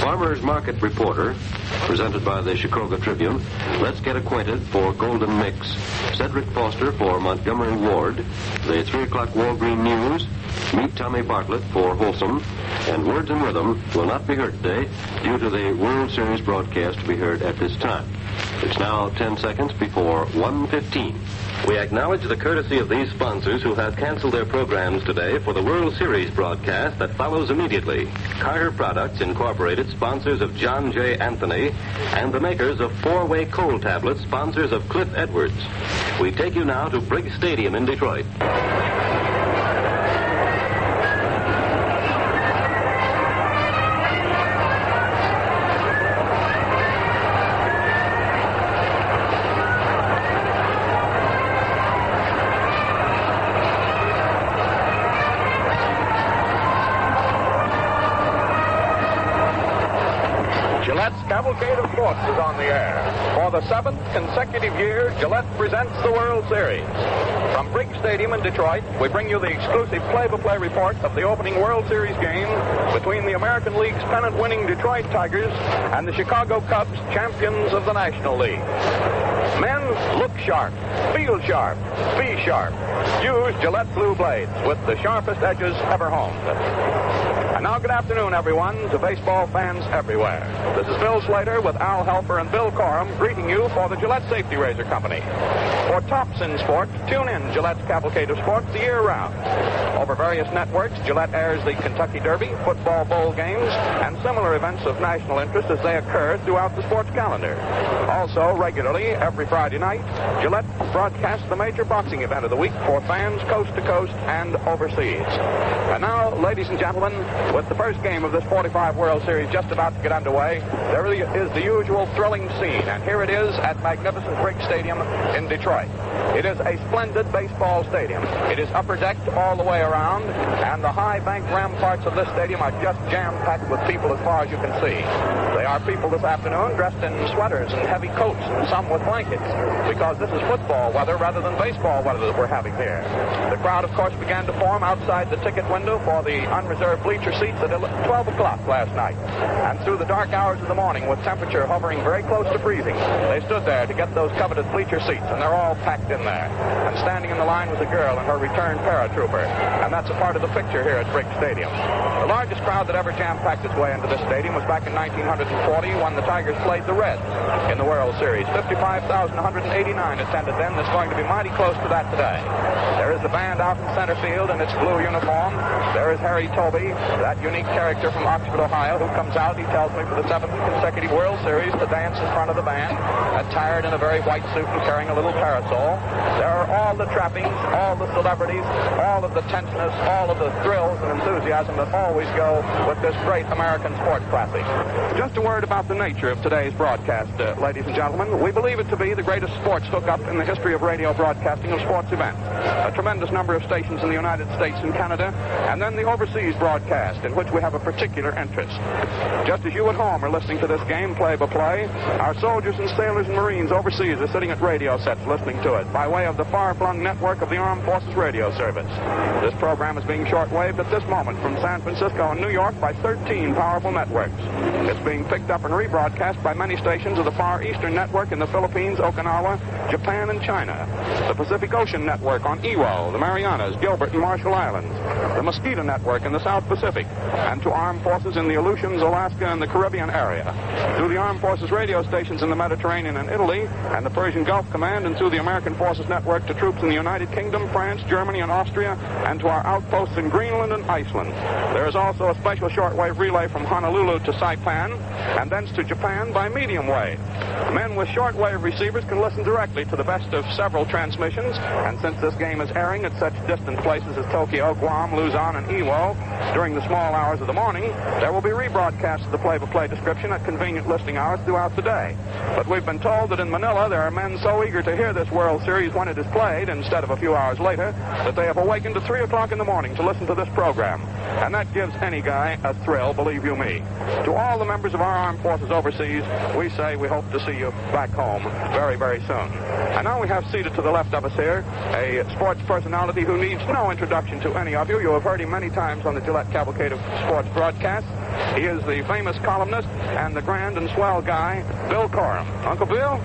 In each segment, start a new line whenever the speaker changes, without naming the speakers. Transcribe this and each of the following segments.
Farmer's Market Reporter, presented by the Chicago Tribune. Let's get acquainted for Golden Mix. Cedric Foster for Montgomery Ward. The 3 o'clock Walgreen News. Meet Tommy Bartlett for Wholesome. And Words and Rhythm will not be heard today due to the World Series broadcast to be heard at this time. It's now 10 seconds before 1:15. We acknowledge the courtesy of these sponsors who have canceled their programs today for the World Series broadcast that follows immediately. Carter Products Incorporated, sponsors of John J. Anthony, and the makers of 4-Way Cold Tablets, sponsors of Cliff Edwards. We take you now to Briggs Stadium in Detroit.
Cavalcade of Sports is on the air. For the 7th consecutive year, Gillette presents the World Series. From Briggs Stadium in Detroit, we bring you the exclusive play-by-play report of the opening World Series game between the American League's pennant-winning Detroit Tigers and the Chicago Cubs, champions of the National League. Men, look sharp, feel sharp, be sharp. Use Gillette Blue Blades with the sharpest edges ever honed. And now, good afternoon, everyone, to baseball fans everywhere. This is Bill Slater with Al Helfer and Bill Corum greeting you for the Gillette Safety Razor Company. For tops in sport, tune in Gillette's Cavalcade of Sports the year round. Over various networks, Gillette airs the Kentucky Derby, football bowl games, and similar events of national interest as they occur throughout the sports calendar. Also, regularly, every Friday night, Gillette broadcasts the major boxing event of the week for fans coast to coast and overseas. And now, ladies and gentlemen, with the first game of this 45 World Series just about to get underway, there is the usual thrilling scene, and here it is at magnificent Briggs Stadium in Detroit. It is a splendid baseball stadium. It is upper-decked all the way around, and the high bank ramparts of this stadium are just jam-packed with people as far as you can see. They are people this afternoon dressed in sweaters and heavy coats, and some with blankets, because this is football weather rather than baseball weather that we're having here. The crowd, of course, began to form outside the ticket window for the unreserved bleacher seats at 12 o'clock last night. And through the dark hours of the morning, with temperature hovering very close to freezing, they stood there to get those coveted bleacher seats, and they're all packed in there. And standing in the line was a girl and her returned paratrooper. And that's a part of the picture here at Briggs Stadium. The largest crowd that ever jam-packed its way into this stadium was back in 1940 when the Tigers played the Reds in the World Series. 55,189 attended then. That's going to be mighty close to that today. There is the band out in center field in its blue uniform. There is Harry Toby, that unique character from Oxford, Ohio, who comes out, he tells me, for the 7th consecutive World Series to dance in front of the band, attired in a very white suit and carrying a little parasol. There are all the trappings, all the celebrities, all of the tenseness, all of the thrills and enthusiasm that always go with this great American sports classic. Just a word about the nature of today's broadcast, ladies and gentlemen. We believe it to be the greatest sports hookup in the history of radio broadcasting of sports events. A tremendous number of stations in the United States and Canada, and then the overseas broadcast, in which we have a particular interest. Just as you at home are listening to this game play-by-play, our soldiers and sailors and Marines overseas are sitting at radio sets listening to it by way of the far-flung network of the Armed Forces Radio Service. This program is being shortwaved at this moment from San Francisco and New York by 13 powerful networks. It's being picked up and rebroadcast by many stations of the Far Eastern Network in the Philippines, Okinawa, Japan, and China. The Pacific Ocean Network on Iwo, the Marianas, Gilbert, and Marshall Islands. The Mosquito Network in the South Pacific, and to armed forces in the Aleutians, Alaska, and the Caribbean area. Through the Armed Forces radio stations in the Mediterranean and Italy, and the Persian Gulf Command, and through the American Forces Network to troops in the United Kingdom, France, Germany, and Austria, and to our outposts in Greenland and Iceland. There is also a special shortwave relay from Honolulu to Saipan, and thence to Japan by medium wave. Men with shortwave receivers can listen directly to the best of several transmissions, and since this game is airing at such distant places as Tokyo, Guam, Luzon, and Iwo during the small hours of the morning, there will be rebroadcasts of the play-by-play description at convenient listening hours throughout the day. But we've been told that in Manila there are men so eager to hear this World Series when it is played, instead of a few hours later, that they have awakened at 3 o'clock in the morning to listen to this program. And that gives any guy a thrill, believe you me. To all the members of our armed forces overseas, we say we hope to see you back home very, very soon. And now we have seated to the left of us here a sports personality who needs no introduction to any of you. You have heard him many times on the Gillette Cavalcade of Sports broadcast. He is the famous columnist and the grand and swell guy, Bill Coram. Uncle Bill?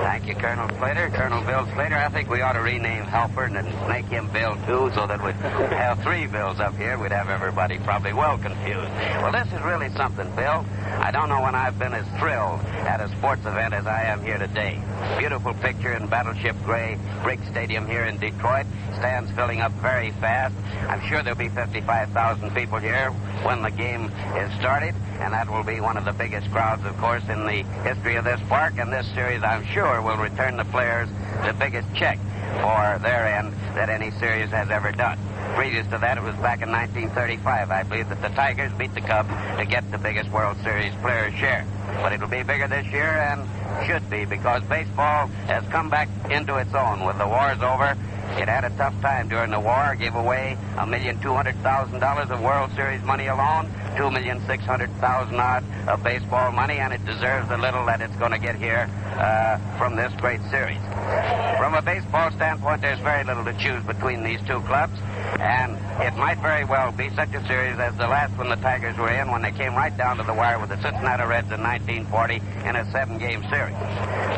Thank you, Colonel Slater. Colonel Bill Slater. I think we ought to rename Halpern and make him Bill, too, so that we'd have 3 Bills up here. We'd have everybody probably well confused. Well, this is really something, Bill. I don't know when I've been as thrilled at a sports event as I am here today. Beautiful picture in Battleship Gray, Brick Stadium here in Detroit. Stands filling up very fast. I'm sure there'll be 55,000 people here when the game is started, and that will be one of the biggest crowds, of course, in the history of this park. And this series, I'm sure, will return the players the biggest check for their end that any series has ever done. Previous to that, it was back in 1935, I believe, that the Tigers beat the Cubs to get the biggest World Series players' share. But it'll be bigger this year, and should be, because baseball has come back into its own. With the war's over, it had a tough time during the war, gave away $1,200,000 of World Series money alone, $2,600,000 odd of baseball money, and it deserves the little that it's going to get here from this great series. From a baseball standpoint, there's very little to choose between these two clubs, and it might very well be such a series as the last one the Tigers were in when they came right down to the wire with the Cincinnati Reds in 1940 in a 7-game series.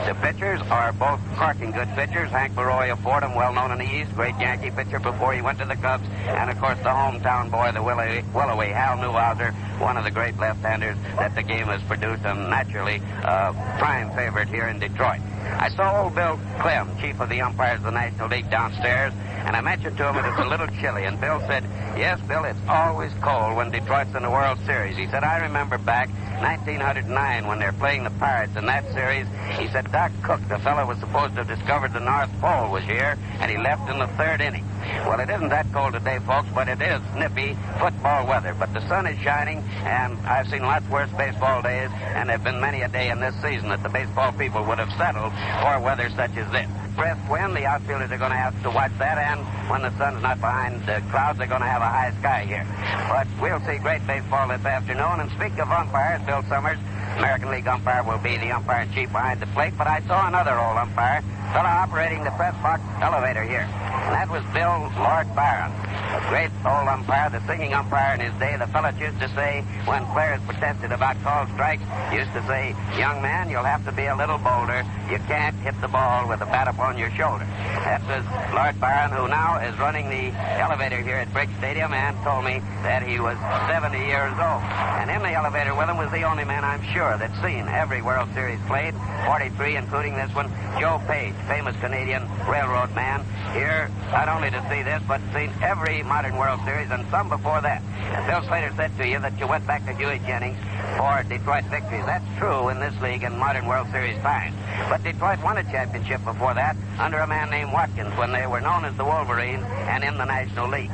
The pitchers are both corking good pitchers. Hank Leroy of Fordham, well known in the East, great Yankee pitcher before he went to the Cubs, and of course the hometown boy, the Willoway, Hal Newhouser, one of the great left-handers that the game has produced, and naturally a prime favorite here in Detroit. I saw old Bill Clem, chief of the umpires of the National League, downstairs, and I mentioned to him it was a little chilly, and Bill said, "Yes, Bill, it's always cold when Detroit's in the World Series." He said, "I remember back 1909 when they're playing the Pirates in that series." He said, "Doc Cook, the fellow was supposed to have discovered the North Pole, was here, and he left in the 3rd inning." Well, it isn't that cold today, folks, but it is nippy football weather. But the sun is shining, and I've seen lots worse baseball days, and there have been many a day in this season that the baseball people would have settled for weather such as this. Breast wind, the outfielders are going to have to watch that, and when the sun's not behind the clouds, they're going to have a high sky here. But we'll see great baseball this afternoon. And speaking of umpires, Bill Summers, American League umpire, will be the umpire-in-chief behind the plate. But I saw another old umpire, fellow operating the press box elevator here. And that was Bill Lord Byron, a great old umpire, the singing umpire in his day. The fellow used to say, when players protested about called strikes, used to say, "Young man, you'll have to be a little bolder. You can't hit the ball with a bat upon your shoulder." That was Lord Byron, who now is running the elevator here at Brick Stadium, and told me that he was 70 years old. And in the elevator with him was the only man, I'm sure, that's seen every World Series played, 43, including this one, Joe Page, famous Canadian railroad man, here not only to see this, but seen every modern World Series and some before that. And Bill Slater said to you that you went back to Huey Jennings for Detroit victories. That's true in this league in modern World Series times. But Detroit won a championship before that under a man named Watkins when they were known as the Wolverines and in the National League.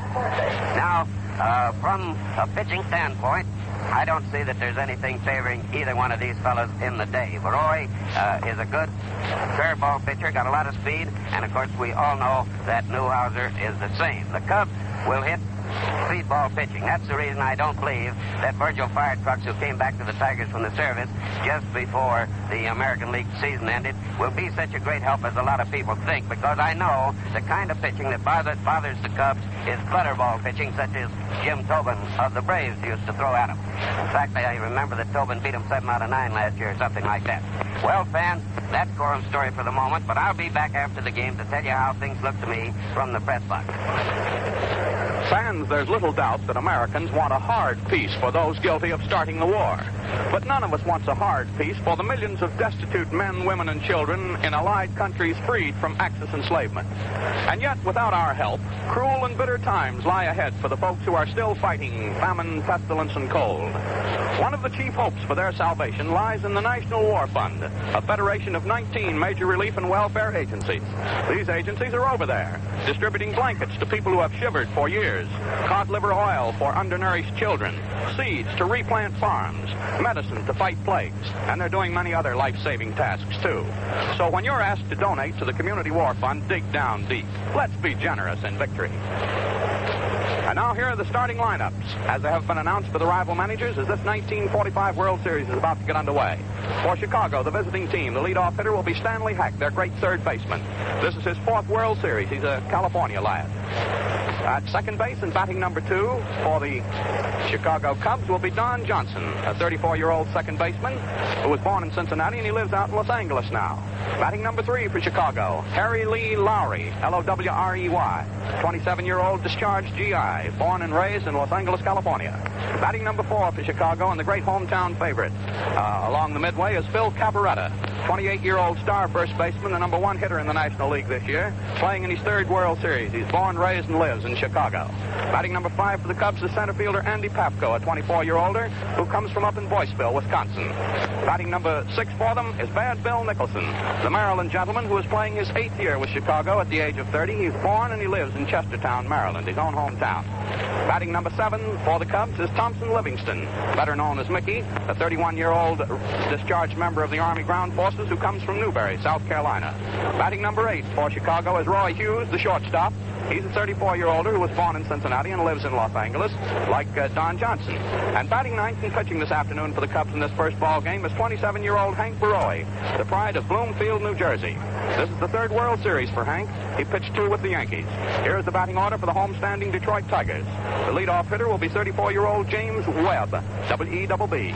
Now, from a pitching standpoint, I don't see that there's anything favoring either one of these fellas in the day. Leroy is a good curveball pitcher, got a lot of speed, and of course we all know that Newhouser is the same. The Cubs will hit speedball pitching. That's the reason I don't believe that Virgil Fire Trucks, who came back to the Tigers from the service just before the American League season ended, will be such a great help as a lot of people think, because I know the kind of pitching that bothers the Cubs is clutterball pitching, such as Jim Tobin of the Braves used to throw at them. In fact, I remember that Tobin beat him 7 out of 9 last year or something like that. Well, fans, that's Coram's story for the moment, but I'll be back after the game to tell you how things look to me from the press box.
Fans, there's little doubt that Americans want a hard peace for those guilty of starting the war. But none of us wants a hard peace for the millions of destitute men, women, and children in allied countries freed from Axis enslavement. And yet, without our help, cruel and bitter times lie ahead for the folks who are still fighting famine, pestilence, and cold. One of the chief hopes for their salvation lies in the National War Fund, a federation of 19 major relief and welfare agencies. These agencies are over there, distributing blankets to people who have shivered for years, cod liver oil for undernourished children, seeds to replant farms, medicine to fight plagues, and they're doing many other life-saving tasks, too. So when you're asked to donate to the Community War Fund, dig down deep. Let's be generous in victory. And now here are the starting lineups, as they have been announced for the rival managers as this 1945 World Series is about to get underway. For Chicago, the visiting team, the leadoff hitter will be Stanley Hack, their great third baseman. This is his 4th World Series. He's a California lad. At second base and batting number 2 for the Chicago Cubs will be Don Johnson, a 34-year-old second baseman who was born in Cincinnati and he lives out in Los Angeles now. Batting number 3 for Chicago, Harry Lee Lowry, Lowrey, 27-year-old discharged GI, born and raised in Los Angeles, California. Batting number 4 for Chicago and the great hometown favorite along the midway is Phil Cavarretta, 28-year-old star first baseman, the number 1 hitter in the National League this year, playing in his 3rd World Series. He's born, raised, and lives in Chicago. Batting number 5 for the Cubs is center fielder Andy Papko, a 24-year-older who comes from up in Boyceville, Wisconsin. Batting number 6 for them is Bad Bill Nicholson, the Maryland gentleman who is playing his 8th year with Chicago at the age of 30. He's born and he lives in Chestertown, Maryland, his own hometown. Batting number 7 for the Cubs is Thompson Livingston, better known as Mickey, a 31-year-old discharged member of the Army Ground Forces who comes from Newberry, South Carolina. Batting number 8 for Chicago is Roy Hughes, the shortstop. He's a 34-year-older who was born in Cincinnati and lives in Los Angeles, like Don Johnson. And batting 9th and pitching this afternoon for the Cubs in this first ball game is 27-year-old Hank Baroy, the pride of Bloomfield, New Jersey. This is the 3rd World Series for Hank. He pitched 2 with the Yankees. Here's the batting order for the homestanding Detroit Tigers. The leadoff hitter will be 34-year-old James Webb, W-E-B-B.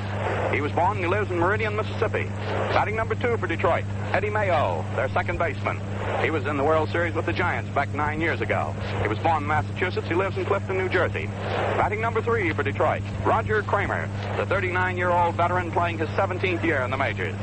He was born and he lives in Meridian, Mississippi. Batting number 2 for Detroit, Eddie Mayo, their second baseman. He was in the World Series with the Giants back 9 years ago. He was born in Massachusetts. He lives in Clifton, New Jersey. Batting number 3 for Detroit, Roger Kramer, the 39-year-old veteran playing his 17th year in the majors.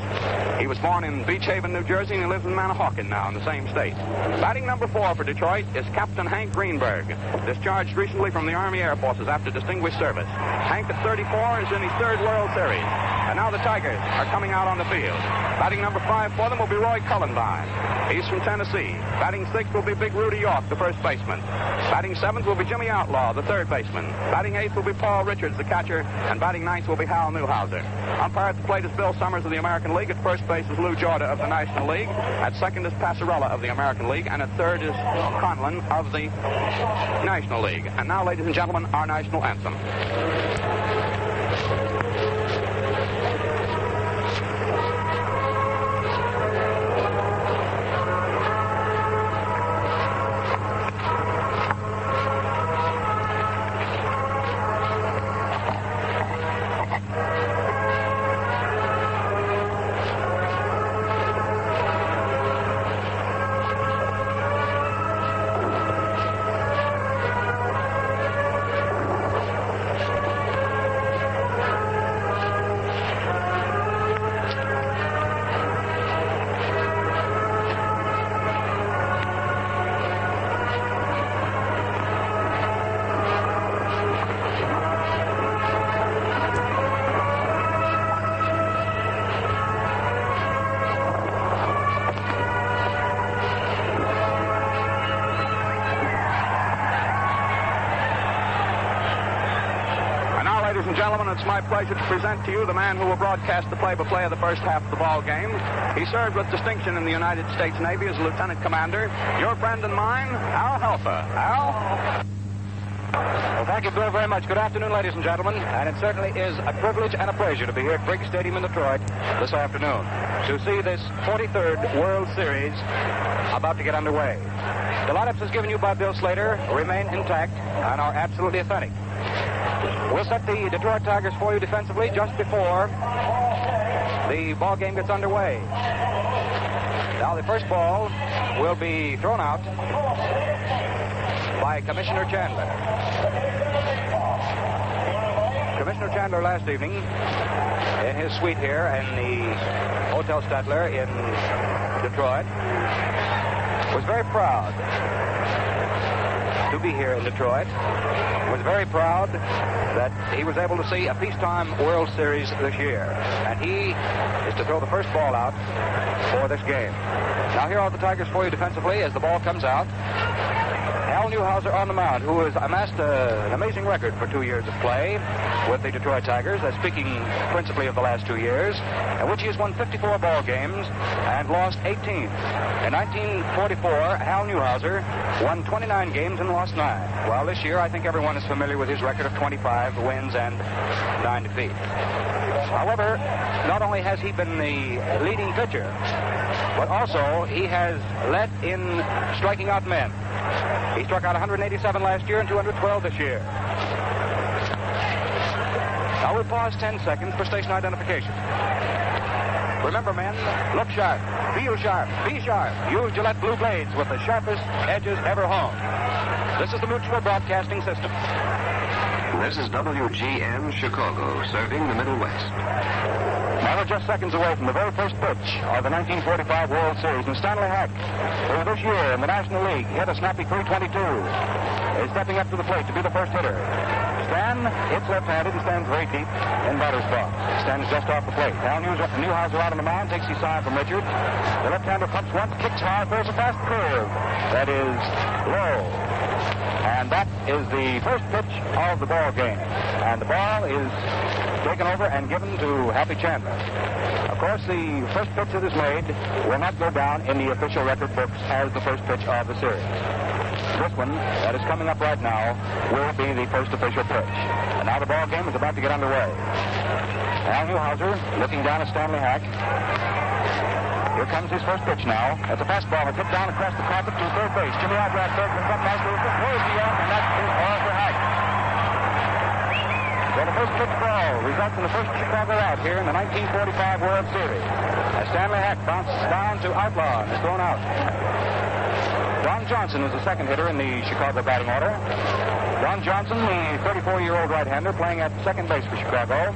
He was born in Beach Haven, New Jersey, and he lives in Manahawkin now in the same state. Batting number 4 for Detroit is Captain Hank Greenberg, discharged recently from the Army Air Forces after distinguished service. Hank at 34 is in his 3rd World Series. And now the Tigers are coming out on the field. Batting number 5 for them will be Roy Cullenbine. He's from Tennessee. Batting 6th will be Big Rudy York, the first baseman. Batting 7th will be Jimmy Outlaw, the 3rd baseman. Batting 8th will be Paul Richards, the catcher. And batting 9th will be Hal Newhouser. Umpire at the plate is Bill Summers of the American League. At first base is Lou Jorda of the National League. At second is Passarella of the American League. And at third is Conlon of the National League. And now, ladies and gentlemen, our national anthem. Ladies and gentlemen, it's my pleasure to present to you the man who will broadcast the play-by-play of the first half of the ball game. He served with distinction in the United States Navy as a lieutenant commander. Your friend and mine, Al Helfer. Al?
Well, thank you, Bill, very much. Good afternoon, ladies and gentlemen. And it certainly is a privilege and a pleasure to be here at Briggs Stadium in Detroit this afternoon to see this 43rd World Series about to get underway. The lineups as given you by Bill Slater remain intact and are absolutely authentic. We'll set the Detroit Tigers for you defensively just before the ball game gets underway. Now the first ball will be thrown out by Commissioner Chandler. Commissioner Chandler last evening in his suite here in the Hotel Statler in Detroit was very proud to be here in Detroit. Was very proud that he was able to see a peacetime World Series this year. And he is to throw the first ball out for this game. Now here are the Tigers for you defensively as the ball comes out. Hal Newhouser on the mound, who has amassed an amazing record for 2 years of play with the Detroit Tigers, speaking principally of the last 2 years, in which he has won 54 ball games and lost 18. In 1944, Hal Newhouser won 29 games and lost 9. Well, this year, I think everyone is familiar with his record of 25 wins and 9 defeats. However, not only has he been the leading pitcher but also he has led in striking out men. He struck out 187 last year and 212 this year. Now we'll pause 10 seconds for station identification. Remember, men, look sharp, feel sharp, be sharp. Use Gillette Blue Blades with the sharpest edges ever honed. This is the Mutual Broadcasting System.
This is WGN Chicago, serving the Middle West.
Now we're just seconds away from the very first pitch of the 1945 World Series, and Stanley Hack, who this year in the National League hit a snappy .322, is stepping up to the plate to be the first hitter. Stan hits left-handed and stands very deep in batter's box. Stan is just off the plate. Now Newhouser out on the mound, takes his sign from Richard. The left-hander pumps once, kicks high, throws a fast curve that is low. And that is the first pitch of the ball game. And the ball is taken over and given to Happy Chandler. Of course, the first pitch that is made will not go down in the official record books as the first pitch of the series. This one that is coming up right now will be the first official pitch. And now the ball game is about to get underway. Al Newhouser looking down at Stanley Hack. Here comes his first pitch now. It's a fastball. It's hit down across the carpet to third base. Jimmy Outdraft third comes up nicely. Throws the end, and that is all for Hack. So the first pitch ball results in the first Chicago out here in the 1945 World Series. As Stanley Hack bounces down to Outlaw and is thrown out. Don Johnson is the second hitter in the Chicago batting order. Don Johnson, the 34-year-old right-hander, playing at second base for Chicago.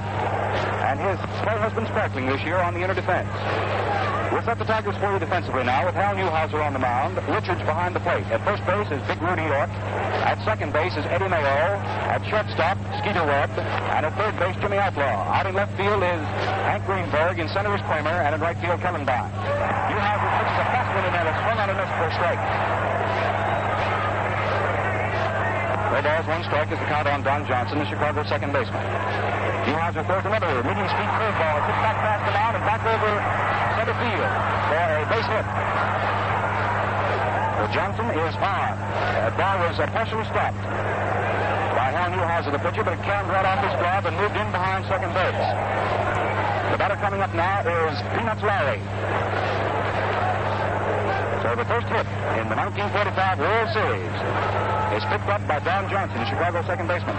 And his play has been sparkling this year on the inner defense. We'll set the Tigers for you defensively now with Hal Newhouser on the mound. Richards behind the plate. At first base is Big Rudy York. At second base is Eddie Mayo. At shortstop, Skeeter Webb. And at third base, Jimmy Outlaw. Out in left field is Hank Greenberg. In center is Kramer. And in right field, Kellen Bond. Newhouser pitches a fast one in there that's swung on a miss for a strike. No balls, one strike is the count on Don Johnson, the Chicago second baseman. Newhouser throws another medium-speed curveball. It's hit back past the mound and back over center field for a base hit. So Johnson is on. That ball was partially stopped by Hal Newhouser, the pitcher, but it came right off his glove and moved in behind second base. The batter coming up now is Peanuts Lowry. So the first hit in the 1945 World Series is picked up by Don Johnson, Chicago second baseman.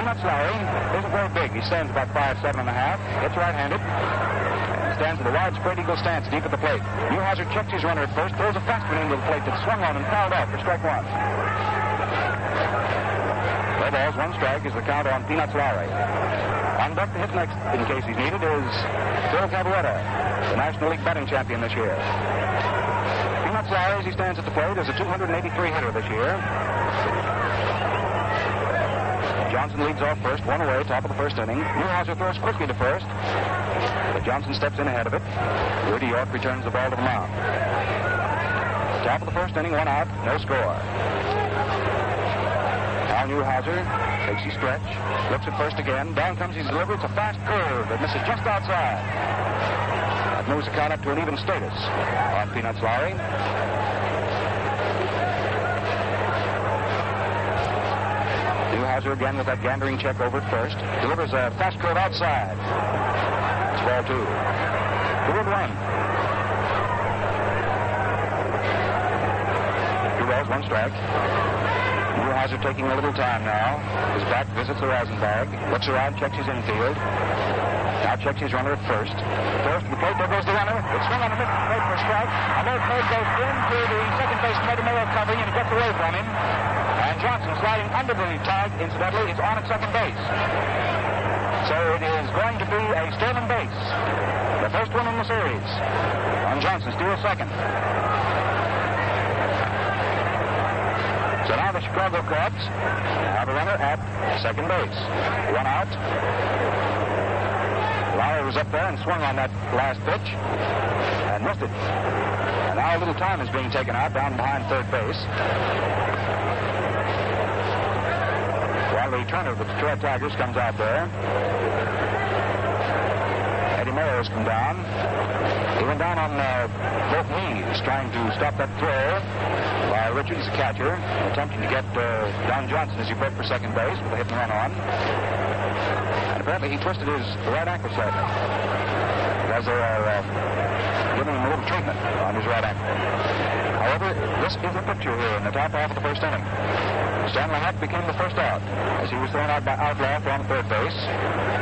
Peanuts Lowry isn't very big. He stands about 5'7 and a half. Hits right-handed. And stands with a wide spread eagle stance deep at the plate. Newhouser checks his runner at first, throws a fast one into the plate that swung on and fouled out for strike one. No balls, one strike is the count on Peanuts Lowry. On deck to hit next, in case he's needed, is Bill Cavarretta, the National League batting champion this year. Peanuts Lowry, as he stands at the plate, is a 283 hitter this year. Johnson leads off first, one away, top of the first inning. Newhouser throws quickly to first, but Johnson steps in ahead of it. Rudy York returns the ball to the mound. Top of the first inning, one out, no score. Now Newhouser takes his stretch, looks at first again. Down comes his delivery. It's a fast curve that misses just outside. That moves the count up to an even status on Peanuts Lowry. Newhouser again with that gandering check over at first. Delivers a fast curve outside. It's ball two. 2-1. 2 balls, 1 strike. Newhouser taking a little time now. His back visits the rosin bag. Looks around, checks his infield. Now checks his runner at first. First to the plate, there goes the runner. It's swung on the middle plate for a strike. And there goes into the second baseman, Eddie Mayo covering, and it gets away from him. And Johnson sliding under the tag, incidentally, is on at second base. So it is going to be a stolen base. The first one in the series. And Johnson steals second. So now the Chicago Cubs have a runner at second base. One out. Lowry was up there and swung on that last pitch and missed it. And now a little time is being taken out down behind third base. While the Turner of the Detroit Tigers comes out there. Eddie Mayo has come down. He went down on both knees trying to stop that throw by Richards, the catcher, attempting to get Don Johnson as he broke for second base with a hit and run on. And apparently he twisted his right ankle slightly. As there are giving him a little treatment on his right ankle. However, this is the picture here in the top half of the first inning. Stanley Hack became the first out as he was thrown out by Outlaw from third base.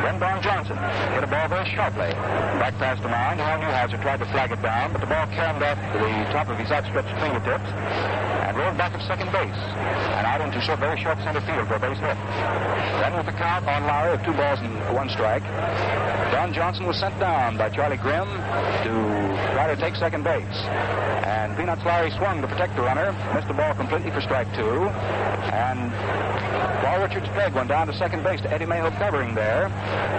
Then Don Johnson hit a ball very sharply. Back past the mound, Hal Newhouser tried to flag it down, but the ball caromed off to the top of his outstretched fingertips and rolled back at second base and out into very short center field for a base hit. Then with the count on Lowry of 2 balls and 1 strike, Don Johnson was sent down by Charlie Grimm to try to take second base. And Peanuts Lowry swung to protect the runner, missed the ball completely for strike 2. And Paul Richards' peg went down to second base to Eddie Mayhew covering there.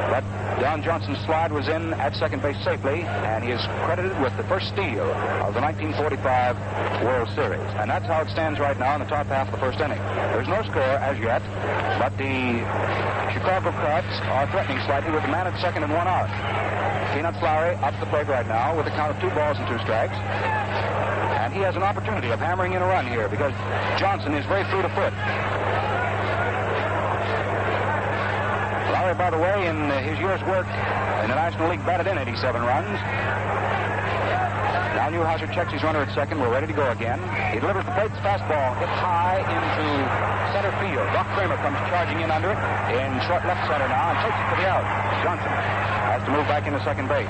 But Don Johnson's slide was in at second base safely, and he is credited with the first steal of the 1945 World Series. And that's how it stands right now in the top half of the first inning. There's no score as yet, but the Chicago Cubs are threatening slightly with a man at second and 1 out. Peanuts Lowry up the plate right now with a count of 2 balls and 2 strikes. And he has an opportunity of hammering in a run here because Johnson is very fleet of foot. Lowry, by the way, in his year's work in the National League, batted in 87 runs. Now Newhouser checks his runner at second. We're ready to go again. He delivers the plate's fastball hit high into center field. Doc Kramer comes charging in under it in short left center now and takes it for the out. Johnson has to move back into second base.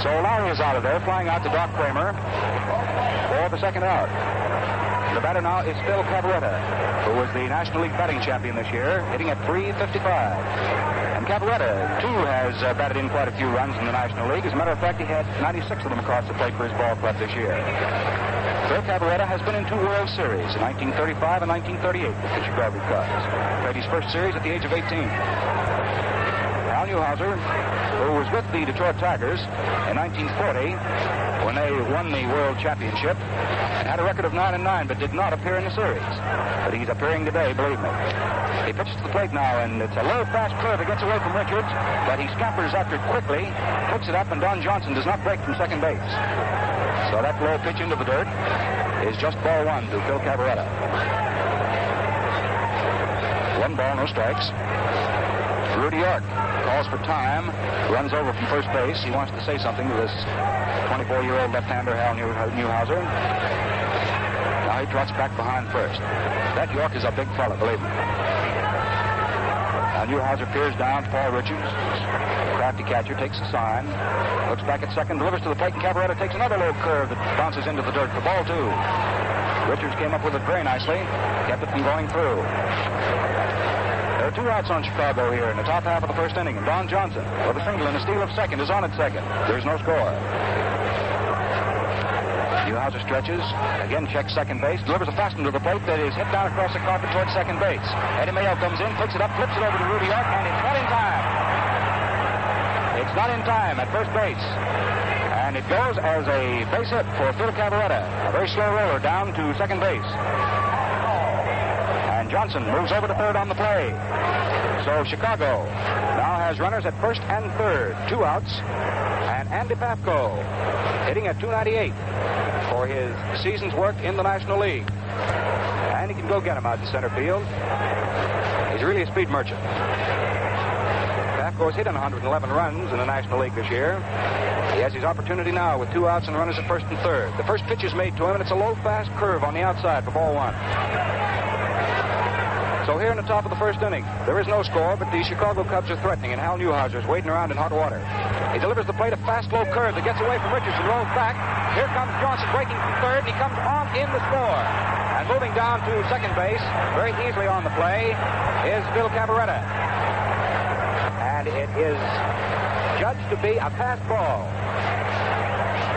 So Lowry is out of there, flying out to Doc Kramer for the second out. The batter now is Phil Cavarretta, who was the National League batting champion this year, hitting at .355. And Cavarretta, too, has batted in quite a few runs in the National League. As a matter of fact, he had 96 of them across the plate for his ball club this year. Phil Cavarretta has been in 2 World Series, in 1935 and 1938 with the Chicago Cubs. Played his first series at the age of 18. Hal Newhouser, who was with the Detroit Tigers in 1940 when they won the World Championship, and had a record of 9-9, but did not appear in the series. But he's appearing today, believe me. He pitches to the plate now, and it's a low, fast curve that gets away from Richards, but he scampers after it quickly, picks it up, and Don Johnson does not break from second base. So that low pitch into the dirt is just ball 1 to Phil Cavarretta. 1 ball, no strikes. Rudy York calls for time, runs over from first base. He wants to say something to this 24-year-old left-hander, Hal Newhouser. Now he trots back behind first. That York is a big fella, believe me. Now Newhouser peers down to Paul Richards. Crafty catcher takes a sign, looks back at second, delivers to the plate, and Cavarretta takes another low curve that bounces into the dirt for ball 2. Richards came up with it very nicely, kept it from going through. There are 2 outs on Chicago here in the top half of the first inning, and Don Johnson, with a single and a steal of second, is on at second. There's no score. Newhouser stretches, again checks second base, delivers a fastball to the plate that is hit down across the carpet towards second base. Eddie Mayo comes in, picks it up, flips it over to Rudy York, and it's not in time. It's not in time at first base. And it goes as a base hit for Phil Cavarretta, a very slow roller down to second base. And Johnson moves over to third on the play. So Chicago now has runners at first and third, 2 outs, and Andy Pafko hitting at .298 for his season's work in the National League. And he can go get him out in center field. He's really a speed merchant. Pafko has hit in 111 runs in the National League this year. He has his opportunity now with 2 outs and runners at first and third. The first pitch is made to him, and it's a low, fast curve on the outside for ball 1. So here in the top of the first inning, there is no score, but the Chicago Cubs are threatening, and Hal Newhouser is waiting around in hot water. He delivers the plate, a fast, low curve that gets away from Richards and rolls back. Here comes Johnson breaking from third, and he comes on in the score. And moving down to second base, very easily on the play, is Phil Cavarretta. And it is judged to be a pass ball.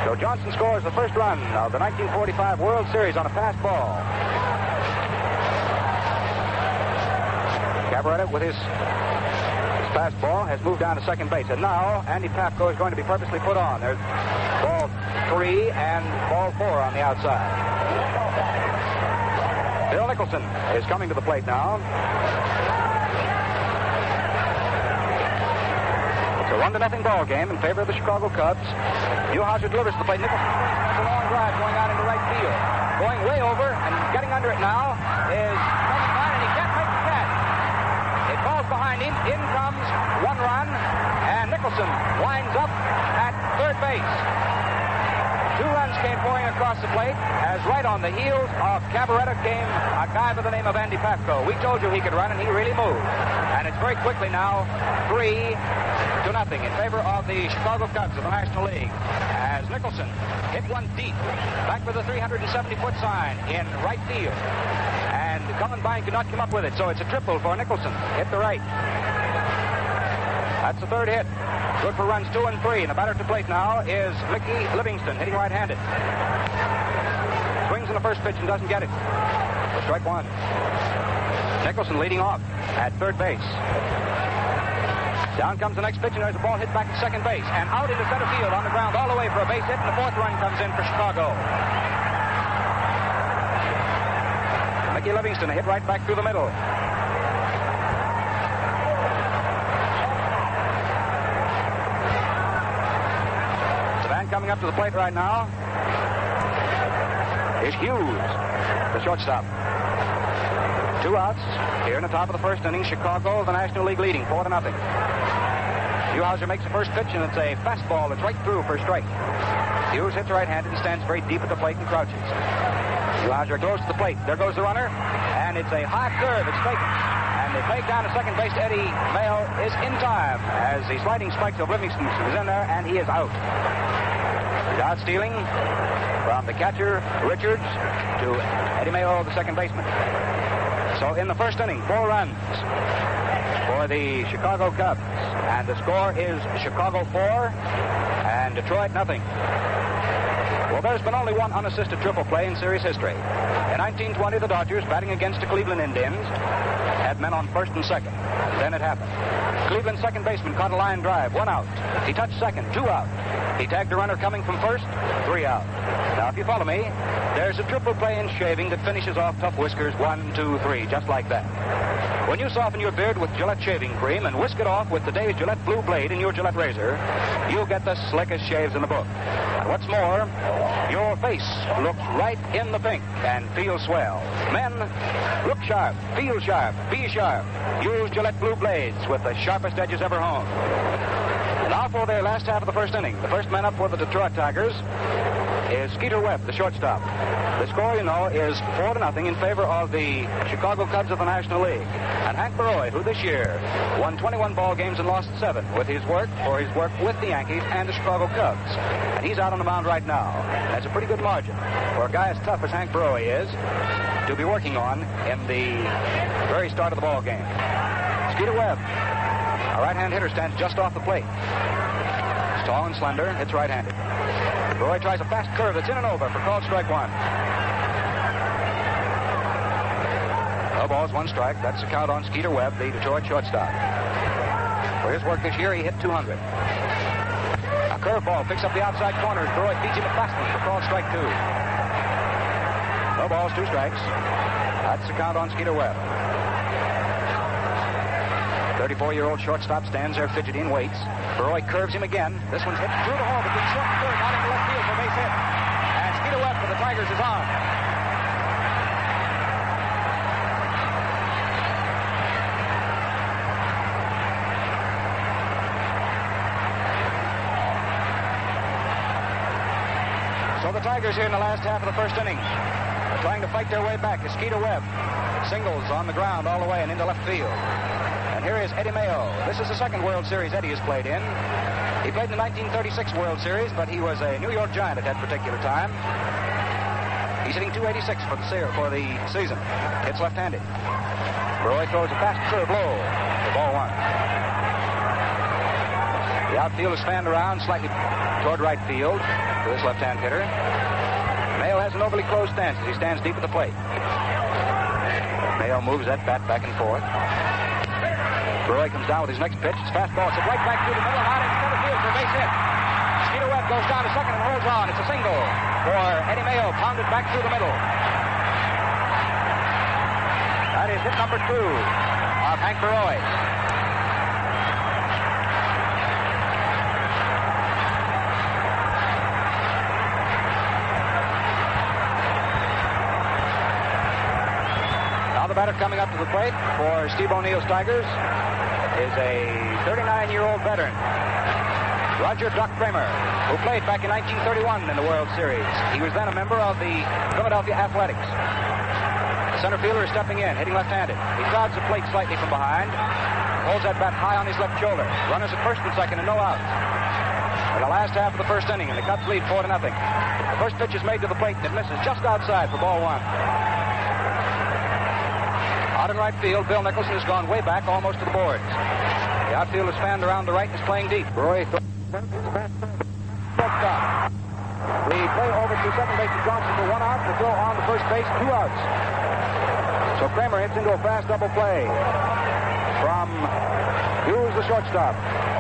So Johnson scores the first run of the 1945 World Series on a pass ball. Cavarretta, with his fastball, has moved down to second base. And now Andy Pafko is going to be purposely put on. There's ball 3 and ball 4 on the outside. Bill Nicholson is coming to the plate now. It's a 1-0 ball game in favor of the Chicago Cubs. Newhouser delivers to the plate. Nicholson has a long drive going out into right field. Going way over and getting under it now is Tony Klein, and he can't make the catch. It falls behind him. In comes 1 run, and Nicholson winds up at third base. 2 runs came pouring across the plate as right on the heels of Cavarretta came a guy by the name of Andy Pafko. We told you he could run, and he really moved. And it's very quickly now 3-0 in favor of the Chicago Cubs of the National League as Nicholson hit one deep back with a 370-foot sign in right field. And Cullenbine could not come up with it, so it's a triple for Nicholson. Hit the right. That's the third hit. Good for runs 2 and 3. And the batter to plate now is Mickey Livingston, hitting right-handed. Swings in the first pitch and doesn't get it. For strike 1. Nicholson leading off at third base. Down comes the next pitch, and there's a ball hit back to second base. And out into center field on the ground all the way for a base hit, and the 4th run comes in for Chicago. Mickey Livingston hit right back through the middle. Coming up to the plate right now is Hughes, the shortstop. 2 outs here in the top of the first inning. Chicago, the National League, leading 4-0. Newhouser makes the first pitch, and it's a fastball that's right through for a strike. Hughes hits right-handed. He stands very deep at the plate and crouches. Newhouser goes to the plate. There goes the runner, and it's a high curve. It's taken. And the play down to second base, Eddie Mayo is in time as the sliding spikes of Livingston is in there, and he is out. Out stealing from the catcher, Richards, to Eddie Mayo, the second baseman. So in the first inning, 4 runs for the Chicago Cubs. And the score is Chicago 4 and Detroit nothing. Well, there's been only one unassisted triple play in series history. In 1920, the Dodgers, batting against the Cleveland Indians, had men on first and second. Then it happened. Cleveland's second baseman caught a line drive, 1 out. He touched second, 2 out. He tagged a runner coming from first, 3 out. Now, if you follow me, there's a triple play in shaving that finishes off Tough Whiskers 1, 2, 3, just like that. When you soften your beard with Gillette shaving cream and whisk it off with today's Gillette Blue Blade in your Gillette razor, you'll get the slickest shaves in the book. And what's more, your face looks right in the pink and feels swell. Men, look sharp, feel sharp, be sharp. Use Gillette Blue Blades with the sharpest edges ever honed. Now for their last half of the first inning. The first man up for the Detroit Tigers is Skeeter Webb, the shortstop. The score, you know, is 4-0 in favor of the Chicago Cubs of the National League. And Hank Baroy, who this year won 21 ball games and lost 7 with his work with the Yankees and the Chicago Cubs. And he's out on the mound right now. That's a pretty good margin for a guy as tough as Hank Baroy is to be working on in the very start of the ball game. Skeeter Webb, a right-hand hitter, stands just off the plate. He's tall and slender, hits right-handed. Roy tries a fast curve that's in and over for called strike 1. No balls, 1 strike. That's the count on Skeeter Webb, the Detroit shortstop. For his work this year, he hit 200. A curveball picks up the outside corner. Roy feeds him a fastball for called strike 2. No balls, 2 strikes. That's the count on Skeeter Webb. 34-year-old shortstop stands there fidgeting and waits. Baroy curves him again. This one's hit through the hole between short and third, out into left field for a base hit. And Skeeter Webb for the Tigers is on. So the Tigers here in the last half of the first inning are trying to fight their way back as Skeeter Webb singles on the ground all the way and into left field. And here is Eddie Mayo. This is the second World Series Eddie has played in. He played in the 1936 World Series, but he was a New York Giant at that particular time. He's hitting .286 for the season. Hits left-handed. Roy throws a fast curve low for ball 1. The outfield is fanned around slightly toward right field for this left-hand hitter. Mayo has an overly closed stance as he stands deep at the plate. Mayo moves that bat back and forth. Roy comes down with his next pitch. It's fastball. It's right back through the middle, out into center field for a base hit. Skeeter Webb goes down to second and holds on. It's a single for Eddie Mayo, pounded back through the middle. That is hit number 2 of Hank Baroy. Now the batter coming up to the plate for Steve O'Neill's Tigers is a 39-year-old veteran. Roger Doc Kramer, who played back in 1931 in the World Series. He was then a member of the Philadelphia Athletics. The center fielder is stepping in, hitting left-handed. He crowds the plate slightly from behind, holds that bat high on his left shoulder. Runners at first and second and no outs. In the last half of the first inning, and the Cubs lead 4-0. The first pitch is made to the plate, and it misses just outside for ball one. Out in right field, Bill Nicholson has gone way back, almost to the boards. The outfield is fanned around the right and is playing deep. Roy stop. The play over to second base to Johnson for 1 out. The throw on to first base, 2 outs. So Kramer hits into a fast double play from Hughes, the shortstop,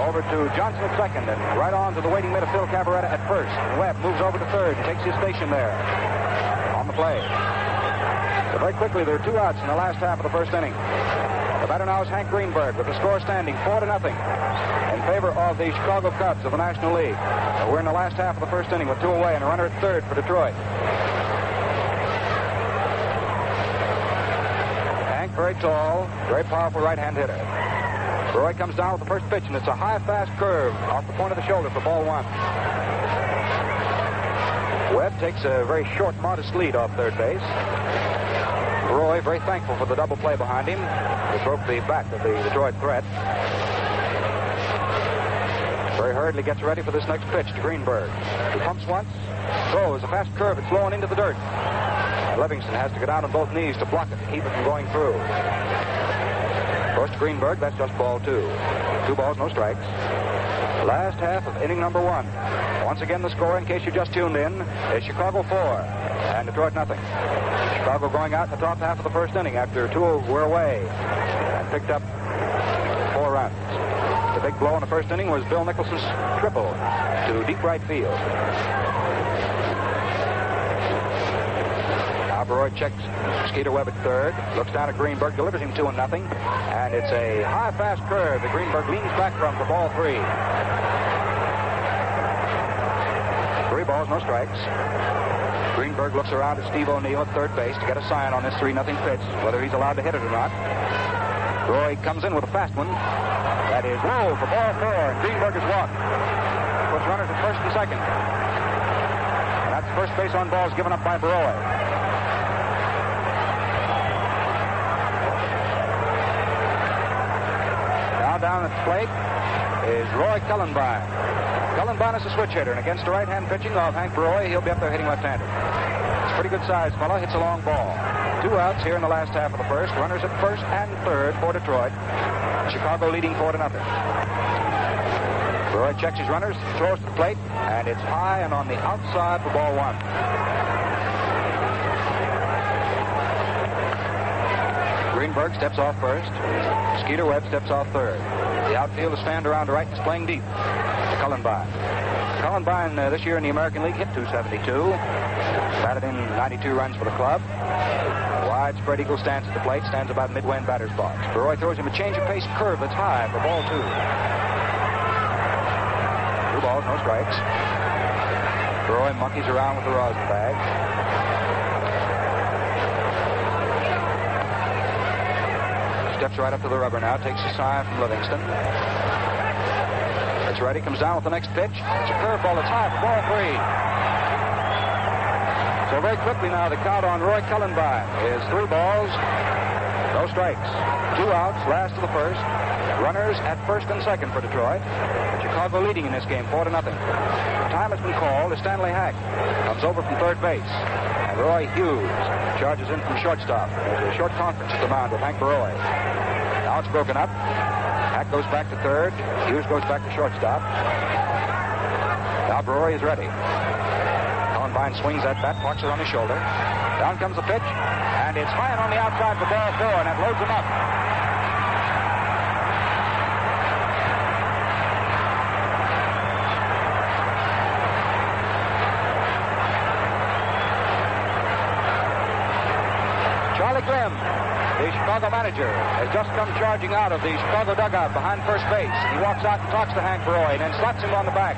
over to Johnson at second, and right on to the waiting mid of Phil Cavarretta at first. Webb moves over to third and takes his station there on the play. So very quickly, there are 2 outs in the last half of the first inning. The batter now is Hank Greenberg with the score standing 4-0 in favor of the Chicago Cubs of the National League. We're in the last half of the first inning with 2 away and a runner at third for Detroit. Hank, very tall, very powerful right-hand hitter. Roy comes down with the first pitch, and it's a high, fast curve off the point of the shoulder for ball one. Webb takes a very short, modest lead off third base. Roy, very thankful for the double play behind him, which broke the back of the Detroit threat. Very hurriedly gets ready for this next pitch to Greenberg. He pumps once, throws a fast curve. It's low and into the dirt. Livingston has to get down on both knees to block it, to keep it from going through. First to Greenberg, that's just ball 2. 2 balls, no strikes. The last half of inning number 1. Once again, the score, in case you just tuned in, is Chicago 4 and Detroit nothing. Chicago going out in the top half of the first inning after 2 were away and picked up 4 runs. The big blow in the first inning was Bill Nicholson's triple to deep right field. Now Roy checks Skeeter Webb at third, looks down at Greenberg, delivers him 2-0, and it's a high, fast curve that Greenberg leans back from for ball 3. 3 balls, no strikes. Greenberg looks around at Steve O'Neill at third base to get a sign on this 3-0 pitch, whether he's allowed to hit it or not. Roy comes in with a fast one. That is low for ball 4, and Greenberg is walked. Puts runners at first and second. And that's first base on balls given up by Roy. Now down at the plate is Roy Cullenbine. Cullenbine is a switch hitter, and against the right-hand pitching of Hank Roy, he'll be up there hitting left-handed. It's a pretty good size fellow, hits a long ball. 2 outs here in the last half of the first. Runners at first and third for Detroit. Chicago leading 4-0. Roy checks his runners, throws to the plate, and it's high and on the outside for ball 1. Greenberg steps off first. Skeeter Webb steps off third. The outfield is fanned around the right and is playing deep. Cullenbine. Cullenbine this year in the American League hit .272. Batted in 92 runs for the club. Widespread eagle stance at the plate, stands about midway in batter's box. Roy throws him a change of pace curve that's high for ball 2. 2 balls, no strikes. Roy monkeys around with the rosin bag. Steps right up to the rubber now, takes a sign from Livingston. It's ready, comes down with the next pitch. It's a curveball that's high for ball 3. So very quickly now, the count on Roy Cullenbine is 3 balls, no strikes. 2 outs, last of the first. Runners at first and second for Detroit. Chicago leading in this game 4-0. The time has been called as Stanley Hack comes over from third base. And Roy Hughes charges in from shortstop. There's a short conference at the mound with Hank Roy. Now it's broken up. Hack goes back to third. Hughes goes back to shortstop. Now Roy is ready. Cullenbine swings that bat, parks it on his shoulder. Down comes the pitch, and it's high and on the outside for ball 4, and that loads him up. Charlie Grimm, the Chicago manager, has just come charging out of the Chicago dugout behind first base. He walks out and talks to Hank Roy and then slaps him on the back.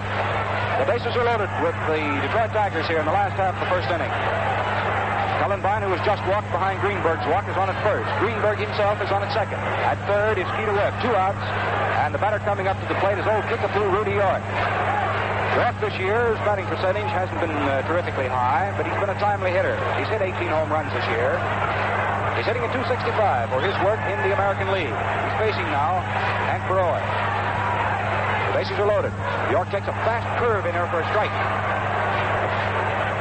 The bases are loaded with the Detroit Tigers here in the last half of the first inning. Cullenbine, who has just walked behind Greenberg's walk, is on at first. Greenberg himself is on at second. At third is Skeeter Webb. 2 outs, and the batter coming up to the plate is old kickapoo Rudy York. Draft this year's batting percentage hasn't been terrifically high, but he's been a timely hitter. He's hit 18 home runs this year. He's hitting at .265 for his work in the American League. He's facing now Hank Baroy. The bases are loaded. York takes a fast curve in there for a strike.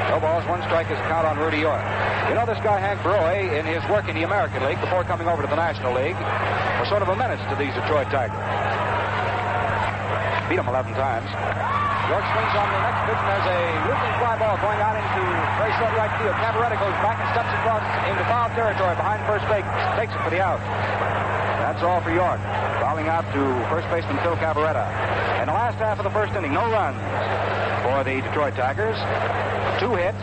No balls, one strike is a count on Rudy York. You know, this guy Hank Baroy, in his work in the American League before coming over to the National League, was sort of a menace to these Detroit Tigers. Beat him 11 times. York swings on the next pitch, and there's a looping fly ball going out into very short right field. Cavarretta goes back and steps across into foul territory behind first base. Takes it for the out. That's all for York. Fouling out to first baseman Phil Cavarretta. In the last half of the first inning, no runs for the Detroit Tigers. 2 hits,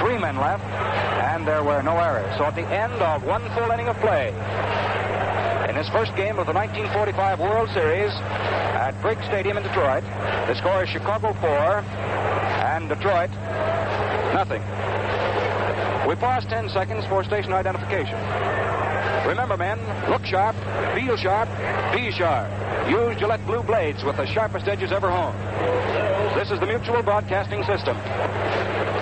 3 men left, and there were no errors. So at the end of 1 full inning of play, in this first game of the 1945 World Series at Briggs Stadium in Detroit, the score is Chicago 4 and Detroit nothing. We pause 10 seconds for station identification. Remember, men, look sharp, feel sharp, be sharp. Use Gillette Blue Blades with the sharpest edges ever honed. This is the Mutual Broadcasting System.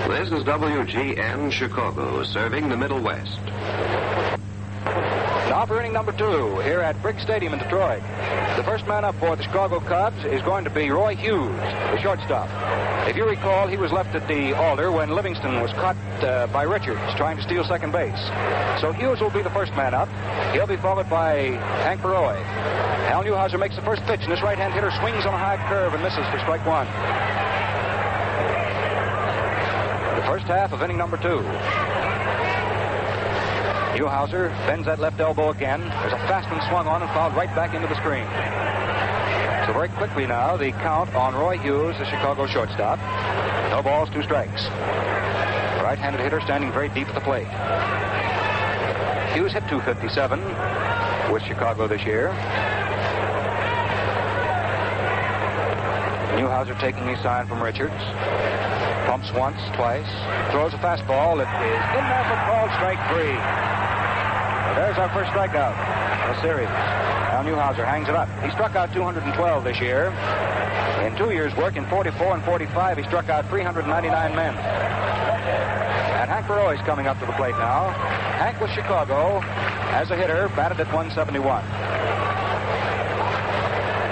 This is WGN Chicago, serving the Middle West.
Now for inning number 2 here at Briggs Stadium in Detroit. The first man up for the Chicago Cubs is going to be Roy Hughes, the shortstop. If you recall, he was left at the altar when Livingston was caught by Richards trying to steal second base. So Hughes will be the first man up. He'll be followed by Hank Baroy. Al Newhouser makes the first pitch, and this right-hand hitter swings on a high curve and misses for strike 1. The first half of inning number 2. Newhouser bends that left elbow again. There's a fast one swung on and fouled right back into the screen. So very quickly now, the count on Roy Hughes, the Chicago shortstop. No balls, 2 strikes. Right-handed hitter standing very deep at the plate. Hughes hit .257 with Chicago this year. Newhouser taking a sign from Richards. Pumps once, twice. Throws a fastball. It is in there for called strike 3. There's our first strikeout in the series. Al Newhouser hangs it up. He struck out 212 this year. In 2 years' work, in 44 and 45, he struck out 399 men. And Hank Baroy's coming up to the plate now. Hank with Chicago, as a hitter, batted at .171.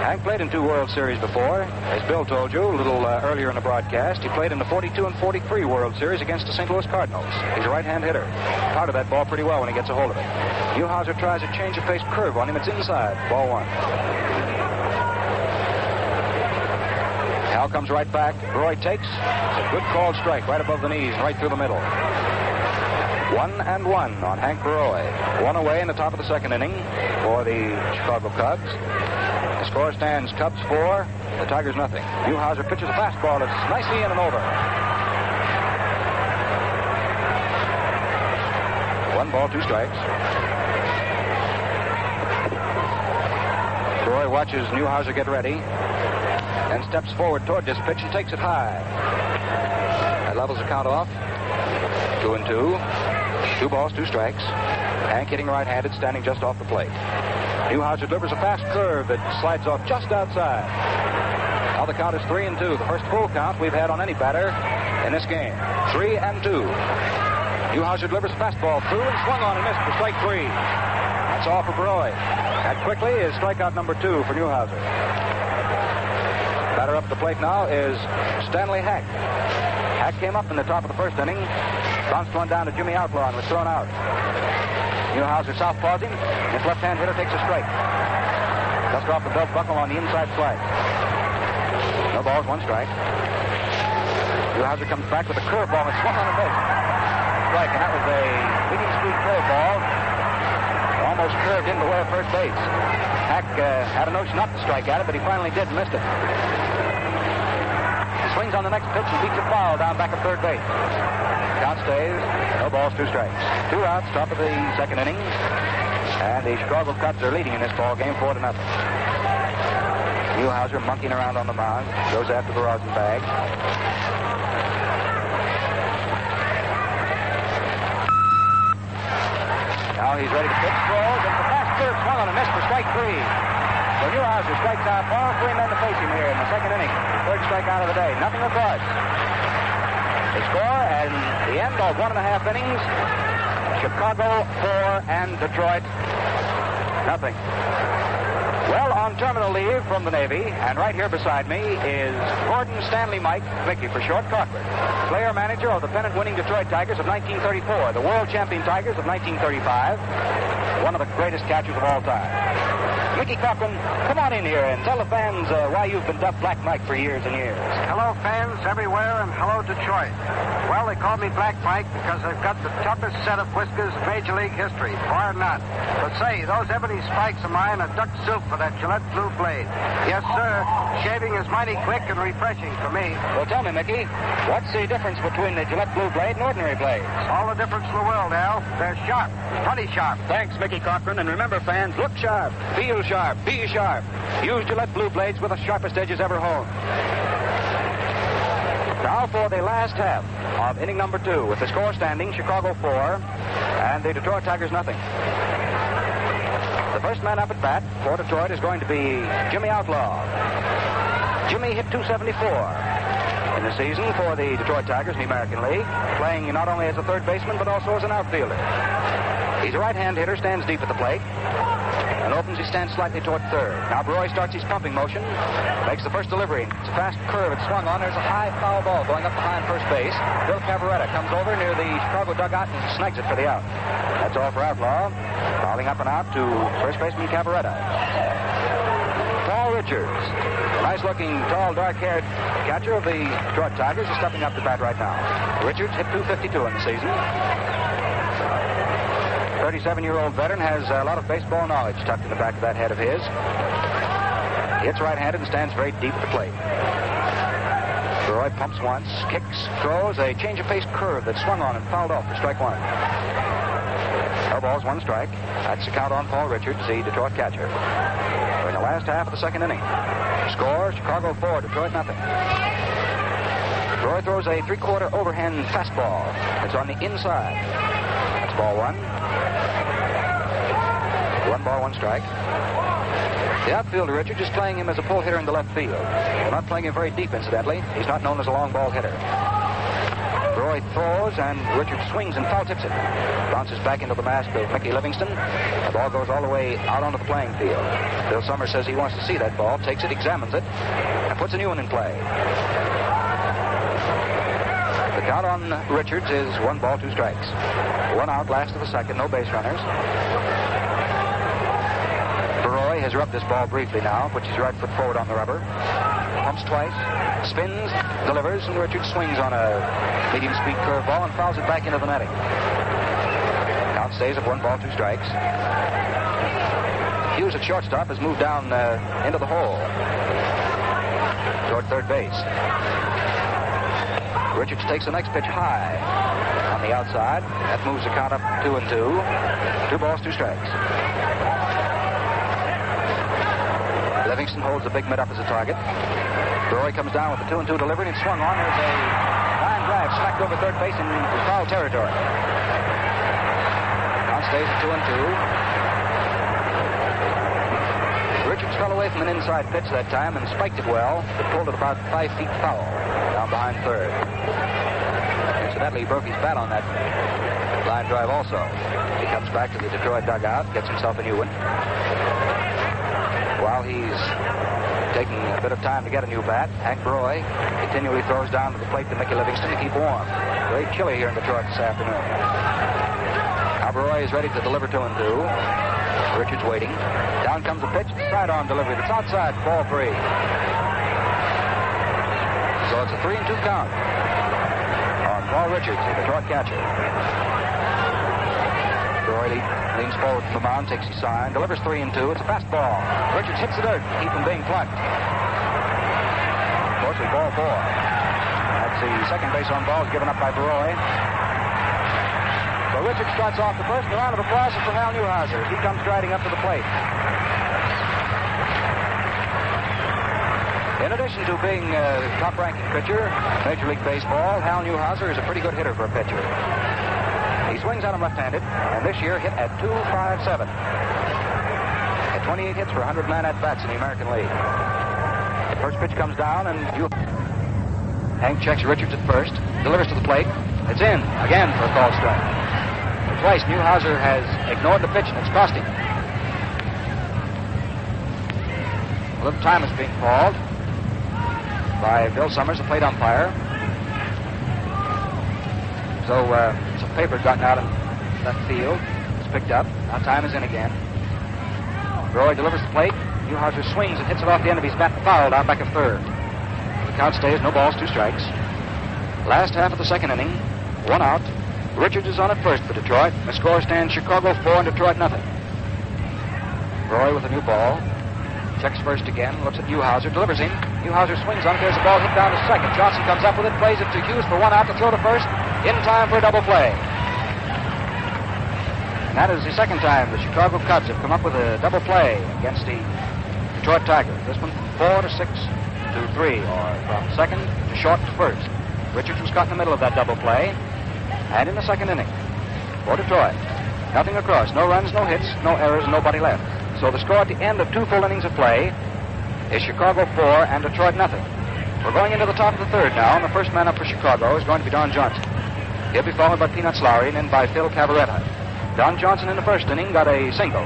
Hank played in 2 World Series before. As Bill told you a little earlier in the broadcast, he played in the 42 and 43 World Series against the St. Louis Cardinals. He's a right-hand hitter. Powdered that ball pretty well when he gets a hold of it. Newhouser tries a change of pace curve on him. It's inside. Ball 1. Hal comes right back. Roy takes. It's a good called strike right above the knees, right through the middle. 1-1 on Hank Baroy. 1 away in the top of the second inning for the Chicago Cubs. The score stands Cubs 4, the Tigers nothing. Newhouser pitches a fastball that's nicely in and over. 1 ball, 2 strikes. Roy watches Newhouser get ready and steps forward toward this pitch and takes it high. That levels the count off. 2-2. 2 balls, 2 strikes. Hank hitting right-handed, standing just off the plate. Newhouser delivers a fast curve that slides off just outside. Now the count is 3-2. The first full count we've had on any batter in this game. 3-2. Newhouser delivers a fastball through and swung on and missed for strike 3. That's all for Baroy. That quickly is strikeout number 2 for Newhouser. Batter up the plate now is Stanley Hack. Hack came up in the top of the first inning, bounced one down to Jimmy Outlaw and was thrown out. Newhouser southpaws him. His left-hand hitter takes a strike. Just off the belt buckle on the inside slide. No balls, 1 strike. Newhouser comes back with a curveball and swung on a miss. Strike, and that was a medium speed curveball. Almost curved into the way of first base. Hack had a notion not to strike at it, but he finally did and missed it. He swings on the next pitch and beats a foul down back of third base. Count stays. No balls, 2 strikes. 2 outs, top of the second inning. And the Chicago Cubs are leading in this ball game 4-0. Newhouser monkeying around on the mound. Goes after the rosin bag. Now he's ready to pitch. Throws, and the fast curve swung on a miss for strike 3. So Newhouser strikes out all three men to face him here in the second inning. Third strikeout of the day. Nothing across. The score at the end of 1.5 innings, Chicago 4 and Detroit nothing. Well, on terminal leave from the Navy, and right here beside me is Gordon Stanley Mike, Mickey for short, Cochran, player-manager of the pennant-winning Detroit Tigers of 1934, the world champion Tigers of 1935, one of the greatest catchers of all time. Mickey Cochran, come on in here and tell the fans why you've been dubbed Black Mike for years and years.
Hello, fans everywhere, and hello, Detroit. Well, they call me Black Mike because I've got the toughest set of whiskers in Major League history, bar none. But say, those ebony spikes of mine are duck soup for that Gillette blue blade. Yes, sir, shaving is mighty quick and refreshing for me.
Well, tell me, Mickey, what's the difference between the Gillette blue blade and ordinary blades?
All the difference in the world, Al. They're sharp, plenty sharp.
Thanks, Mickey Cochran, and remember, fans, look sharp, feel sharp, be sharp. Use Gillette blue blades with the sharpest edges ever honed. Now for the last half of inning number 2, with the score standing Chicago 4 and the Detroit Tigers nothing. The first man up at bat for Detroit is going to be Jimmy Outlaw. Jimmy hit .274 in the season for the Detroit Tigers in the American League, playing not only as a third baseman but also as an outfielder. He's a right-hand hitter, stands deep at the plate, and opens his stance slightly toward third. Now Roy starts his pumping motion, makes the first delivery. It's a fast curve. It's swung on. There's a high foul ball going up behind first base. Bill Cavarretta comes over near the Chicago dugout and snags it for the out. That's all for Outlaw. Fouling up and out to first baseman Cavarretta. Paul Richards, nice-looking, tall, dark-haired catcher of the Detroit Tigers, is stepping up to bat right now. Richards hit .252 in the season. 37-year-old veteran has a lot of baseball knowledge tucked in the back of that head of his. He hits right-handed and stands very deep at the plate. Roy pumps once, kicks, throws a change-of-pace curve that swung on and fouled off for strike one. No balls, one strike. That's the count on Paul Richards, the Detroit catcher. We're in the last half of the second inning. Score, Chicago 4, Detroit nothing. Roy throws a three-quarter overhand fastball. It's on the inside. That's ball one. 1 ball, 1 strike. The outfielder, Richards, is playing him as a pull hitter in the left field. They're not playing him very deep, incidentally. He's not known as a long ball hitter. Roy throws, and Richards swings and foul tips it. Bounces back into the mask of Mickey Livingston. The ball goes all the way out onto the playing field. Bill Summers says he wants to see that ball, takes it, examines it, and puts a new one in play. The count on Richards is 1 ball, 2 strikes. 1 out, last of the second, no base runners. Roy has rubbed this ball briefly now, puts his right foot forward on the rubber, pumps twice, spins, delivers, and Richards swings on a medium-speed curveball and fouls it back into the netting. Count stays at 1 ball, 2 strikes. Hughes at shortstop has moved down into the hole toward third base. Richards takes the next pitch high on the outside. That moves the count up 2-2. 2 balls, 2 strikes. Livingston holds the big mitt up as a target. Roy comes down with the 2-2 delivery, and it's swung on. There's a line drive smacked over third base in foul territory. Count stays at 2-2. Richards fell away from an inside pitch that time and spiked it well, but pulled it about 5 feet foul down behind third. Incidentally, he broke his bat on that line drive also. He comes back to the Detroit dugout, gets himself a new one. While he's taking a bit of time to get a new bat, Hank Roy continually throws down to the plate to Mickey Livingston to keep warm. Very chilly here in Detroit this afternoon. Now Roy is ready to deliver 2-2. Richards waiting. Down comes the pitch, side-on delivery. That's outside, ball 3. So it's a 3-2 count on Paul Richards, the Detroit catcher. Roy leans forward from the mound, takes his sign, delivers 3-2. It's a fastball. Richards hits the dirt to keep him being plucked. Of course, it's ball 4. That's the second base on balls given up by Roy. So Richards starts off the first. A round of applause for Hal Newhouser as he comes striding up to the plate. In addition to being a top-ranking pitcher, Major League Baseball, Hal Newhouser is a pretty good hitter for a pitcher. He swings at him left-handed, and this year hit at .257. At 28 hits for 109 at-bats in the American League. The first pitch comes down, and Hank checks Richards at first, delivers to the plate. It's in, again for a called strike. Twice, Newhouser has ignored the pitch, and it's cost him. A little time is being called by Bill Summers, the plate umpire. So some paper gotten out of left field. It's picked up. Now time is in again. Roy delivers the plate. Newhouser swings and hits it off the end of his bat, fouled out back of third. The count stays, no balls, 2 strikes. Last half of the second inning, 1 out. Richards is on at first for Detroit. The score stands Chicago 4 and Detroit nothing. Roy with a new ball. Checks first again, looks at Newhouser, delivers him. Newhouser swings on it. There's a ball hit down to second. Johnson comes up with it, plays it to Hughes for 1 out to throw to first. In time for a double play. And that is the second time the Chicago Cubs have come up with a double play against the Detroit Tigers. This one 4 to 6 to 3, or from second to short to first. Richards was caught in the middle of that double play. And in the second inning, for Detroit, nothing across. No runs, no hits, no errors, nobody left. So the score at the end of 2 full innings of play is Chicago 4 and Detroit nothing. We're going into the top of the third now, and the first man up for Chicago is going to be Don Johnson. He'll be followed by Peanuts Lowry and then by Phil Cavarretta. Don Johnson in the first inning got a single.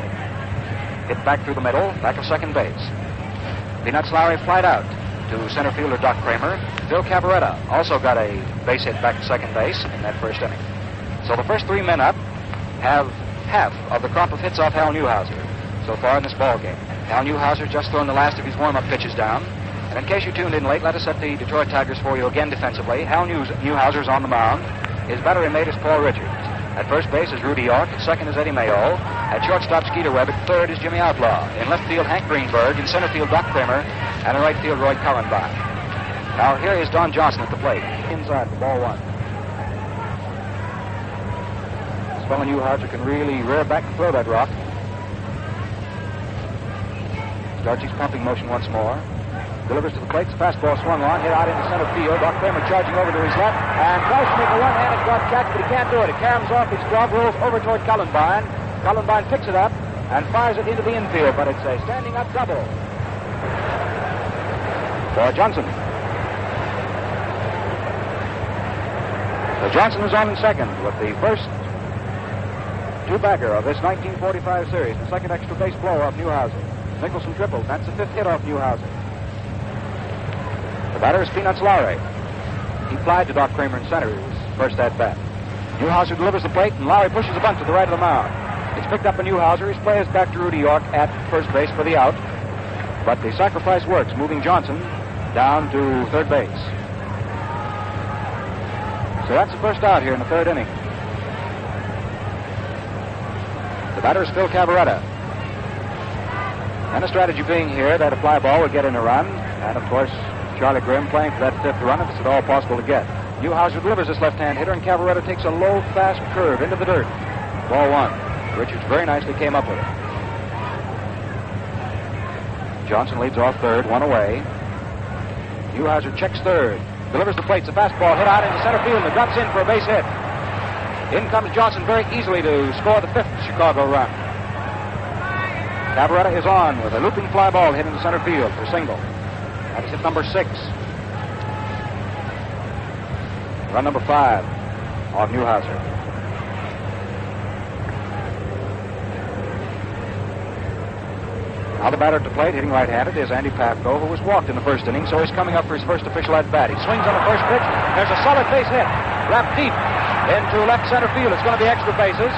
Hit back through the middle, back of second base. Peanuts Lowry flied out to center fielder Doc Kramer. Phil Cavarretta also got a base hit back to second base in that first inning. So the first 3 men up have half of the crop of hits off Hal Newhouser so far in this ball game. Hal Newhouser just thrown the last of his warm-up pitches down. And in case you tuned in late, let us set the Detroit Tigers for you again defensively. Hal Newhouser's on the mound. His battery mate is Paul Richards. At first base is Rudy York. At second is Eddie Mayo. At shortstop, Skeeter Webb. At third is Jimmy Outlaw. In left field, Hank Greenberg. In center field, Doc Kramer. And in right field, Roy Cullenbine. Now here is Don Johnson at the plate. Inside for ball 1. This fellow Newhouser can really rear back and throw that rock. Starts his pumping motion once more. Delivers to the plate. The fastball swung on. Hit out into center field. Doc Kramer charging over to his left. And tries to make a one-handed glove catch, but he can't do it. It caroms off his glove, rolls over toward Cullenbine. Cullenbine picks it up and fires it into the infield, but it's a standing-up double for Johnson. So Johnson is on in second with the first 2-bagger of this 1945 series. The second extra base blow off Newhouser. Nicholson tripled. That's the 5th hit off Newhouser. The batter is Peanuts Lowry. He flied to Doc Kramer in center his first at-bat. Newhouser delivers the plate, and Lowry pushes a bunt to the right of the mound. It's picked up by Newhouser. His play is back to Rudy York at first base for the out. But the sacrifice works, moving Johnson down to third base. So that's the first out here in the third inning. The batter is Phil Cavarretta. And the strategy being here that a fly ball would get in a run. And, of course, Charlie Grimm playing for that 5th run if it's at all possible to get. Newhouser delivers this left-hand hitter, and Cavarretta takes a low, fast curve into the dirt. Ball 1. Richards very nicely came up with it. Johnson leads off third, 1 away. Newhouser checks third. Delivers the plate. It's a fastball hit out into center field, and the gut's in for a base hit. In comes Johnson very easily to score the 5th Chicago run. Cavarretta is on with a looping fly ball hit into center field for single. That is hit number 6. Run number 5 on Newhouser. Now the batter at the plate, hitting right-handed, is Andy Pafko, who was walked in the first inning, so he's coming up for his first official at-bat. He swings on the first pitch. There's a solid base hit. Wrapped deep into left center field. It's going to be extra bases.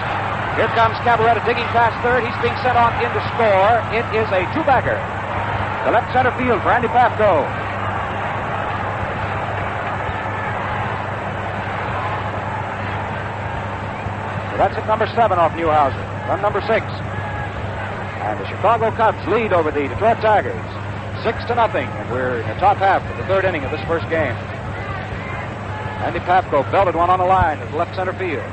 Here comes Cavarretta digging past third. He's being sent on in to score. It is a 2-bagger. The left center field for Andy Pafko. So that's hit number 7 off Newhouser. Run number 6. And the Chicago Cubs lead over the Detroit Tigers 6-0, and we're in the top half of the third inning of this first game. Andy Pafko belted one on the line at left center field.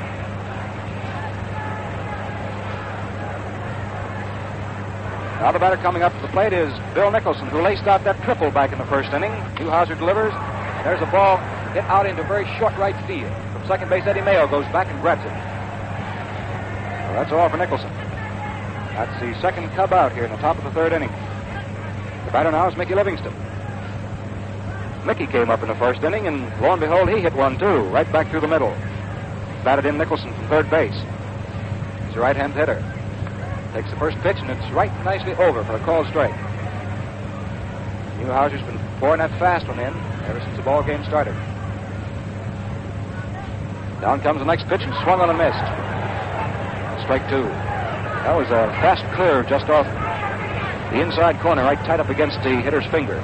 Now the batter coming up to the plate is Bill Nicholson, who laced out that triple back in the first inning. Newhouser delivers. There's a ball hit out into very short right field. From second base, Eddie Mayo goes back and grabs it. Well, that's all for Nicholson. That's the second Cub out here in the top of the third inning. The batter now is Mickey Livingston. Mickey came up in the first inning, and lo and behold, he hit one too, right back through the middle. Batted in Nicholson from third base. He's a right-hand hitter. Takes the first pitch, and it's right nicely over for a called strike. Newhouser's been pouring that fast one in ever since the ball game started. Down comes the next pitch and swung on and missed. Strike two. That was a fast curve just off the inside corner, right tight up against the hitter's fingers.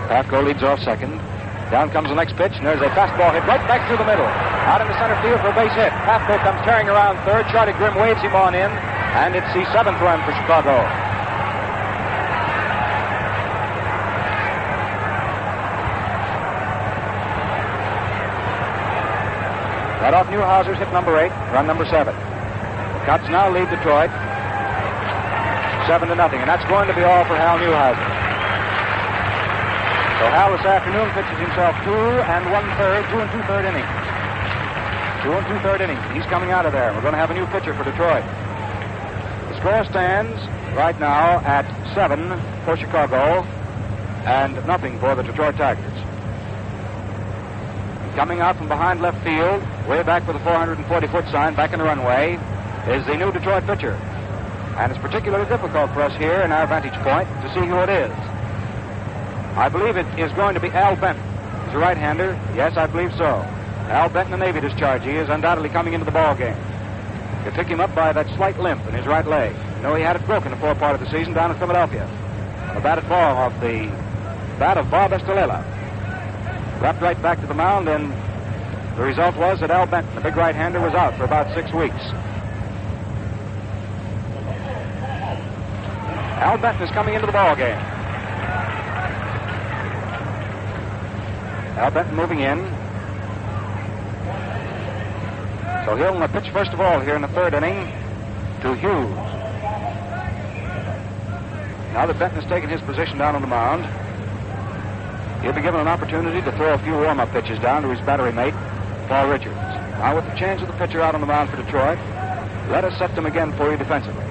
Pafko leads off second. Down comes the next pitch, and there's a fastball hit right back through the middle. Out in the center field for a base hit. Pafko comes tearing around third. Charlie Grimm waves him on in, and it's the seventh run for Chicago. Right off Newhouser's hit number 8, run number 7. The Cubs now lead Detroit 7-0, and that's going to be all for Hal Newhouser. So Hal this afternoon pitches himself 2 2/3 innings. 2 2/3 innings. He's coming out of there. We're going to have a new pitcher for Detroit. The score stands right now at 7 for Chicago and nothing for the Detroit Tigers. Coming out from behind left field, way back with the 440-foot sign back in the runway, is the new Detroit pitcher. And it's particularly difficult for us here in our vantage point to see who it is. I believe it is going to be Al Benton. He's a right-hander. Yes, I believe so. Al Benton, a Navy dischargee, is undoubtedly coming into the ball game. They pick him up by that slight limp in his right leg. You know, he had it broken the fore part of the season down in Philadelphia. A batted ball off the bat of Bob Estrella. Leapt right back to the mound, and the result was that Al Benton, the big right-hander, was out for about 6 weeks. Al Benton is coming into the ball game. Al Benton moving in. So he'll pitch first of all here in the third inning to Hughes. Now that Benton has taken his position down on the mound, he'll be given an opportunity to throw a few warm-up pitches down to his battery mate, Paul Richards. Now with the change of the pitcher out on the mound for Detroit, let us set them again for you defensively.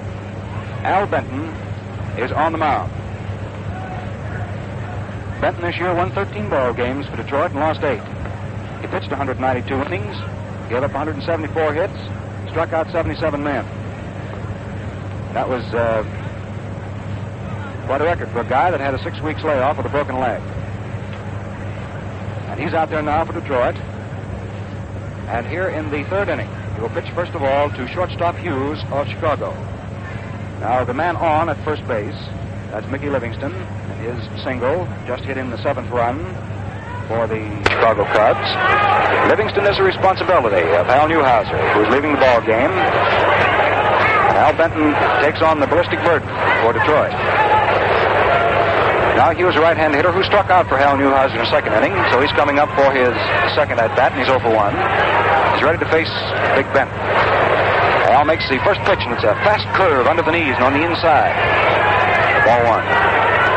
Al Benton is on the mound. Benton this year won 13 ball games for Detroit and lost 8. He pitched 192 innings, gave up 174 hits, struck out 77 men. That was quite a record for a guy that had a 6 weeks layoff with a broken leg. And he's out there now for Detroit. And here in the third inning, he will pitch first of all to shortstop Hughes of Chicago. Now the man on at first base, that's Mickey Livingston, and his single just hit in the 7th run for the Chicago Cubs. Livingston is the responsibility of Hal Newhouser, who's leaving the ball game. Al Benton takes on the ballistic burden for Detroit. Now Hughes, a right-hand hitter who struck out for Hal Newhouser in the second inning, so he's coming up for his second at-bat, and he's 0 for 1. He's ready to face Big Benton. Al makes the first pitch, and it's a fast curve under the knees and on the inside. Ball 1.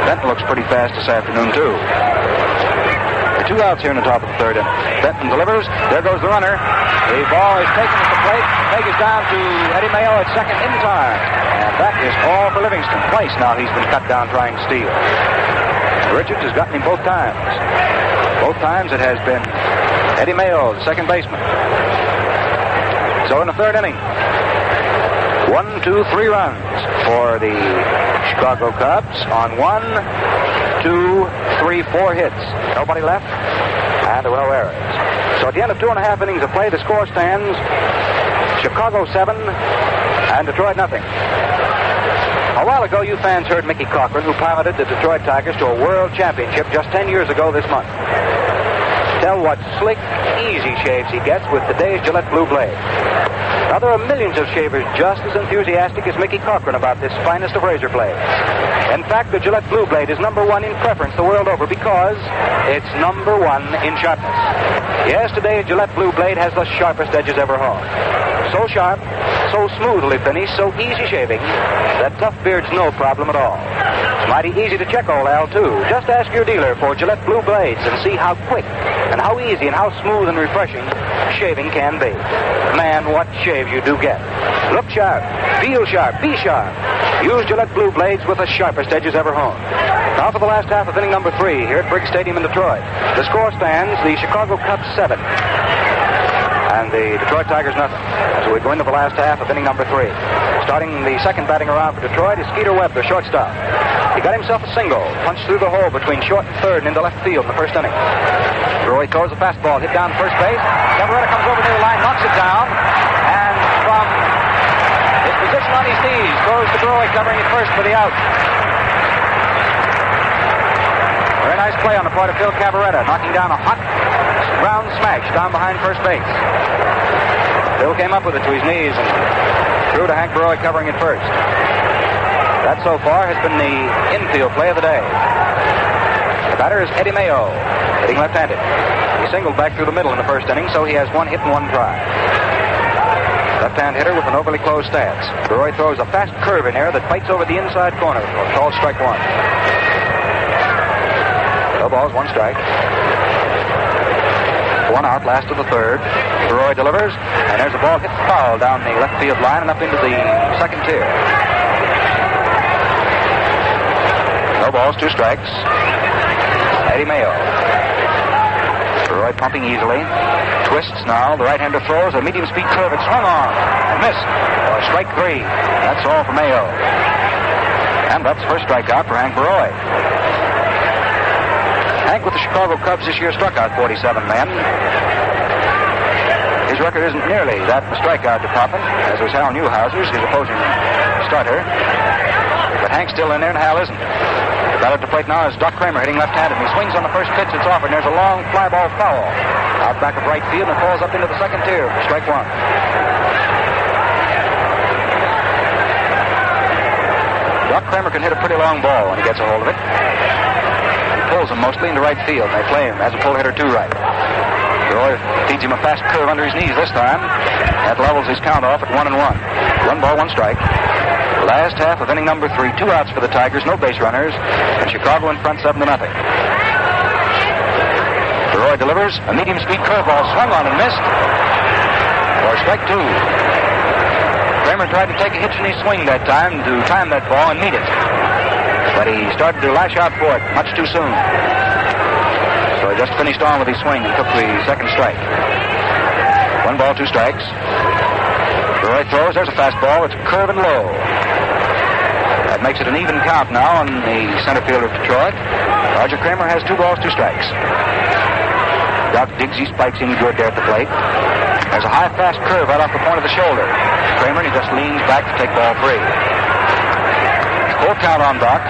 Benton looks pretty fast this afternoon, too. There are 2 outs here in the top of the third inning. Benton delivers. There goes the runner. The ball is taken at the plate. Peg is down to Eddie Mayo at second in time. And that is all for Livingston. Twice now he's been cut down trying to steal. Richards has gotten him both times. Both times it has been Eddie Mayo, the second baseman. So in the third inning, 1, 2, 3 runs for the Chicago Cubs on 1, 2, 3, 4 hits. Nobody left, and there were no errors. So at the end of 2.5 innings of play, the score stands Chicago 7 and Detroit nothing. A while ago, you fans heard Mickey Cochran, who piloted the Detroit Tigers to a world championship just 10 years ago this month, tell what slick, easy shaves he gets with today's Gillette Blue Blade. Now, there are millions of shavers just as enthusiastic as Mickey Cochran about this finest of razor blades. In fact, the Gillette Blue Blade is number 1 in preference the world over because it's number 1 in sharpness. Yes, today's Gillette Blue Blade has the sharpest edges ever honed. So sharp, so smoothly finished, so easy shaving, that tough beard's no problem at all. It's mighty easy to check old Al, too. Just ask your dealer for Gillette Blue Blades and see how quick and how easy and how smooth and refreshing shaving can be. Man, what shaves you do get. Look sharp, feel sharp, be sharp. Use Gillette Blue Blades with the sharpest edges ever honed. Now for the last half of inning number 3 here at Briggs Stadium in Detroit. The score stands the Chicago Cubs 7 and the Detroit Tigers nothing. So we go into the last half of inning number 3. Starting the second batting around for Detroit is Skeeter Webb, the shortstop. He got himself a single, punched through the hole between short and third and into left field in the first inning. Roy throws a fastball, hit down first base. Cavarretta comes over near the line, knocks it down, and from his position on his knees, throws to Roy, covering it first for the out. Very nice play on the part of Phil Cavarretta, knocking down a hot ground smash down behind first base. Phil came up with it to his knees and threw to Hank Baroy, covering it first. That so far has been the infield play of the day. The batter is Eddie Mayo, hitting left-handed. He singled back through the middle in the first inning, so he has 1 hit and 1 try. Left-hand hitter with an overly closed stance. Baroy throws a fast curve in there that bites over the inside corner. Called strike 1. No balls, 1 strike. 1 out, last of the third. Baroy delivers, and there's a ball hit foul down the left field line and up into the second tier. No balls, 2 strikes. Eddie Mayo. Baroy pumping easily. Twists now. The right-hander throws a medium-speed curve. It's swung on and missed. Strike 3. That's all for Mayo. And that's the first strikeout for Hank Baroy. Hank with the Chicago Cubs this year struck out 47 men. His record isn't nearly that in the strikeout department, as was Hal Newhouser's, his opposing starter. But Hank's still in there, and Hal isn't. The batter at the plate now is Doc Kramer, hitting left-handed. He swings on the first pitch that's offered, and there's a long fly ball foul out back of right field, and it falls up into the second tier for strike 1. Doc Kramer can hit a pretty long ball when he gets a hold of it. Pulls him mostly into right field, and they play him as a pull hitter to right. Roy feeds him a fast curve under his knees this time. That levels his count off at 1-1. 1 ball, 1 strike. Last half of inning number 3. 2 outs for the Tigers, no base runners, and Chicago in front 7-0. Roy delivers a medium-speed curveball, swung on and missed. For strike 2. Kramer tried to take a hitch in his swing that time to time that ball and meet it. But he started to lash out for it much too soon. So he just finished on with his swing and took the second strike. 1 ball, 2 strikes. Roy throws. There's a fastball. It's curving low. That makes it an even count now on the center fielder of Detroit. Roger Kramer has 2 balls, 2 strikes. Doc digs his spikes in good there at the plate. There's a high, fast curve right off the point of the shoulder. Kramer, he just leans back to take ball 3. Full count on Doc.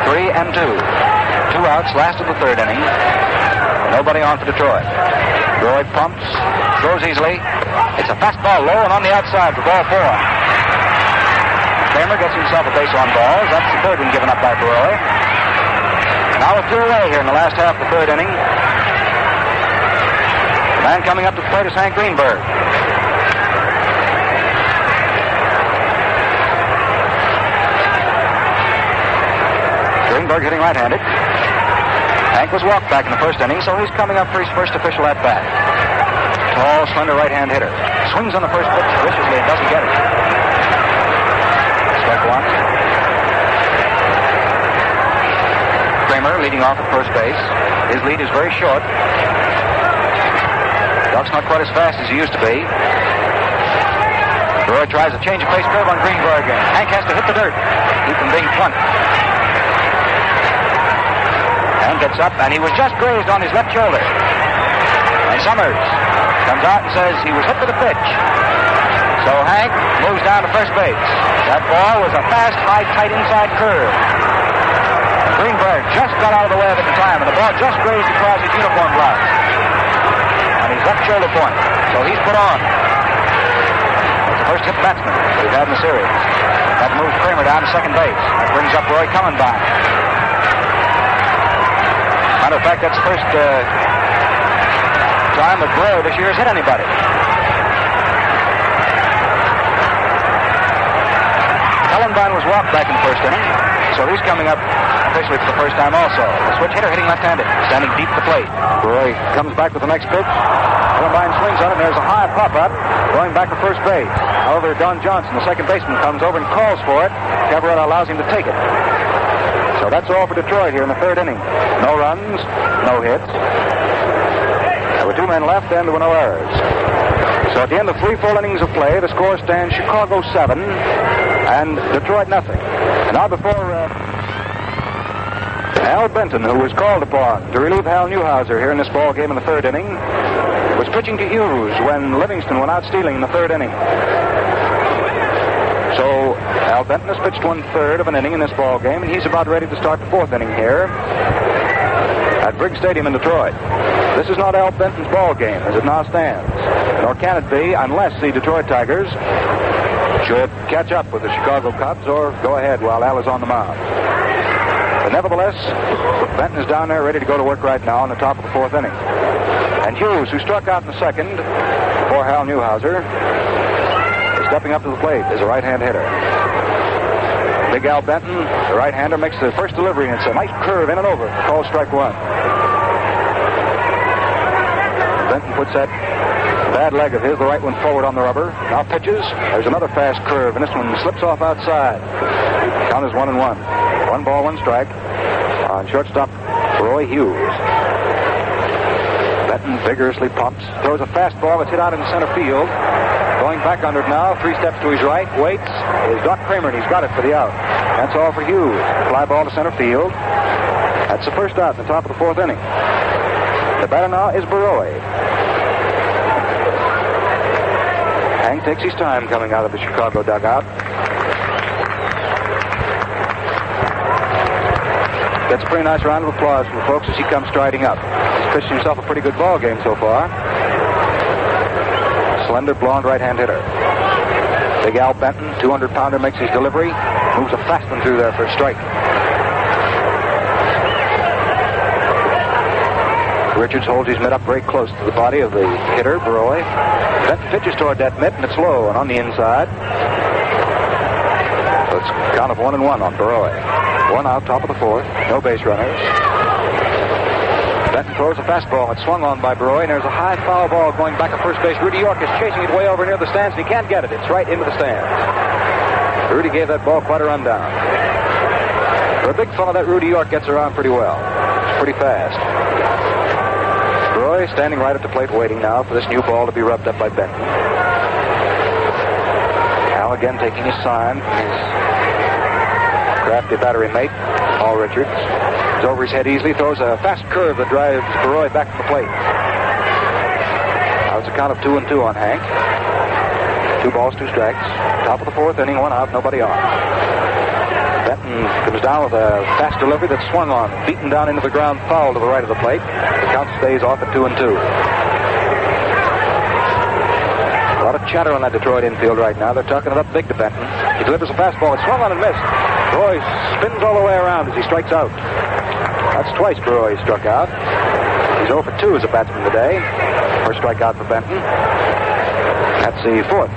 3-2. 2 outs, last of the third inning. Nobody on for Detroit. Roy pumps, throws easily. It's a fastball low and on the outside for ball 4. Kramer gets himself a base on balls. That's the third one given up by Baroy. Now with 2 away here in the last half of the third inning. The man coming up to the plate is Hank Greenberg. Greenberg hitting right-handed. Hank was walked back in the first inning, so he's coming up for his first official at-bat. Tall, slender right-hand hitter. Swings on the first pitch viciously and doesn't get it. Strike 1. Kramer leading off at first base. His lead is very short. Doc's not quite as fast as he used to be. Roy tries a change of pace curve on Greenberg, and Hank has to hit the dirt. Keep from being plunked. And gets up, and he was just grazed on his left shoulder. And Summers comes out and says he was hit with a pitch. So Hank moves down to first base. That ball was a fast, high, tight inside curve. And Greenberg just got out of the way of it at the time, and the ball just grazed across his uniform blouse. On his left shoulder point. So he's put on. It's the first hit batsman we've had in the series. That moves Kramer down to second base. That brings up Roy Commenbine. Matter of fact, that's the first time that Baroy this year has hit anybody. Commenbine was walked back in the first inning, so he's coming up officially for the first time also. The switch hitter hitting left-handed, standing deep at the plate. Roy comes back with the next pitch. Columbine swings on it, and there's a high pop-up going back to first base. However, Don Johnson, the second baseman, comes over and calls for it. Cavarretta allows him to take it. So that's all for Detroit here in the third inning. No runs, no hits. There were 2 men left, and there were no errors. So at the end of 3 full innings of play, the score stands Chicago 7 and Detroit nothing. And now before Al Benton, who was called upon to relieve Hal Newhouser here in this ball game in the third inning, was pitching to Hughes when Livingston went out stealing in the third inning. So Al Benton has pitched 1/3 of an inning in this ball game, and he's about ready to start the 4th inning here at Briggs Stadium in Detroit. This is not Al Benton's ball game as it now stands, nor can it be unless the Detroit Tigers should catch up with the Chicago Cubs or go ahead while Al is on the mound. But nevertheless, Benton is down there ready to go to work right now in the top of the 4th inning. And Hughes, who struck out in the second for Hal Newhouser, is stepping up to the plate as a right-hand hitter. Big Al Benton, the right-hander, makes the first delivery, and it's a nice curve in and over. Called strike 1. Benton puts that bad leg of his, the right one, forward on the rubber. Now pitches. There's another fast curve, and this one slips off outside. Count is 1-1. 1 ball, 1 strike on shortstop Roy Hughes. Benton vigorously pumps, throws a fastball that's hit out into center field. Going back under it now, 3 steps to his right, waits. Is Doc Kramer, and he's got it for the out. That's all for Hughes. Fly ball to center field. That's the first out in the top of the 4th inning. The batter now is Baroy. Hank takes his time coming out of the Chicago dugout. Gets a pretty nice round of applause from the folks as he comes striding up. He's pitched himself a pretty good ball game so far. Slender, blonde right-hand hitter. Big Al Benton, 200-pounder, makes his delivery. Moves a fast one through there for a strike. Richards holds his mitt up very close to the body of the hitter, Baroy. Benton pitches toward that mitt, and it's low and on the inside. So it's a count of 1-1 on Baroy. 1 out, top of the 4th. No base runners. Benton throws a fastball. It's swung on by Baroy, and there's a high foul ball going back to first base. Rudy York is chasing it way over near the stands, and he can't get it. It's right into the stands. Rudy gave that ball quite a rundown. For a big fellow, that Rudy York gets around pretty well. It's pretty fast. Baroy standing right at the plate waiting now for this new ball to be rubbed up by Benton. Al again taking his sign from his crafty battery mate, Paul Richards. He's over his head easily, throws a fast curve that drives Baroy back to the plate. Now it's a count of 2-2 on Hank. 2 balls, 2 strikes. Top of the 4th inning, 1 out, nobody on. Benton comes down with a fast delivery that's swung on, beaten down into the ground, foul to the right of the plate. The count stays off at 2-2. A lot of chatter on that Detroit infield right now. They're talking it up big to Benton. He delivers a fastball. It's swung on and missed. Baroy spins all the way around as he strikes out. That's twice Baroy struck out. He's 0 for 2 as a batsman today. First strikeout for Benton. That's the 4th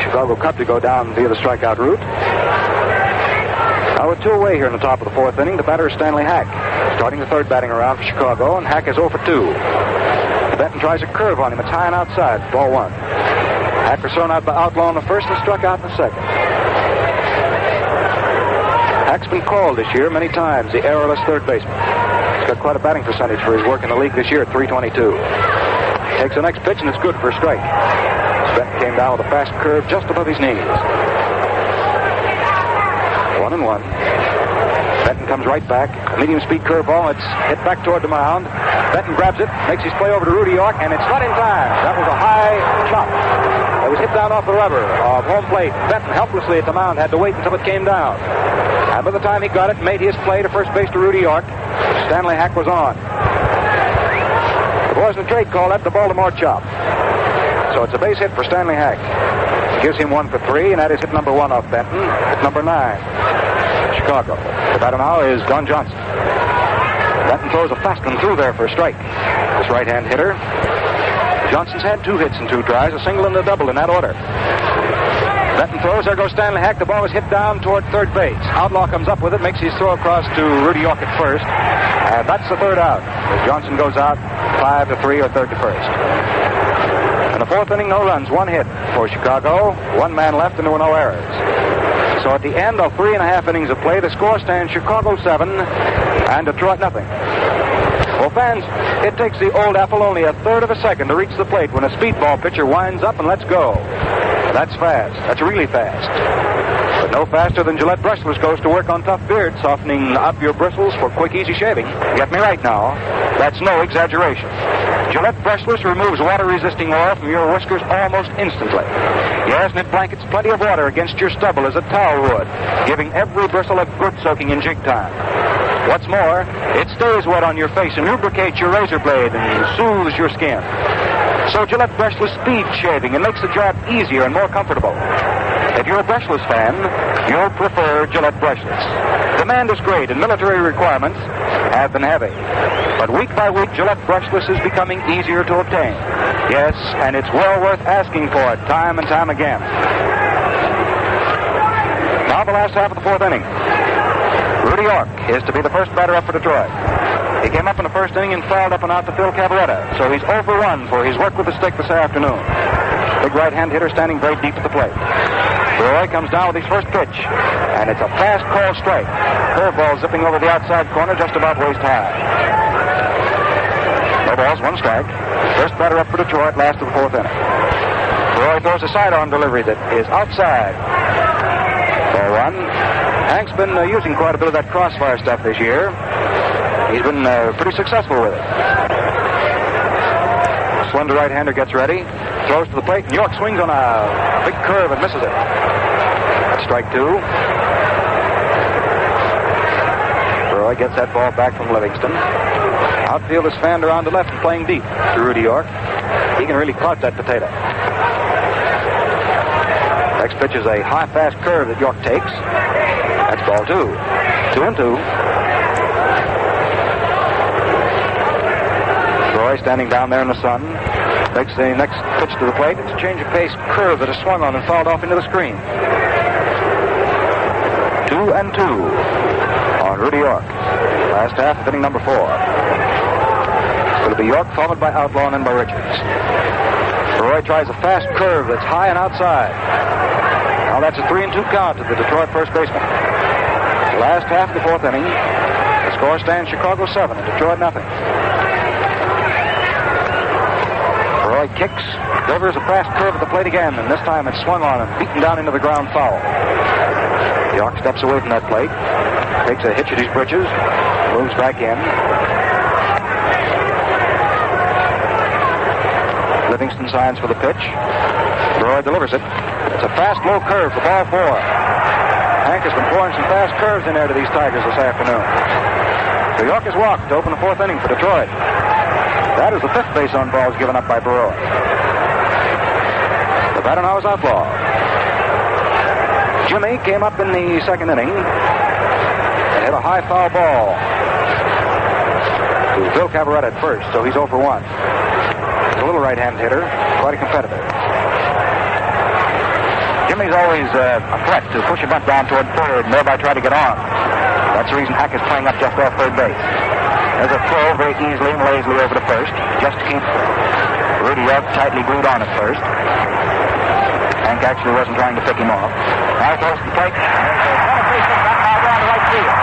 Chicago Cup to go down via the strikeout route. Now we're 2 away here in the top of the 4th inning. The batter is Stanley Hack, starting the 3rd batting around for Chicago, and Hack is 0 for 2. Benton tries a curve on him. It's high and outside. Ball 1. Hack was thrown out by Outlaw in the 1st and struck out in the 2nd. Hack's been called this year many times, the errorless 3rd baseman. He's got quite a batting percentage for his work in the league this year at .322. Takes the next pitch, and it's good for a strike. Benton came down with a fast curve just above his knees. 1-1. Benton comes right back. Medium-speed curveball. It's hit back toward the mound. Benton grabs it, makes his play over to Rudy York, and it's not in time. That was a high chop. It was hit down off the rubber of home plate. Benton, helplessly at the mound, had to wait until it came down. And by the time he got it, made his play to first base to Rudy York, Stanley Hack was on. The boys in the trade call that the Baltimore chop. So it's a base hit for Stanley Hack. It gives him 1 for 3, and that is hit number 1 off Benton. Hit number 9, Chicago. The batter now is Don Johnson. Benton throws a fast one through there for a strike. This right-hand hitter. Johnson's had 2 hits in 2 tries, a single and a double in that order. Benton throws. There goes Stanley Hack. The ball is hit down toward third base. Outlaw comes up with it, makes his throw across to Rudy York at first. And that's the third out. As Johnson goes out 5-3 or third to first. In the fourth inning, no runs, one hit for Chicago. One man left and there were no errors. So at the end of 3.5 innings of play, the score stands Chicago 7 and Detroit nothing. Well, fans, it takes the Old Apple only a third of a second to reach the plate when a speedball pitcher winds up and lets go. That's fast. That's really fast. But no faster than Gillette Brushless goes to work on tough beards, softening up your bristles for quick, easy shaving. Get me right now. That's no exaggeration. Gillette Brushless removes water-resisting oil from your whiskers almost instantly. Yes, and it blankets plenty of water against your stubble as a towel would, giving every bristle a good soaking in jig time. What's more, it stays wet on your face and lubricates your razor blade and soothes your skin. So Gillette Brushless speeds shaving and makes the job easier and more comfortable. If you're a brushless fan, you'll prefer Gillette Brushless. Demand is great and military requirements have been heavy. But week by week, Gillette Brushless is becoming easier to obtain. Yes, and it's well worth asking for it time and time again. Now the last half of the fourth inning. Rudy York is to be the first batter up for Detroit. He came up in the first inning and fouled up and out to Phil Cavarretta, so he's 0 for 1 for his work with the stick this afternoon. Big right-hand hitter standing very deep at the plate. Roy comes down with his first pitch, and it's a fast call strike. Curveball zipping over the outside corner just about waist high. No balls, one strike. First batter up for Detroit, last of the fourth inning. Roy throws a sidearm delivery that is outside. Ball one. Hank's been using quite a bit of that crossfire stuff this year. He's been pretty successful with it. Slender right-hander gets ready, throws to the plate, and York swings on a big curve and misses it. That's strike two. Roy gets that ball back from Livingston. Outfield is fanned around to left and playing deep to Rudy York. He can really clout that potato. Next pitch is a high, fast curve that York takes. That's ball two. 2-2. Roy standing down there in the sun. Makes the next pitch to the plate. It's a change of pace curve that is swung on and fouled off into the screen. 2-2 on Rudy York. Last half of inning number 4. It'll be York followed by Outlaw and then by Richards. Roy tries a fast curve that's high and outside. Now that's a 3-2 count to the Detroit first baseman. Last half of the fourth inning. The score stands Chicago 7 and Detroit nothing. Roy kicks, delivers a fast curve at the plate again, and this time it's swung on and beaten down into the ground foul. York steps away from that plate, takes a hitch at his britches, moves back in. Livingston signs for the pitch. Roy delivers it. It's a fast, low curve for ball 4. Hank has been pouring some fast curves in there to these Tigers this afternoon. So York is walked to open the fourth inning for Detroit. That is the fifth base on balls given up by Barrow. The batter now is Outlaw. Jimmy came up in the second inning and hit a high foul ball to Phil Cavarretta at first, so he's 0 for 1. He's a little right-hand hitter, quite a competitor. Jimmy's always a threat to push a bunt down toward third and thereby try to get on. That's the reason Hack is playing up just off third base. There's a throw very easily and lazily over to first, just to keep Rudy York tightly glued on at first. Hank actually wasn't trying to pick him off. Now he throws the plate. There's a base hit back by down to right field.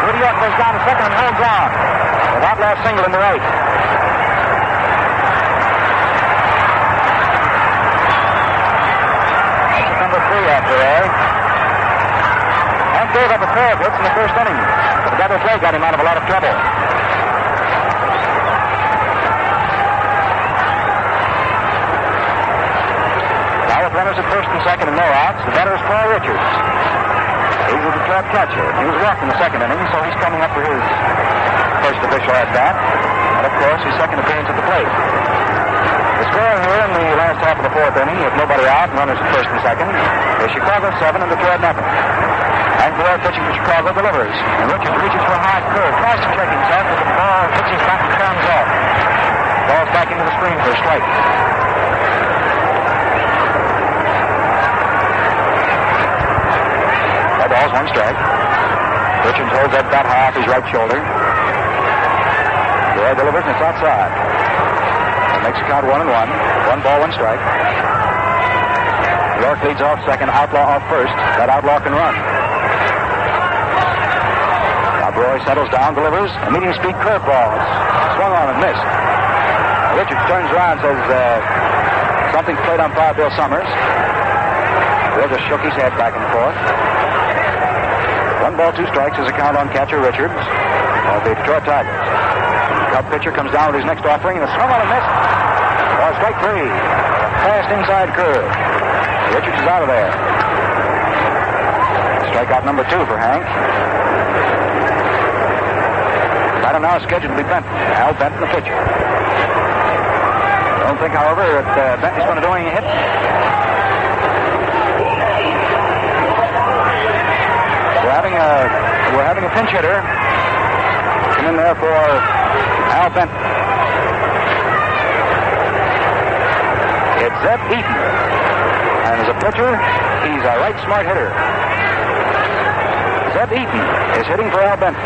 Rudy York goes down to second and holds on. Without last single in the right. Number 3 after all. Hank gave up a pair of hits in the first inning, but the double play got him out of a lot of trouble. Now with runners at first and second and no outs, the batter is Paul Richards. He's a Detroit catcher. He was walked in the second inning, so he's coming up for his first official at bat, and of course his second appearance at the plate. The score here in the last half of the fourth inning, with nobody out and runners at first and second, is Chicago 7 and Detroit nothing. And Barrow pitching for Chicago delivers, and Richards reaches for a high curve, tries to check himself, but the ball hits his back and comes off. Ball's back into the screen for a strike. Richards holds that bat high off his right shoulder. Roy delivers, and it's outside. It makes the count 1-1. 1 ball, 1 strike. York leads off second, Outlaw off first. That Outlaw can run. Now Roy settles down, delivers. A medium speed curveball. Swung on and missed. Richards turns around and says something played umpire Bill Summers. Bill just shook his head back and forth. 1 ball, 2 strikes is a count on catcher Richards of the Detroit Tigers. Cub pitcher comes down with his next offering, and a swung on and missed. Oh, strike 3. Fast inside curve. Richards is out of there. Strikeout number 2 for Hank. Batter now is scheduled to be Benton. Al Benton, the pitcher. Don't think, however, that Benton's going to do any hit. We're having a pinch hitter come in there for Al Benton. It's Zeb Eaton. And as a pitcher, he's a right smart hitter. Zeb Eaton is hitting for Al Benton.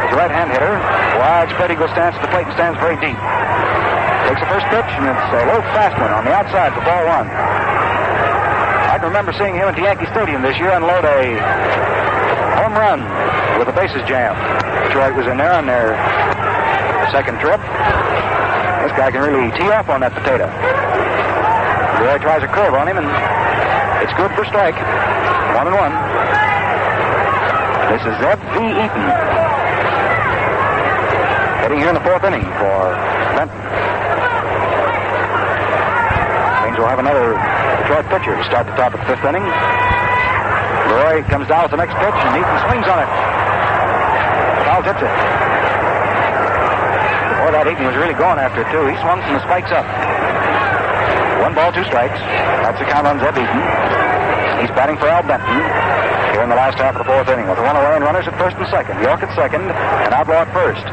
He's a right-hand hitter. Wide spread eagle stance at the plate and stands very deep. Takes the first pitch, and it's a low fast one on the outside for ball 1. I can remember seeing him at the Yankee Stadium this year unload a home run with the bases jammed. Detroit was in there on their second trip. This guy can really tee off on that potato. Roy tries a curve on him, and it's good for strike. 1-1. This is Zeb V. Eaton. Hitting here in the 4th inning for Benton. Means we'll have another Detroit pitcher to start the top of the 5th inning. Roy comes down with the next pitch, and Eaton swings on it. Foul tips it. Boy, that Eaton was really going after it, too. He swung from the spikes up. 1 ball, 2 strikes. That's the count on Zeb Eaton. He's batting for Al Benton here in the last half of the 4th inning with 1 away and runners at first and second. York at second and Outlaw at first.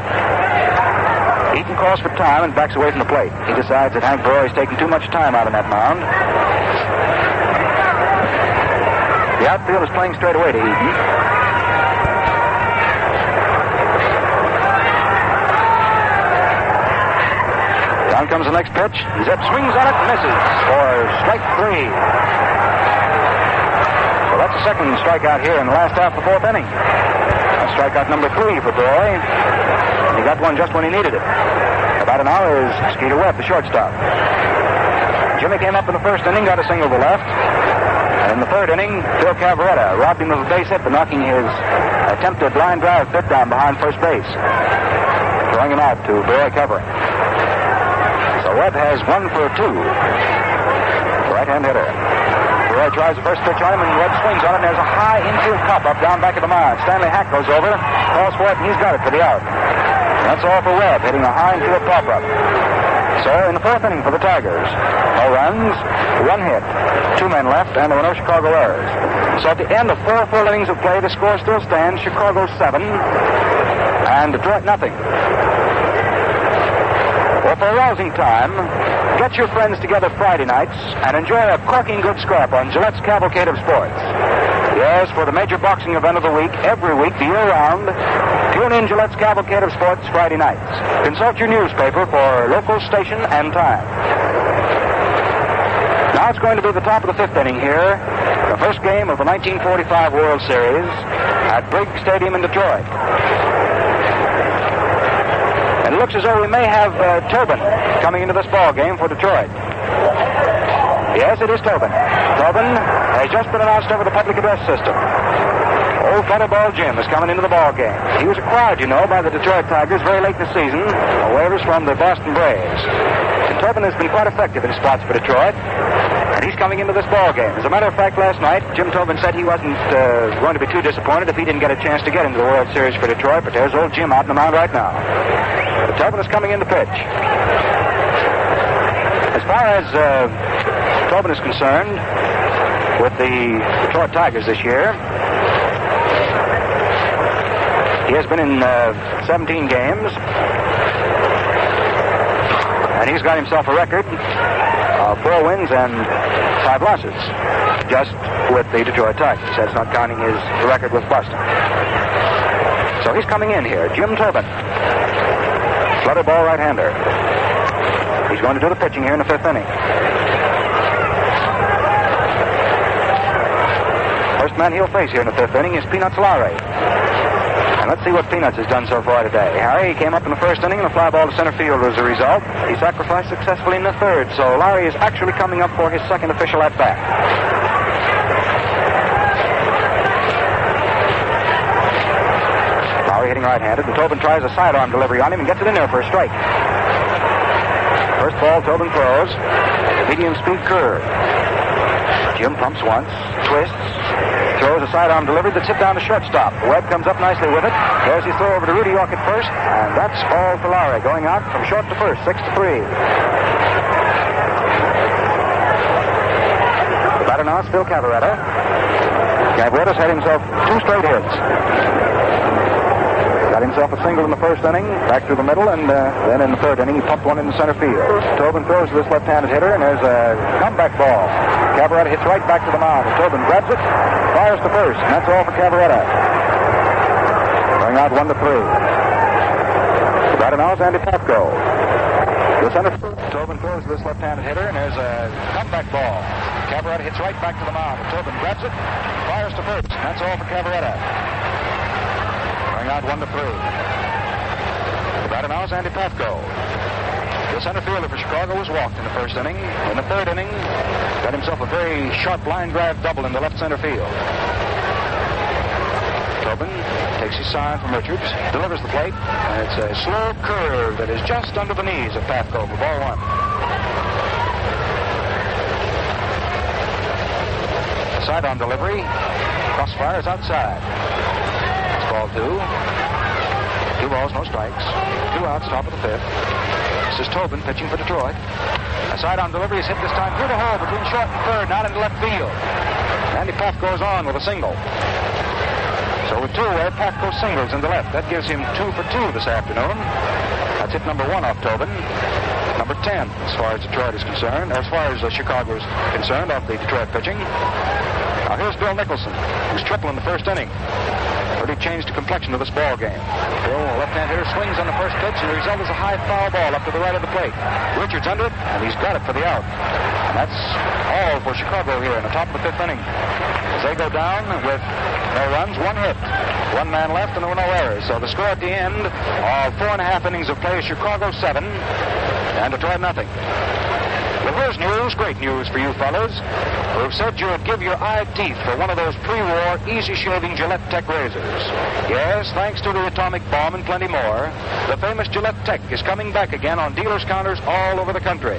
Eaton calls for time and backs away from the plate. He decides that Hank Roy is taking too much time out on that mound. The outfield is playing straight away to Eaton. Down comes the next pitch. Zeb swings on it and misses for strike 3. So that's the second strikeout here in the last half of the 4th inning. That's strikeout number 3 for Roy. He got one just when he needed it. About an hour is Skeeter Webb, the shortstop. Jimmy came up in the 1st inning, got a single to left. And in the 3rd inning, Phil Cavarretta robbed him of a base hit by knocking his attempted line drive bit down behind first base, throwing him out to Roy covering. So Webb has 1 for 2. Right-hand hitter. Roy tries the first pitch on him, and Webb swings on it, and there's a high infield pop-up down back of the mound. Stanley Hack goes over, calls for it, and he's got it for the out. That's all for Webb, hitting a high infield pop-up. So in the 4th inning for the Tigers, no runs, 1 hit, 2 men left, and there were no Chicago errors. So at the end of 4 full innings of play, the score still stands: Chicago 7 and Detroit nothing. Well, for a rousing time, get your friends together Friday nights and enjoy a corking good scrap on Gillette's Cavalcade of Sports. Yes, for the major boxing event of the week, every week, the year round, tune in Gillette's Cavalcade of Sports Friday nights. Consult your newspaper for local station and time. Now it's going to be the top of the 5th inning here, the first game of the 1945 World Series at Briggs Stadium in Detroit. And it looks as though we may have Tobin coming into this ball game for Detroit. Yes, it is Tobin. Tobin has just been announced over the public address system. Old Featherball Jim is coming into the ball game. He was acquired, you know, by the Detroit Tigers very late in the season. Waivers from the Boston Braves. And Tobin has been quite effective in spots for Detroit. And he's coming into this ball game. As a matter of fact, last night, Jim Tobin said he wasn't going to be too disappointed if he didn't get a chance to get into the World Series for Detroit. But there's old Jim out in the mound right now. But Tobin is coming in to pitch. As far as Tobin is concerned, with the Detroit Tigers this year, he has been in 17 games, and he's got himself a record of 4 wins and 5 losses, just with the Detroit Tigers. That's not counting his record with Boston. So he's coming in here, Jim Tobin. Flutter ball right-hander. He's going to do the pitching here in the 5th inning. First man he'll face here in the 5th inning is Peanuts Lowry. And let's see what Peanuts has done so far today. Harry came up in the 1st inning and a fly ball to center field was the result. He sacrificed successfully in the 3rd, so Lowry is actually coming up for his 2nd official at-bat. Lowry hitting right-handed, and Tobin tries a sidearm delivery on him and gets it in there for a strike. First ball, Tobin throws. Medium speed curve. Jim pumps once, twists, throws a sidearm delivery that's hit down to shortstop. Webb comes up nicely with it. There's his throw over to Rudy York at first, and that's all for Lowry, going out from short to first, 6-3. The batter now is Phil Cavarretta. Cavarretta's had himself 2 straight hits. Got himself a single in the 1st inning, back through the middle, and then in the 3rd inning he pumped one in the center field. Tobin throws to this left-handed hitter, and there's a comeback ball. Cavarretta hits right back to the mound, and Tobin grabs it, fires to first, and that's all for Cavarretta. Going out 1-3. The batter now is Andy Pafko. The center field. Tobin throws to this left-handed hitter, and there's a comeback ball. Cavarretta hits right back to the mound, and Tobin grabs it, fires to first, and that's all for Cavarretta. Out 1-3. The batter now is Andy Pafko. The center fielder for Chicago was walked in the 1st inning. In the 3rd inning, got himself a very sharp line drive double in the left center field. Tobin takes his sign from Richards, delivers the plate, and it's a slow curve that is just under the knees of Pafko for ball 1. Sidearm delivery, crossfire is outside. Ball 2. 2 balls, no strikes. 2 outs, top of the 5th. This is Tobin pitching for Detroit. A sidearm delivery is hit this time through the hole between short and 3rd, not into left field. Andy Pafko goes on with a single. So with 2 away, Pafko singles into left. That gives him 2 for 2 this afternoon. That's hit number 1 off Tobin. Number 10 as far as Detroit is concerned, or as far as Chicago is concerned off the Detroit pitching. Now here's Bill Nicholson, who's triple in the 1st inning. Really changed the complexion of this ball game. Bill, left-hand hitter, swings on the first pitch, and the result is a high foul ball up to the right of the plate. Richards under it, and he's got it for the out. And that's all for Chicago here in the top of the 5th inning. As they go down with no runs, 1 hit. 1 man left, and there were no errors. So the score at the end of 4.5 innings of play is Chicago 7 and Detroit nothing. Well, here's news, great news for you fellas, who've said you would give your eye teeth for one of those pre-war, easy-shaving Gillette Tech razors. Yes, thanks to the atomic bomb and plenty more, the famous Gillette Tech is coming back again on dealers' counters all over the country.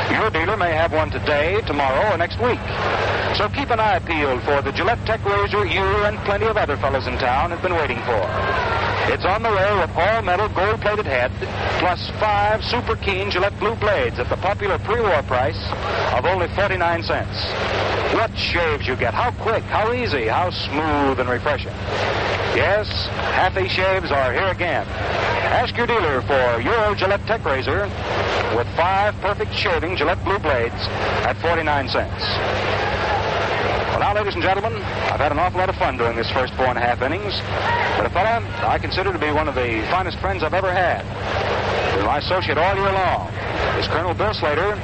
Your dealer may have one today, tomorrow, or next week. So keep an eye peeled for the Gillette Tech razor you and plenty of other fellas in town have been waiting for. It's on the way with all-metal, gold-plated head, plus 5 super keen Gillette blue blades at the popular pre-war price of only 49 cents. What shaves you get, how quick, how easy, how smooth and refreshing. Yes, half-a shaves are here again. Ask your dealer for your Gillette Tech razor with 5 perfect shaving Gillette blue blades at 49 cents. Well, now, ladies and gentlemen, I've had an awful lot of fun doing this first 4.5 innings. But a fella I consider to be one of the finest friends I've ever had, who's my associate all year long, is Colonel Bill Slater,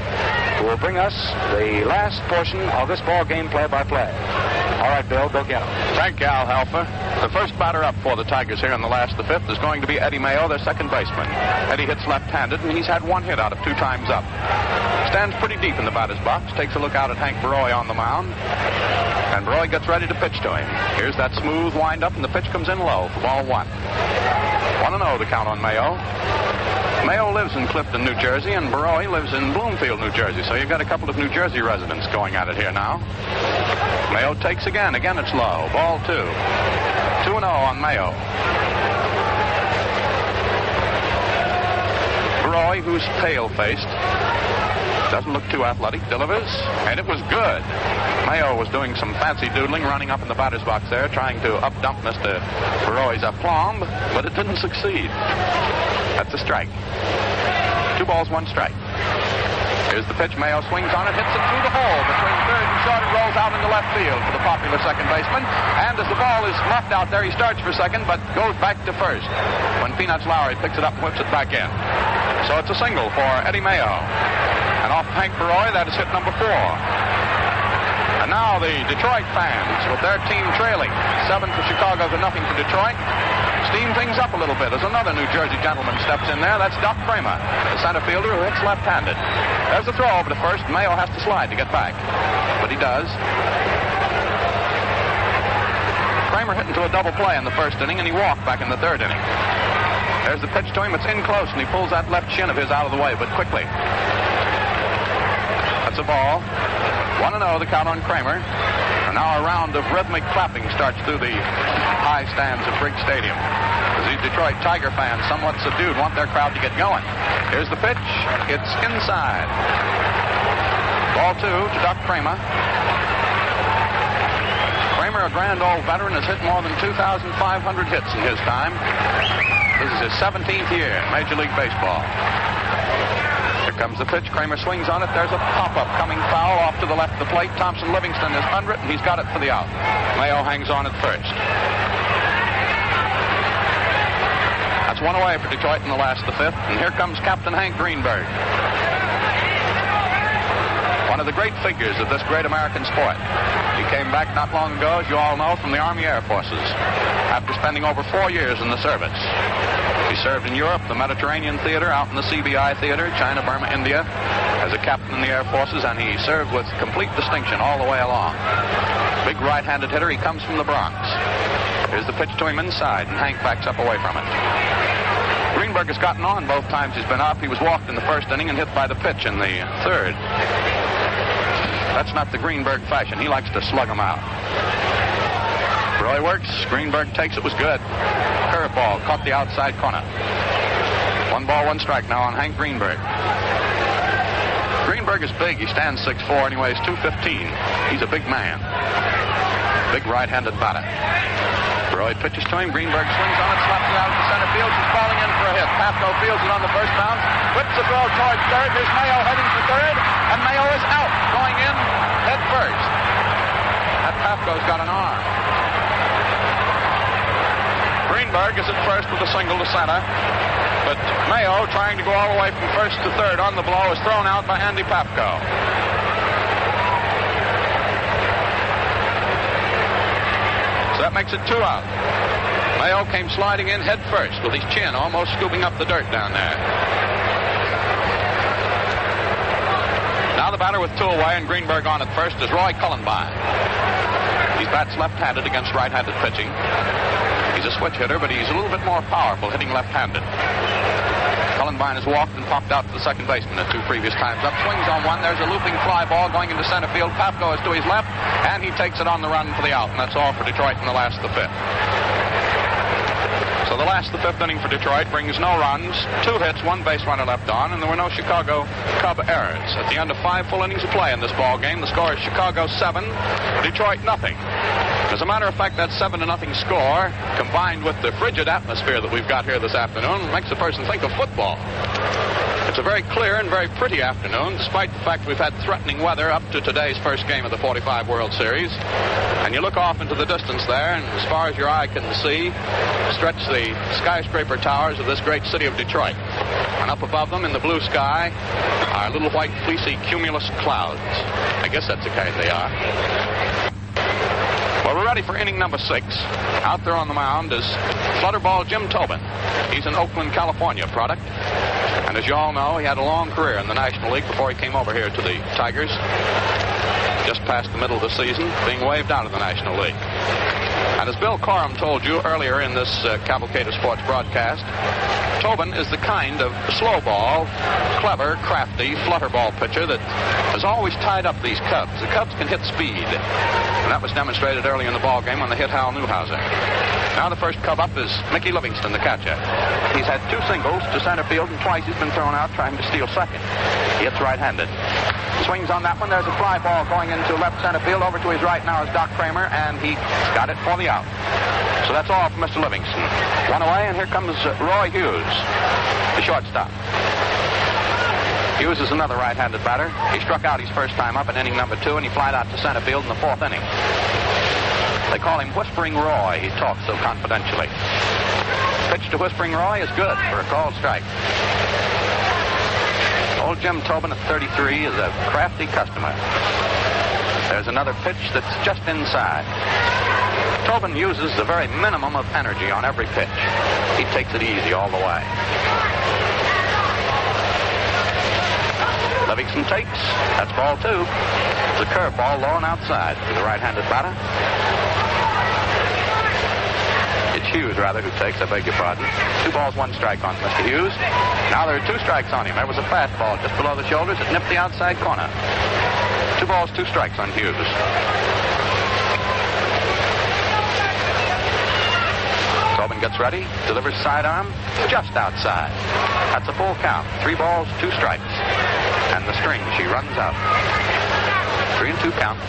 who will bring us the last portion of this ball game play-by-play. All right, Bill, go get him.
Thank you, Al Halfer. The first batter up for the Tigers here in the last of the 5th is going to be Eddie Mayo, their second baseman. Eddie hits left-handed, and he's had 1 hit out of 2 times up. Stands pretty deep in the batter's box, takes a look out at Hank Baroy on the mound, and Baroy gets ready to pitch to him. Here's that smooth wind-up, and the pitch comes in low for ball 1. 1-0 the count on Mayo. Mayo lives in Clifton, New Jersey, and Baroy lives in Bloomfield, New Jersey. So you've got a couple of New Jersey residents going at it here now. Mayo takes again. Again, it's low. Ball 2. 2-0 on Mayo. Baroy, who's pale-faced, doesn't look too athletic, delivers, and it was good. Mayo was doing some fancy doodling, running up in the batter's box there, trying to up-dump Mr. Baroy's aplomb, but it didn't succeed. That's a strike. 2 balls, 1 strike. Here's the pitch. Mayo swings on it, hits it through the hole between third and short, and rolls out into left field for the popular second baseman. And as the ball is left out there, he starts for second, but goes back to first when Peanuts Lowry picks it up and whips it back in. So it's a single for Eddie Mayo. And off Hank Baroy, that is hit number 4. And now the Detroit fans, with their team trailing 7 for Chicago to nothing for Detroit, steam things up a little bit as another New Jersey gentleman steps in there. That's Doc Kramer, the center fielder who hits left-handed. There's the throw over to first. Mayo has to slide to get back, but he does. Kramer hit into a double play in the first inning, and he walked back in the third inning. There's the pitch to him. It's in close, and he pulls that left shin of his out of the way, but quickly. That's a ball. 1-0, the count on Kramer. And now a round of rhythmic clapping starts through the high stands of Briggs Stadium, as these Detroit Tiger fans, somewhat subdued, want their crowd to get going. Here's the pitch. It's inside. Ball 2 to Doc Kramer. Kramer, a grand old veteran, has hit more than 2,500 hits in his time. This is his 17th year in Major League Baseball. Here comes the pitch. Kramer swings on it. There's a pop-up coming foul off to the left of the plate. Thompson Livingston is under it, and he's got it for the out. Mayo hangs on at first. That's one away for Detroit in the last of the 5th, and here comes Captain Hank Greenberg. One of the great figures of this great American sport. He came back not long ago, as you all know, from the Army Air Forces, after spending over 4 years in the service. He served in Europe, the Mediterranean Theater, out in the CBI Theater, China, Burma, India, as a captain in the Air Forces, and he served with complete distinction all the way along. Big right-handed hitter. He comes from the Bronx. Here's the pitch to him inside, and Hank backs up away from it. Greenberg has gotten on both times he's been up. He was walked in the first inning and hit by the pitch in the third. That's not the Greenberg fashion. He likes to slug them out. Roy works. Greenberg takes it. Was good. Curveball. Caught the outside corner. 1 ball, 1 strike now on Hank Greenberg. Greenberg is big. He stands 6'4", and he weighs 215. He's a big man. Big right-handed batter. Roy pitches to him. Greenberg swings on it, slaps it out to center field. He's falling in for a hit. Pafko fields it on the first bounce. Whips the throw towards third. Here's Mayo heading for third, and Mayo is out, going in head first. That Pafko's got an arm. Greenberg is at first with a single to center, but Mayo, trying to go all the way from first to third on the blow, is thrown out by Andy Pafko. So that makes it 2 out. Mayo came sliding in head first with his chin almost scooping up the dirt down there. Now the batter with 2 away and Greenberg on at first is Roy Cullenbine. He bats left-handed against right-handed pitching. He's a switch hitter, but he's a little bit more powerful hitting left-handed. Cullenbine has walked and popped out to the second baseman at 2 previous times up. Swings on one. There's a looping fly ball going into center field. Pafko is to his left, and he takes it on the run for the out. And that's all for Detroit in the last of the 5th. So the last of the 5th inning for Detroit brings no runs, 2 hits, 1 base runner left on, and there were no Chicago Cub errors. At the end of 5 full innings of play in this ball game, the score is Chicago 7, Detroit nothing. As a matter of fact, that 7-0 score, combined with the frigid atmosphere that we've got here this afternoon, makes a person think of football. It's a very clear and very pretty afternoon, despite the fact we've had threatening weather up to today's first game of the 45 World Series. And you look off into the distance there, and as far as your eye can see, stretch the skyscraper towers of this great city of Detroit. And up above them in the blue sky are little white fleecy cumulus clouds. I guess that's the kind they are. Well, we're ready for inning number 6. Out there on the mound is flutterball Jim Tobin. He's an Oakland, California product. And as you all know, he had a long career in the National League before he came over here to the Tigers. Just past the middle of the season, being waved out of the National League. And as Bill Corum told you earlier in this Cavalcade of Sports broadcast, Tobin is the kind of slow ball, clever, crafty, flutterball pitcher that has always tied up these Cubs. The Cubs can hit speed. And that was demonstrated early in the ball game when they hit Hal Newhouser. Now the first Cub up is Mickey Livingston, the catcher. He's had 2 singles to center field, and twice he's been thrown out trying to steal second. He hits right-handed. Swings on that one. There's a fly ball going into left center field. Over to his right now is Doc Kramer, and he got it for the out. So that's all for Mr. Livingston. 1 away, and here comes Roy Hughes, the shortstop.
Hughes is another right-handed batter. He struck out his first time up in inning number 2, and he flied out to center field in the 4th inning. They call him Whispering Roy. He talks so confidentially. Pitch to Whispering Roy is good for a called strike. Old Jim Tobin at 33 is a crafty customer. There's another pitch that's just inside. Tobin uses the very minimum of energy on every pitch. He takes it easy all the way. Livingston takes. That's ball 2. It's a curveball low and outside to the right-handed batter. It's Hughes, rather, who takes. I beg your pardon. 2 balls, 1 strike on Mr. Hughes. Now there are 2 strikes on him. There was a fastball just below the shoulders. It nipped the outside corner. 2 balls, 2 strikes on Hughes. Tobin gets ready, delivers sidearm, just outside. That's a full count. 3 balls, 2 strikes. And the string, she runs out. 3-2 count.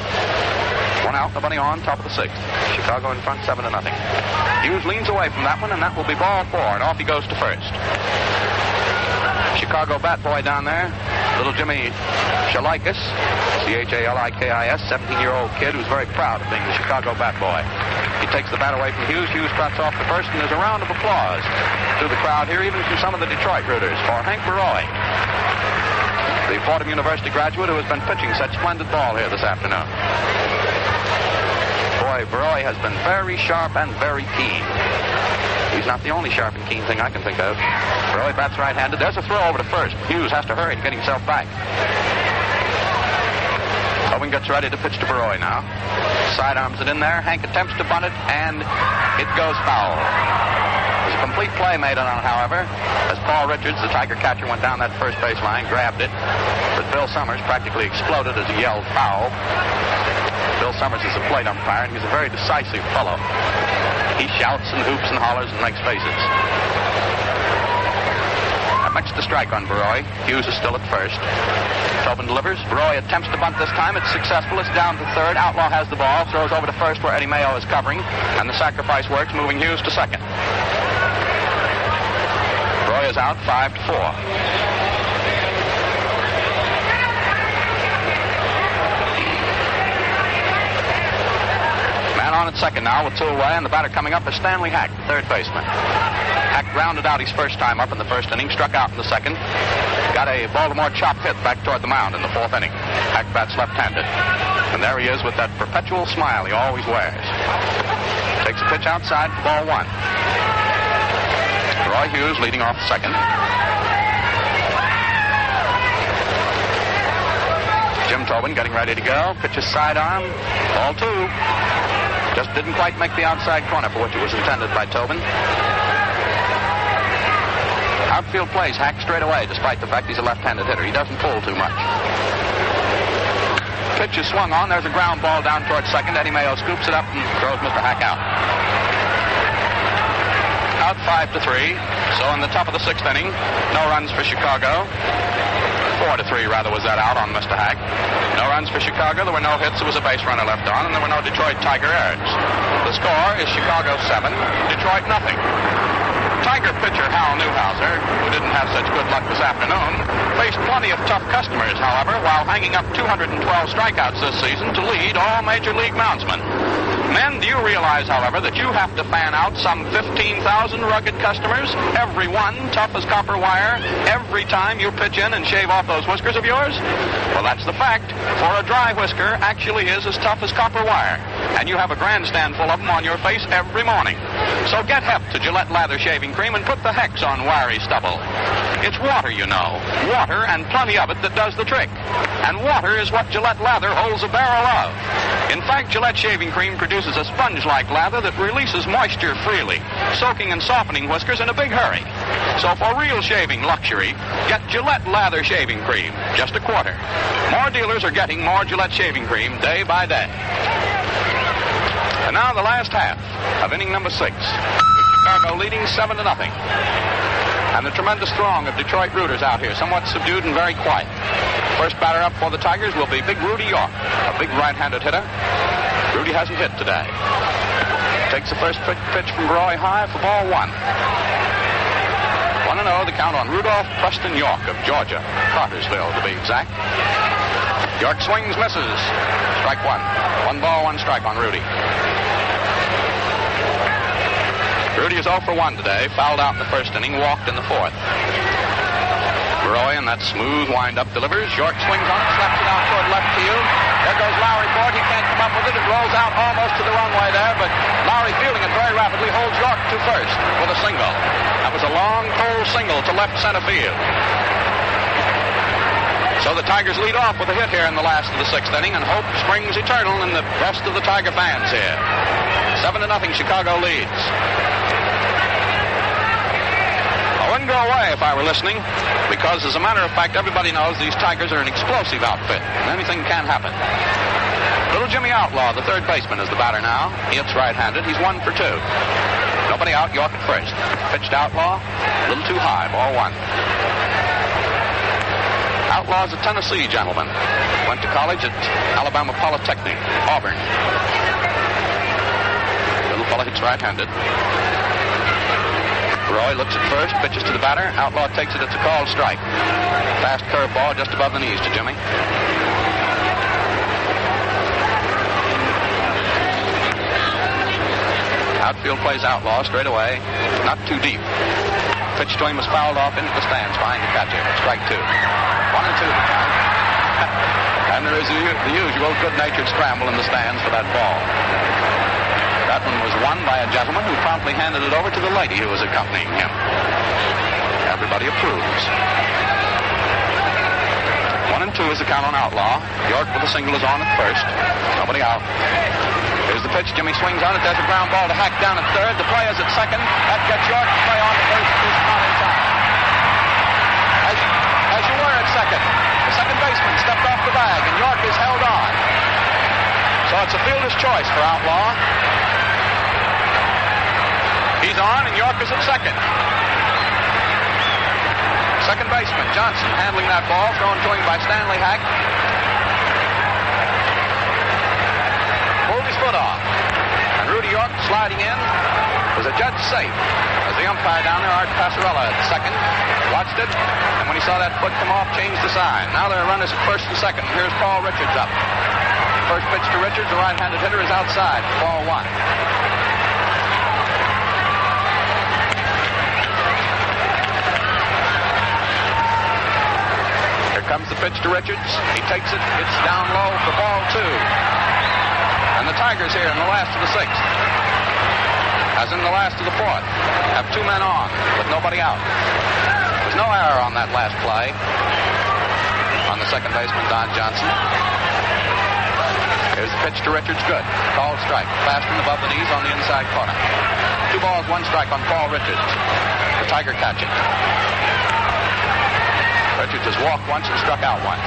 1 out, nobody on, top of the 6th. Chicago in front, 7-0. Hughes leans away from that one, and that will be ball 4, and off he goes to first. Chicago bat boy down there, little Jimmy Chalikis, Chalikis, 17-year-old kid who's very proud of being the Chicago bat boy. He takes the bat away from Hughes. Hughes trots off to first, and there's a round of applause to the crowd here, even from some of the Detroit rooters, for Hank Baroy, the Fordham University graduate who has been pitching such splendid ball here this afternoon. Boy, Baroy has been very sharp and very keen. He's not the only sharp and keen thing I can think of. Baroy bats right-handed. There's a throw over to first. Hughes has to hurry to get himself back. Tobin gets ready to pitch to Baroy now. Sidearms it in there. Hank attempts to bunt it, and it goes foul. There's a complete play made on it, however, as Paul Richards, the Tiger catcher, went down that first base line, grabbed it, but Bill Summers practically exploded as he yelled foul. Bill Summers is a plate umpire, and he's a very decisive fellow. He shouts and hoops and hollers and makes faces. That makes the strike on Baroy. Hughes is still at first. Tobin delivers. Baroy attempts to bunt this time. It's successful. It's down to third. Outlaw has the ball. Throws over to first where Eddie Mayo is covering. And the sacrifice works, moving Hughes to second. Baroy is out 5-4. On at second now with 2 away, and the batter coming up is Stanley Hack, the third baseman. Hack grounded out his first time up in the first inning, struck out in the second, got a Baltimore chop hit back toward the mound in the 4th inning. Hack bats left-handed, and there he is with that perpetual smile he always wears. Takes a pitch outside for ball 1. Roy Hughes leading off second. Jim Tobin getting ready to go. Pitches sidearm, ball 2. Just didn't quite make the outside corner for which it was intended by Tobin. Outfield plays Hack straight away, despite the fact he's a left-handed hitter. He doesn't pull too much. Pitch is swung on. There's a ground ball down towards second. Eddie Mayo scoops it up and throws Mr. Hack out. Out 5-3. So in the top of the 6th inning, no runs for Chicago. 4-3, rather, was that out on Mr. Hack. No runs for Chicago. There were no hits. There was a base runner left on, and there were no Detroit Tiger errors. The score is Chicago 7, Detroit nothing. Tiger pitcher Hal Newhouser, who didn't have such good luck this afternoon, faced plenty of tough customers, however, while hanging up 212 strikeouts this season to lead all Major League moundsmen. Men, do you realize, however, that you have to fan out some 15,000 rugged customers, every one tough as copper wire, every time you pitch in and shave off those whiskers of yours? Well, that's the fact, for a dry whisker actually is as tough as copper wire, and you have a grandstand full of them on your face every morning. So get hep to Gillette Lather Shaving Cream and put the hex on wiry stubble. It's water, you know. Water, and plenty of it, that does the trick. And water is what Gillette Lather holds a barrel of. In fact, Gillette Shaving Cream produces a sponge-like lather that releases moisture freely, soaking and softening whiskers in a big hurry. So for real shaving luxury, get Gillette Lather Shaving Cream, just a quarter. More dealers are getting more Gillette Shaving Cream day by day. And now the last half of inning number 6. Chicago leading 7-0. And the tremendous throng of Detroit rooters out here, somewhat subdued and very quiet. First batter up for the Tigers will be big Rudy York, a big right-handed hitter. Rudy hasn't hit today. Takes the first pitch from Roy high for ball 1.
1-0, the count on Rudolph Preston York of Georgia, Cartersville to be exact. York swings, misses. Strike one. 1 ball, 1 strike on Rudy. Rudy is 0 for 1 today. Fouled out in the first inning, walked in the fourth. Roy in that smooth wind-up delivers. York swings on it, slaps it out toward left field. There goes Lowry for it. He can't come up with it. It rolls out almost to the runway there, but Lowry, fielding it very rapidly, holds York to first with a single. That was a long, pole single to left center field. So the Tigers lead off with a hit here in the last of the 6th inning, and hope springs eternal in the rest of the Tiger fans here. 7-0, Chicago leads. I wouldn't go away if I were listening, because as a matter of fact, everybody knows these Tigers are an explosive outfit, and anything can happen. Little Jimmy Outlaw, the third baseman, is the batter now. He hits right-handed. He's 1 for 2. Nobody out, York at first. Pitched Outlaw, a little too high, ball 1. Outlaw's a Tennessee gentleman. Went to college at Alabama Polytechnic, Auburn. Little fella hits right-handed. Roy looks at first, pitches to the batter. Outlaw takes it. It's a called strike. Fast curveball just above the knees to Jimmy. Outfield plays Outlaw straight away. Not too deep. Pitch to him was fouled off into the stands behind the catcher. Strike 2. 1-2 the count. And there is the usual good-natured scramble in the stands for that ball. That one was won by a gentleman who promptly handed it over to the lady who was accompanying him. Everybody approves. 1-2 is the count on Outlaw. York with a single is on at first. Nobody out. Here's the pitch. Jimmy swings on it. There's a ground ball to Hack down at third. The play is at second. That gets York to play on to first. He's not in time. As you were at second, the second baseman stepped off the bag, and York is held on. So it's a fielder's choice for Outlaw. He's on, and York is at second. Second baseman, Johnson, handling that ball, thrown to him by Stanley Hack. Pulled his foot off. And Rudy York, sliding in, was adjudged safe. As the umpire down there, Art Passarella, at second, watched it, and when he saw that foot come off, changed the sign. Now there are runners at first and second. Here's Paul Richards up. First pitch to Richards, the right-handed hitter, is outside. Ball 1. Comes the pitch to Richards. He takes it. It's down low for ball 2. And the Tigers here in the last of the 6th, as in the last of the 4th, have 2 men on with nobody out. There's no error on that last play on the second baseman, Don Johnson. Here's the pitch to Richards. Good. Called strike. Fast and above the knees on the inside corner. 2 balls, 1 strike on Paul Richards. The Tiger catching. Richards has walked once and struck out once.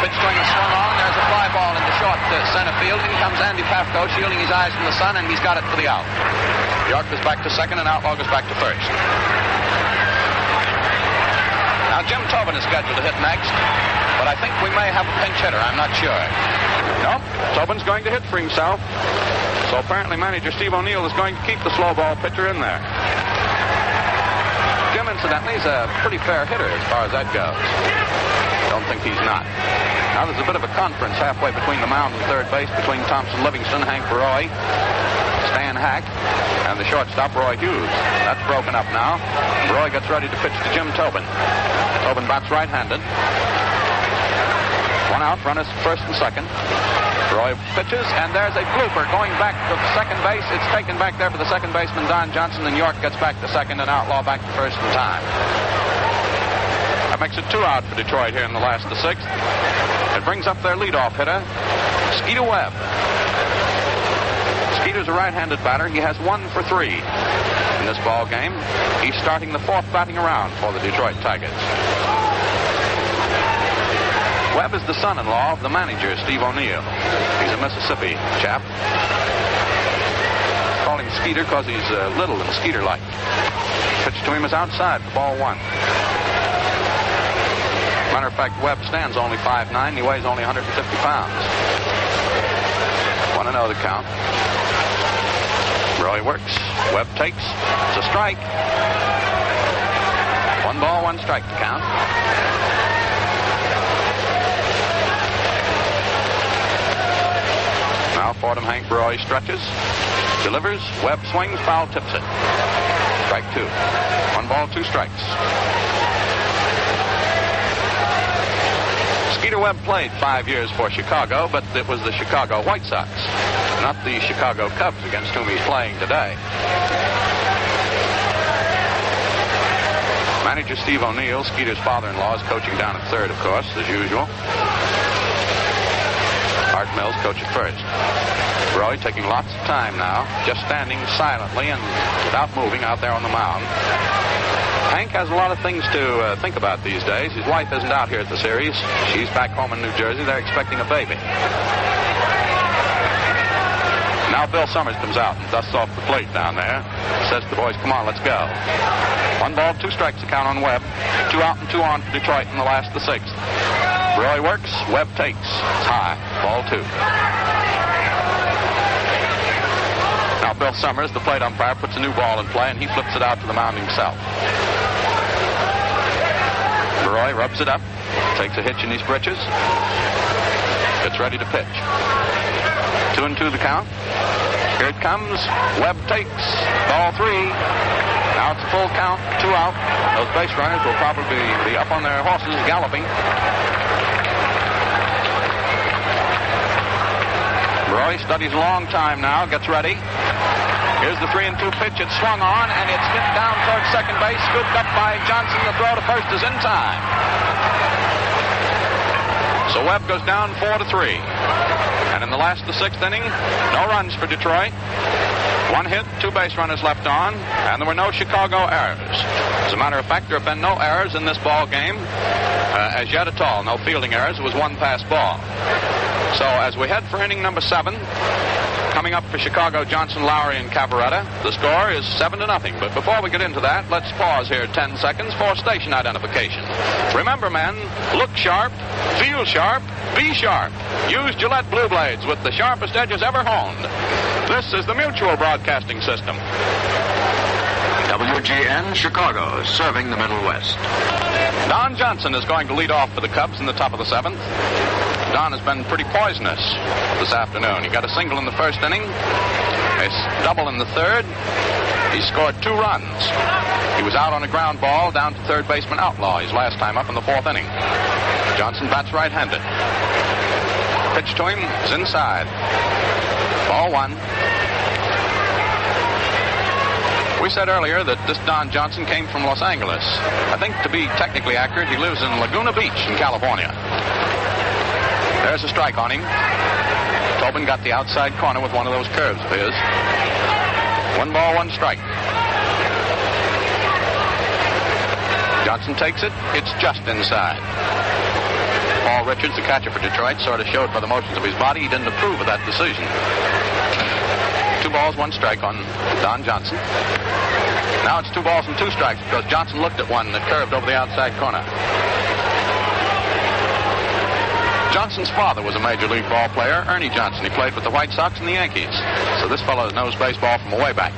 Pitch to him is swung on. There's a fly ball into short center field. In comes Andy Pafko, shielding his eyes from the sun, and he's got it for the out. York goes back to second, and Outlaw goes back to first. Now Jim Tobin is scheduled to hit next, but I think we may have a pinch hitter. I'm not sure.
Nope. Tobin's going to hit for himself. So apparently manager Steve O'Neill is going to keep the slow ball pitcher in there.
Jim, incidentally, is a pretty fair hitter as far as that goes. Don't think he's not. Now there's a bit of a conference halfway between the mound and third base between Thompson Livingston, Hank Roy, Stan Hack, and the shortstop, Roy Hughes. That's broken up now. Roy gets ready to pitch to Jim Tobin. Tobin bats right-handed. 1 out, runners first and second. Roy pitches, and there's a blooper going back to second base. It's taken back there for the second baseman, Don Johnson, and York gets back to second, and Outlaw back to first in time.
That makes it 2 out for Detroit here in the last of the 6th. It brings up their leadoff hitter, Skeeter Webb. Skeeter's a right-handed batter. He has 1 for 3 in this ball game. He's starting the 4th batting around for the Detroit Tigers. Webb is the son-in-law of the manager, Steve O'Neill. He's a Mississippi chap. Call him Skeeter because he's little and Skeeter-like. Pitch to him is outside for ball 1. Matter of fact, Webb stands only 5'9". He weighs only 150 pounds. 1-0 the count. Roy works. Webb takes. It's a strike. 1 ball, 1 strike to count. Now Fordham Hank Roy stretches, delivers, Webb swings, foul tips it. Strike 2. 1 ball, 2 strikes. Skeeter Webb played 5 years for Chicago, but it was the Chicago White Sox, not the Chicago Cubs against whom he's playing today. Manager Steve O'Neill, Skeeter's father-in-law, is coaching down at third, of course, as usual. Art Mills coach at first. Roy taking lots of time now, just standing silently and without moving out there on the mound. Hank has a lot of things to think about these days. His wife isn't out here at the series. She's back home in New Jersey. They're expecting a baby. Now Bill Summers comes out and dusts off the plate down there. Says to the boys, come on, let's go. 1 ball, 2 strikes to count on Webb. 2 out and 2 on for Detroit in the last of the 6th. Roy works, Webb takes. It's high. Ball 2. Now Bill Summers, the plate umpire, puts a new ball in play, and he flips it out to the mound himself. Roy rubs it up, takes a hitch in his britches, gets ready to pitch. 2-2 the count. Here it comes. Webb takes. Ball 3. Now it's a full count, 2 out. Those base runners will probably be up on their horses galloping. Roy studies a long time now, gets ready. Here's the 3-2 pitch. It's swung on, and it's hit down towards second base, scooped up by Johnson. The throw to first is in time. So Webb goes down 4-3. And in the last of the 6th inning, no runs for Detroit. 1 hit, 2 base runners left on, and there were no Chicago errors. As a matter of fact, there have been no errors in this ball game as yet at all. No fielding errors. It was 1 pass ball. So as we head for inning number 7, coming up for Chicago, Johnson, Lowry, and Cavarretta, the score is 7-0. But before we get into that, let's pause here 10 seconds for station identification. Remember, men, look sharp, feel sharp, be sharp. Use Gillette Blue Blades with the sharpest edges ever honed. This is the Mutual Broadcasting System.
WGN Chicago, serving the Middle West.
Don Johnson is going to lead off for the Cubs in the top of the 7th. Don has been pretty poisonous this afternoon. He got a single in the 1st inning, a double in the 3rd. He scored 2 runs. He was out on a ground ball down to third baseman Outlaw his last time up in the 4th inning. Johnson bats right-handed. Pitch to him is inside. Ball 1. We said earlier that this Don Johnson came from Los Angeles. I think, to be technically accurate, he lives in Laguna Beach in California. There's a strike on him. Tobin got the outside corner with one of those curves of his. 1 ball, 1 strike. Johnson takes it. It's just inside. Paul Richards, the catcher for Detroit, sort of showed by the motions of his body he didn't approve of that decision. 2 balls, 1 strike on Don Johnson. Now it's 2 balls and 2 strikes because Johnson looked at one that curved over the outside corner. Johnson's father was a major league ball player, Ernie Johnson. He played with the White Sox and the Yankees. So this fellow knows baseball from way back.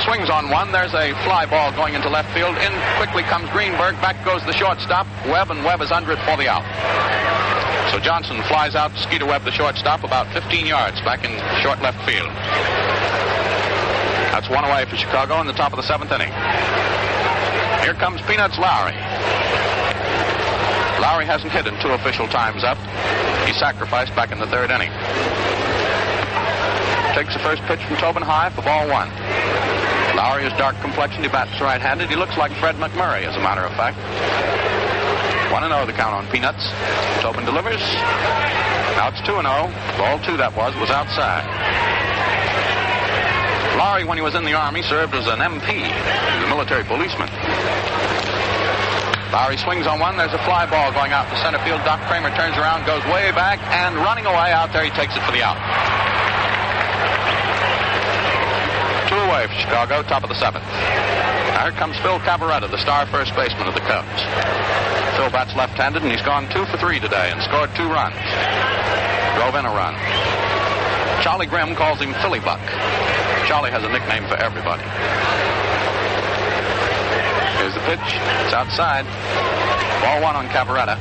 Swings on one. There's a fly ball going into left field. In quickly comes Greenberg. Back goes the shortstop, Webb, and Webb is under it for the out. So Johnson flies out to Skeeter Webb, the shortstop, about 15 yards back in short left field. That's 1 away for Chicago in the top of the 7th inning. Here comes Peanuts Lowry. Lowry hasn't hit in 2 official times up. He sacrificed back in the 3rd inning. Takes the first pitch from Tobin high for ball 1. Lowry is dark complexioned. He bats right-handed. He looks like Fred McMurray, as a matter of fact. 1-0 the count on Peanuts. Tobin delivers. Now it's 2-0. Ball 2 that was outside. Lowry, when he was in the Army, served as an MP. He was a military policeman. Lowry swings on one. There's a fly ball going out to center field. Doc Kramer turns around, goes way back, and running away out there, he takes it for the out. 2 away for Chicago, top of the 7th. Now here comes Phil Cavarretta, the star first baseman of the Cubs. Phil bats left-handed, and he's gone 2 for 3 today and scored 2 runs. Drove in a run. Charlie Grimm calls him Philly Buck. Charlie has a nickname for everybody. Here's the pitch. It's outside. Ball one on Cavarretta.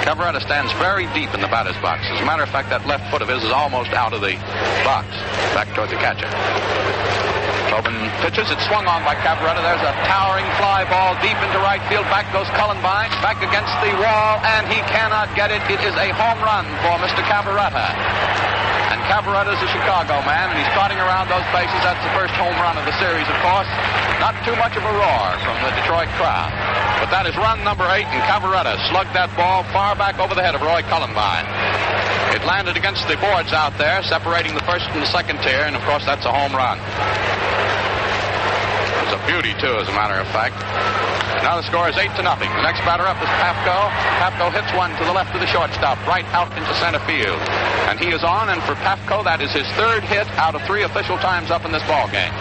Cavarretta stands very deep in the batter's box. As a matter of fact, that left foot of his is almost out of the box, back toward the catcher. Tobin pitches. It's swung on by Cavarretta. There's a towering fly ball deep into right field. Back goes Cullenbine, back against the wall, and he cannot get it. It is a home run for Mr. Cavarretta. And Cavarretta's a Chicago man, and he's trotting around those bases. That's the first home run of the series, of course. Not too much of a roar from the Detroit crowd. But that is run number 8, and Cavarretta slugged that ball far back over the head of Roy Cullenbine. It landed against the boards out there, separating the first and the second tier, and of course that's a home run. It was a beauty, too, as a matter of fact. Now the score is 8-0. The next batter up is Pafko. Pafko hits one to the left of the shortstop, right out into center field. And he is on, and for Pafko, that is his third hit out of 3 official times up in this ball game.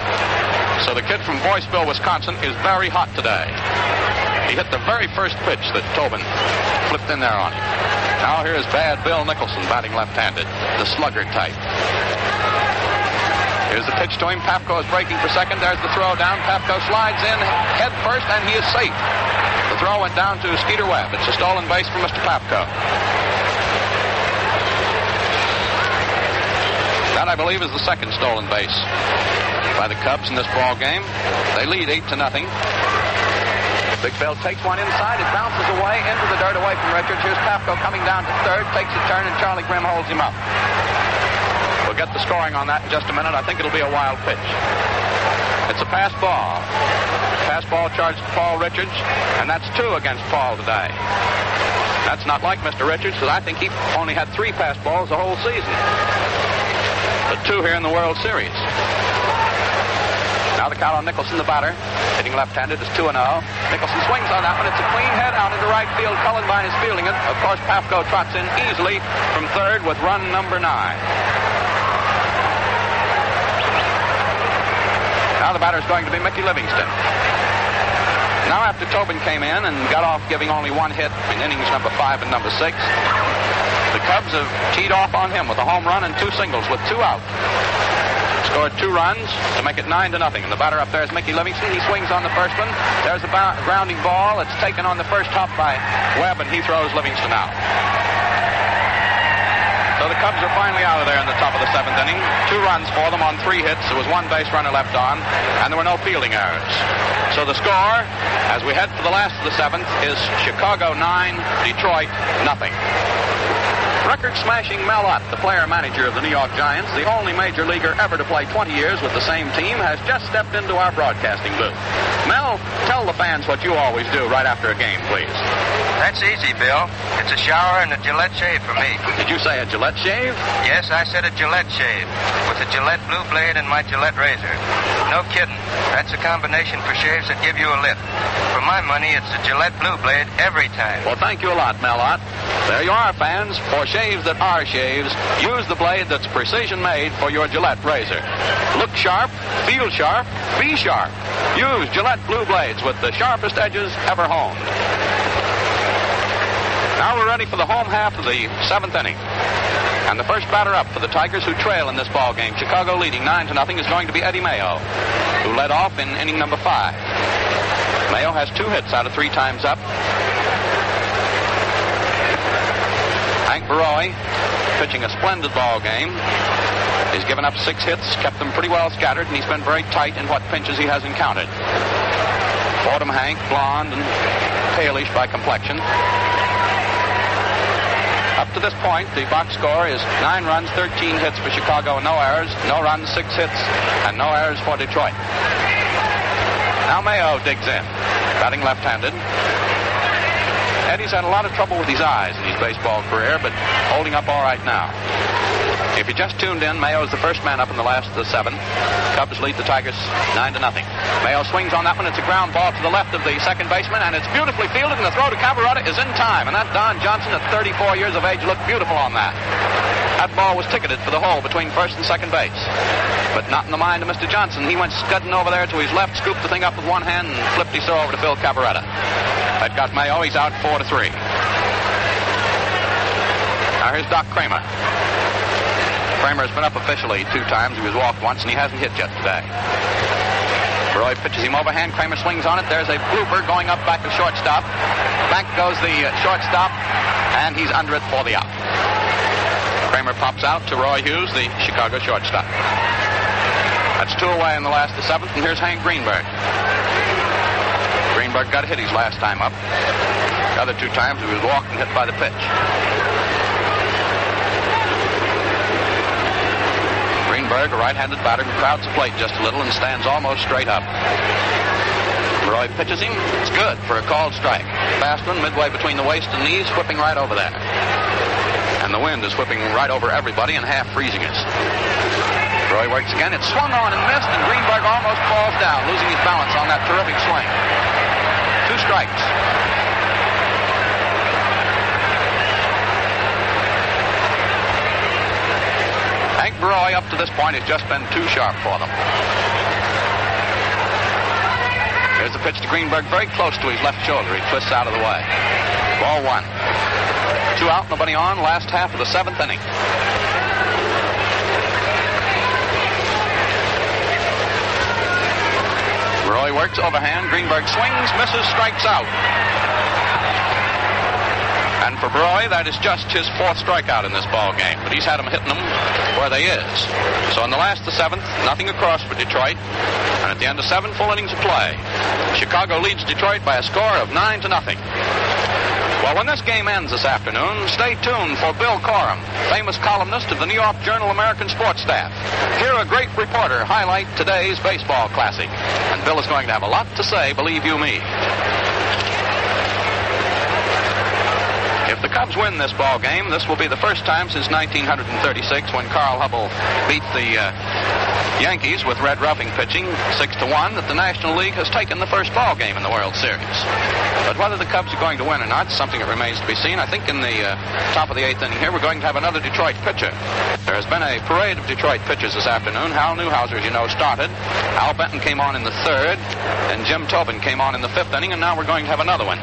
So the kid from Boyceville, Wisconsin, is very hot today. He hit the very first pitch that Tobin flipped in there on him. Now here is Bad Bill Nicholson batting left-handed, the slugger type. Here's the pitch to him. Pafko is breaking for second. There's the throw down. Pafko slides in head first, and he is safe. The throw went down to Skeeter Webb. It's a stolen base for Mr. Pafko. That, I believe, is the second stolen base by the Cubs in this ball game. They lead 8-0. Big Bill takes one inside. It bounces away into the dirt away from Richards. Here's Pafko coming down to third, takes a turn, and Charlie Grimm holds him up. We'll get the scoring on that in just a minute. I think it'll be a wild pitch. It's a pass ball. Pass ball charged to Paul Richards, and that's 2 against Paul today. That's not like Mr. Richards, because I think he only had 3 pass balls the whole season. But 2 here in the World Series. Now the count on Nicholson, the batter. Hitting left-handed is 2-0. Nicholson swings on that one. It's a clean head out into right field. Cullenbine is fielding it. Of course, Pafko trots in easily from third with run number 9. Now the batter is going to be Mickey Livingston. Now after Tobin came in and got off giving only 1 hit in innings number 5 and number 6, the Cubs have teed off on him with a home run and 2 singles with 2 out. Scored 2 runs to make it 9-0. And the batter up there is Mickey Livingston. He swings on the first one. There's a grounding ball. It's taken on the first hop by Webb, and he throws Livingston out. So the Cubs are finally out of there in the top of the 7th inning. 2 runs for them on 3 hits. There was 1 base runner left on, and there were no fielding errors. So the score, as we head for the last of the 7th, is Chicago 9, Detroit nothing. Record-smashing Mel Ott, the player-manager of the New York Giants, the only major leaguer ever to play 20 years with the same team, has just stepped into our broadcasting booth. Mel, tell the fans what you always do right after a game, please.
That's easy, Bill. It's a shower and a Gillette shave for me.
Did you say a Gillette shave?
Yes, I said a Gillette shave, with a Gillette Blue Blade and my Gillette razor. No kidding. That's a combination for shaves that give you a lift. For my money, it's a Gillette Blue Blade every time.
Well, thank you a lot, Mel Ott. There you are, fans. For shaves that are shaves, use the blade that's precision made for your Gillette razor. Look sharp, feel sharp, be sharp. Use Gillette Blue Blades with the sharpest edges ever honed. Now we're ready for the home half of the 7th inning. And the first batter up for the Tigers, who trail in this ball game, Chicago leading 9-0, is going to be Eddie Mayo, who led off in inning number 5. Mayo has 2 hits out of 3 times up. Hank Baroy, pitching a splendid ball game. He's given up 6 hits, kept them pretty well scattered, and he's been very tight in what pinches he has encountered. Fordham Hank, blonde and palish by complexion. Up to this point, the box score is 9 runs, 13 hits for Chicago, no errors, no runs, 6 hits, and no errors for Detroit. Now Mayo digs in, batting left-handed. Eddie's had a lot of trouble with his eyes in his baseball career, but holding up all right now. If you just tuned in, Mayo is the first man up in the last of the 7th. Cubs lead the Tigers 9-0. Mayo swings on that one. It's a ground ball to the left of the second baseman, and it's beautifully fielded, and the throw to Cavarretta is in time. And that Don Johnson, at 34 years of age, looked beautiful on that. That ball was ticketed for the hole between first and second base. But not in the mind of Mr. Johnson. He went scudding over there to his left, scooped the thing up with one hand, and flipped his throw over to Phil Cavarretta. That got Mayo. He's out 4-3. Now here's Doc Kramer. Kramer has been up officially 2 times. He was walked once, and he hasn't hit yet today. Roy pitches him overhand. Kramer swings on it. There's a blooper going up back to shortstop. Back goes the shortstop, and he's under it for the out. Kramer pops out to Roy Hughes, the Chicago shortstop. That's 2 away in the last of the 7th, and here's Hank Greenberg. Greenberg got hit his last time up. The other 2 times he was walked and hit by the pitch. Greenberg, a right-handed batter who crowds the plate just a little and stands almost straight up. Roy pitches him. It's good for a called strike. Fast one, midway between the waist and knees, whipping right over there. And the wind is whipping right over everybody and half freezing us. Roy works again. It's swung on and missed, and Greenberg almost falls down, losing his balance on that terrific swing. 2 strikes. Hank Roy, up to this point, has just been too sharp for them. Here's the pitch to Greenberg, very close to his left shoulder. He twists out of the way. Ball 1. 2 out, nobody on. Last half of the 7th inning. Roy works overhand. Greenberg swings, misses, strikes out. And for Roy, that is just his 4th strikeout in this ball game. But he's had them hitting them where they is. So in the last of the 7th, nothing across for Detroit. And at the end of 7 full innings of play, Chicago leads Detroit by a score of 9-0. Well, when this game ends this afternoon, stay tuned for Bill Coram, famous columnist of the New York Journal-American Sports Staff. Hear a great reporter highlight today's baseball classic. And Bill is going to have a lot to say, believe you me. If the Cubs win this ball game, this will be the first time since 1936 when Carl Hubble beat the Yankees with Red Ruffing pitching 6-1 that the National League has taken the first ball game in the World Series. But whether the Cubs are going to win or not is something that remains to be seen. I think in the top of the 8th inning here, we're going to have another Detroit pitcher. There has been a parade of Detroit pitchers this afternoon. Hal Newhouser, as you know, started. Al Benton came on in the 3rd, and Jim Tobin came on in the 5th inning, and now we're going to have another one.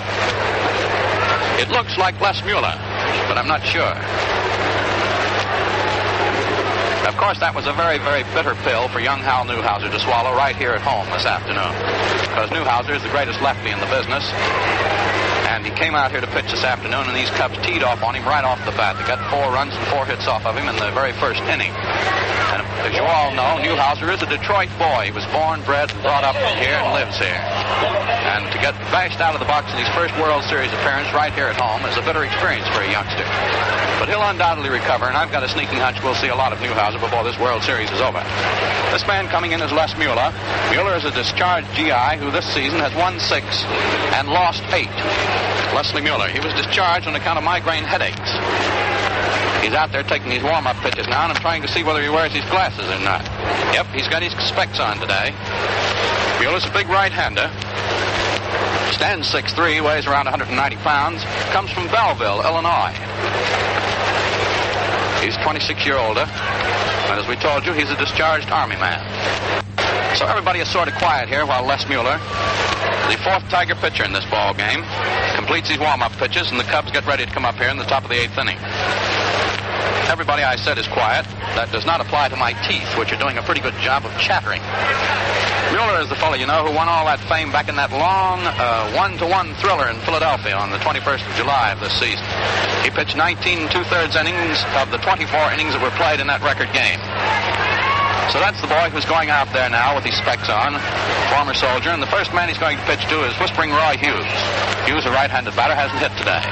It looks like Les Mueller, but I'm not sure. Of course, that was a very, very bitter pill for young Hal Newhouser to swallow right here at home this afternoon. Because Newhouser is the greatest lefty in the business. And he came out here to pitch this afternoon, and these Cubs teed off on him right off the bat. They got 4 runs and 4 hits off of him in the very first inning. And as you all know, Newhouser is a Detroit boy. He was born, bred, and brought up here and lives here. And to get bashed out of the box in his first World Series appearance right here at home is a bitter experience for a youngster. But he'll undoubtedly recover, and I've got a sneaking hunch we'll see a lot of Newhouser before this World Series is over. This man coming in is Les Mueller. Mueller is a discharged GI who this season has won 6 and lost 8. Leslie Mueller. He was discharged on account of migraine headaches. He's out there taking his warm-up pitches now, and I'm trying to see whether he wears his glasses or not. Yep, he's got his specs on today. Mueller's a big right-hander. Stands 6'3", weighs around 190 pounds. Comes from Belleville, Illinois. He's 26 years older. And as we told you, he's a discharged Army man. So everybody is sort of quiet here while Les Mueller, the 4th Tiger pitcher in this ball game, completes his warm-up pitches, and the Cubs get ready to come up here in the top of the 8th inning. Everybody I said is quiet. That does not apply to my teeth, which are doing a pretty good job of chattering. Mueller is the fellow, you know, who won all that fame back in that long 1-1 thriller in Philadelphia on the 21st of July of this season. He pitched 19 2/3 innings of the 24 innings that were played in that record game. So that's the boy who's going out there now with his specs on, former soldier, and the first man he's going to pitch to is Whispering Roy Hughes. Hughes, a right-handed batter, hasn't hit today.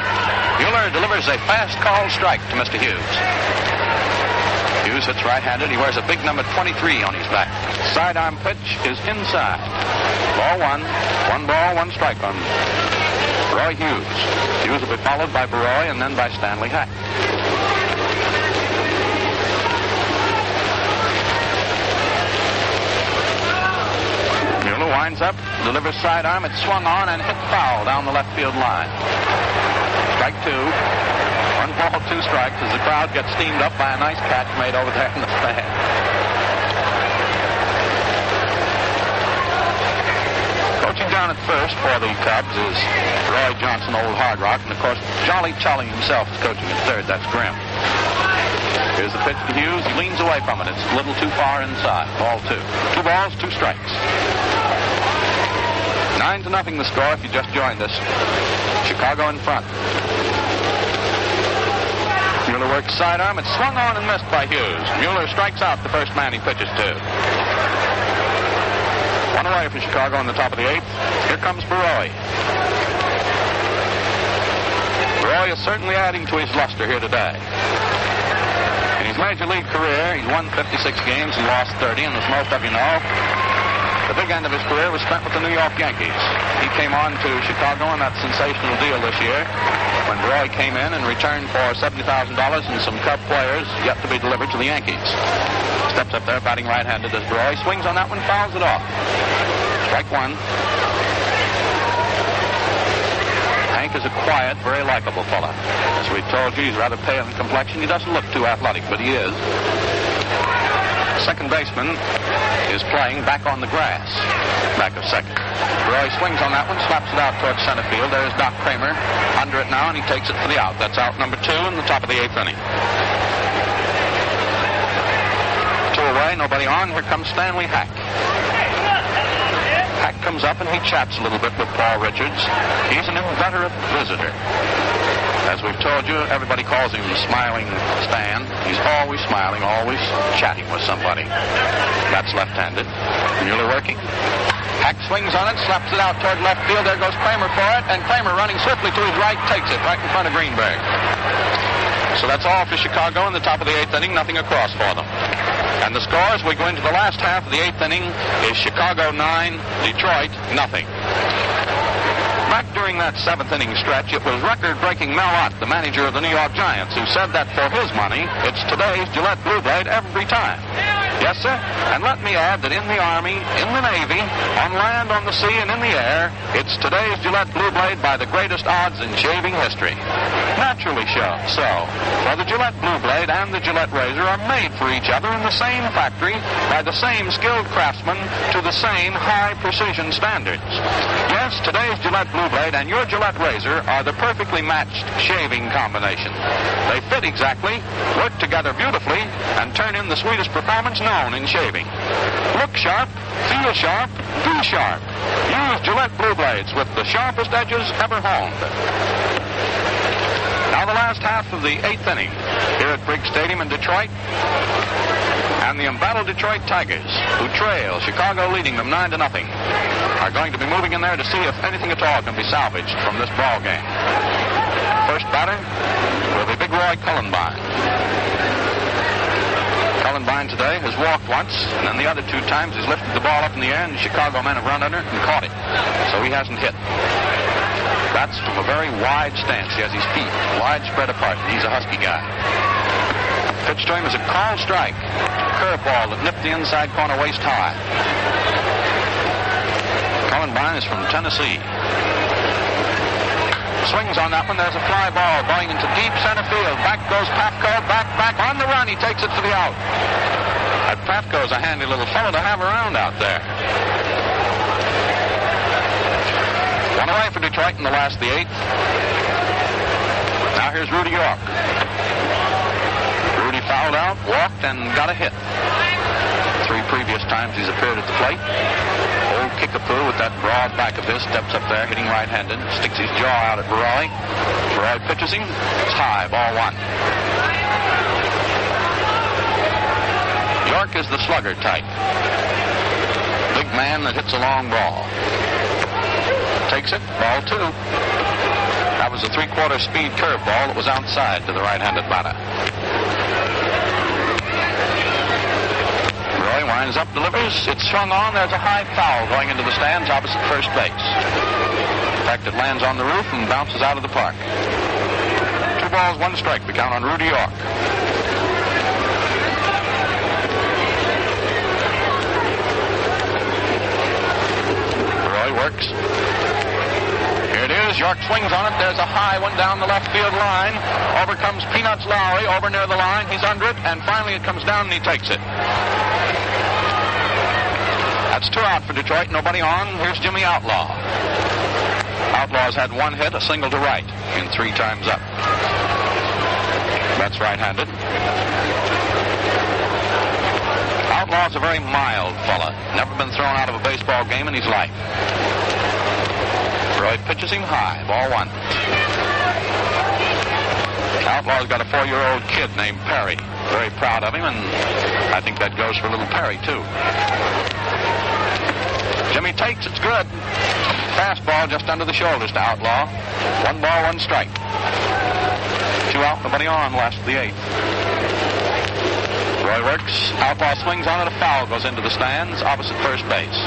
Mueller delivers a fast called strike to Mr. Hughes. Hughes hits right-handed. He wears a big number 23 on his back. Sidearm pitch is inside. Ball 1. 1 ball, 1 strike on Roy Hughes. Hughes will be followed by Baroy and then by Stanley Hack. Mueller winds up, delivers sidearm. It's swung on and hit foul down the left field line. Strike 2. 1 ball, 2 strikes as the crowd gets steamed up by a nice catch made over there in the stand. Coaching down at first for the Cubs is Roy Johnson, old Hard Rock, and of course Jolly Tully himself is coaching at third. That's Grimm. Here's the pitch to Hughes. He leans away from it. It's a little too far inside. Ball 2. 2 balls, 2 strikes. 9-0 the score if you just joined us. Chicago in front. Mueller works sidearm. It's swung on and missed by Hughes. Mueller strikes out the first man he pitches to. One away for Chicago in the top of the 8th. Here comes Barroy. Barroy is certainly adding to his luster here today. In his major league career, he's won 56 games and lost 30, and as most of you know, the big end of his career was spent with the New York Yankees. He came on to Chicago on that sensational deal this year when Barroy came in and returned for $70,000 and some Cub players yet to be delivered to the Yankees. Steps up there, batting right-handed as Barroy. Swings on that one, fouls it off. Strike one. Hank is a quiet, very likable fella. As we told you, he's rather pale in complexion. He doesn't look too athletic, but he is. Second baseman is playing back on the grass, back of second. Barroy swings on that one, slaps it out towards center field. There's Doc Kramer under it now, and he takes it for the out. That's out number 2 in the top of the 8th inning. 2 away, nobody on. Here comes Stanley Hack. Hack comes up and he chats a little bit with Paul Richards. He's an inveterate visitor. As we've told you, everybody calls him Smiling Stan. He's always smiling, always chatting with somebody. That's left-handed. Mueller working. Hack swings on it, slaps it out toward left field. There goes Kramer for it, and Kramer running swiftly to his right takes it right in front of Greenberg. So that's all for Chicago in the top of the 8th inning. Nothing across for them. And the score as we go into the last half of the 8th inning is Chicago 9, Detroit nothing. Back during that 7th inning stretch, it was record-breaking Mel Ott, the manager of the New York Giants, who said that for his money, it's today's Gillette Blue Blade every time. Yes, sir. And let me add that in the Army, in the Navy, on land, on the sea, and in the air, it's today's Gillette Blue Blade by the greatest odds in shaving history. Naturally so. For the Gillette Blue Blade and the Gillette Razor are made for each other in the same factory by the same skilled craftsmen to the same high precision standards. Yes, today's Gillette Blue Blade and your Gillette Razor are the perfectly matched shaving combination. They fit exactly, work together beautifully, and turn in the sweetest performance known in shaving. Look sharp, feel sharp, be sharp. Use Gillette Blue Blades with the sharpest edges ever honed. Now the last half of the 8th inning here at Briggs Stadium in Detroit. And the embattled Detroit Tigers, who trail, Chicago leading them 9-0, are going to be moving in there to see if anything at all can be salvaged from this ball game. First batter will be Big Roy Cullenbine. Cullenbine today has walked once, and then the other 2 times he's lifted the ball up in the air, and the Chicago men have run under and caught it. So he hasn't hit. That's from a very wide stance. He has his feet wide spread apart, and he's a husky guy. Pitch to him is a called strike. Curveball that nipped the inside corner waist high. Cullenbine is from Tennessee. Swings on that one. There's a fly ball going into deep center field. Back goes Pafko. Back on the run. He takes it for the out. And Pafko's a handy little fellow to have around out there. One away for Detroit in the last of the 8th. Now here's Rudy York. Rudy fouled out, walked, and got a hit. 3 previous times he's appeared at the plate. Old Kickapoo with that broad back of his steps up there, hitting right-handed, sticks his jaw out at Barroy. Barroy pitches him. It's high, ball 1. York is the slugger type. Big man that hits a long ball. Takes it, ball 2. That was a 3/4 speed curveball that was outside to the right-handed batter. Roy winds up, delivers. It's swung on. There's a high foul going into the stands opposite first base. In fact, it lands on the roof and bounces out of the park. 2 balls, 1 strike. The count on Rudy York. Roy works. Here it is. York swings on it. There's a high one down the left field line. Over comes Peanuts Lowry, over near the line. He's under it, and finally it comes down and he takes it. That's 2 out for Detroit. Nobody on. Here's Jimmy Outlaw. Outlaw's had 1 hit, a single to right, in 3 times up. That's right-handed. Outlaw's a very mild fella. Never been thrown out of a baseball game in his life. Roy pitches him high. Ball 1. Outlaw's got a 4-year-old kid named Perry. Very proud of him, and I think that goes for little Perry, too. Jimmy takes. It's good. Fastball just under the shoulders to Outlaw. 1 ball, 1 strike. 2 out, nobody on, last of the 8th. Roy works. Outlaw swings on it. A foul goes into the stands opposite first base.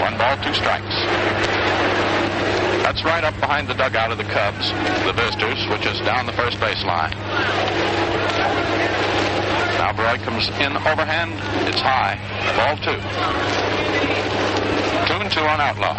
1 ball, 2 strikes. That's right up behind the dugout of the Cubs, the visitors, which is down the first base line. Now Roy comes in overhand. It's high. Ball 2. 2-2 on Outlaw.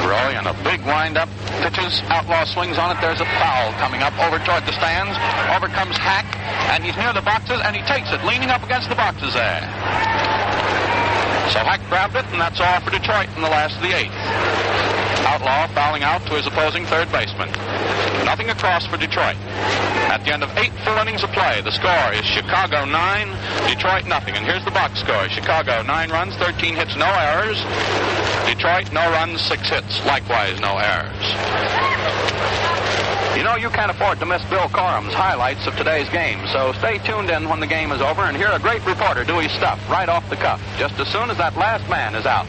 Roy and a big windup. Pitches. Outlaw swings on it. There's a foul coming up over toward the stands. Over comes Hack, and he's near the boxes, and he takes it, leaning up against the boxes there. So Hack grabbed it, and that's all for Detroit in the last of the 8th. Outlaw fouling out to his opposing third baseman. Nothing across for Detroit. At the end of 8 full innings of play, the score is Chicago 9, Detroit nothing. And here's the box score. Chicago 9 runs, 13 hits, no errors. Detroit, no runs, 6 hits, likewise no errors. You know, you can't afford to miss Bill Corum's highlights of today's game, so stay tuned in when the game is over and hear a great reporter do his stuff right off the cuff, just as soon as that last man is out.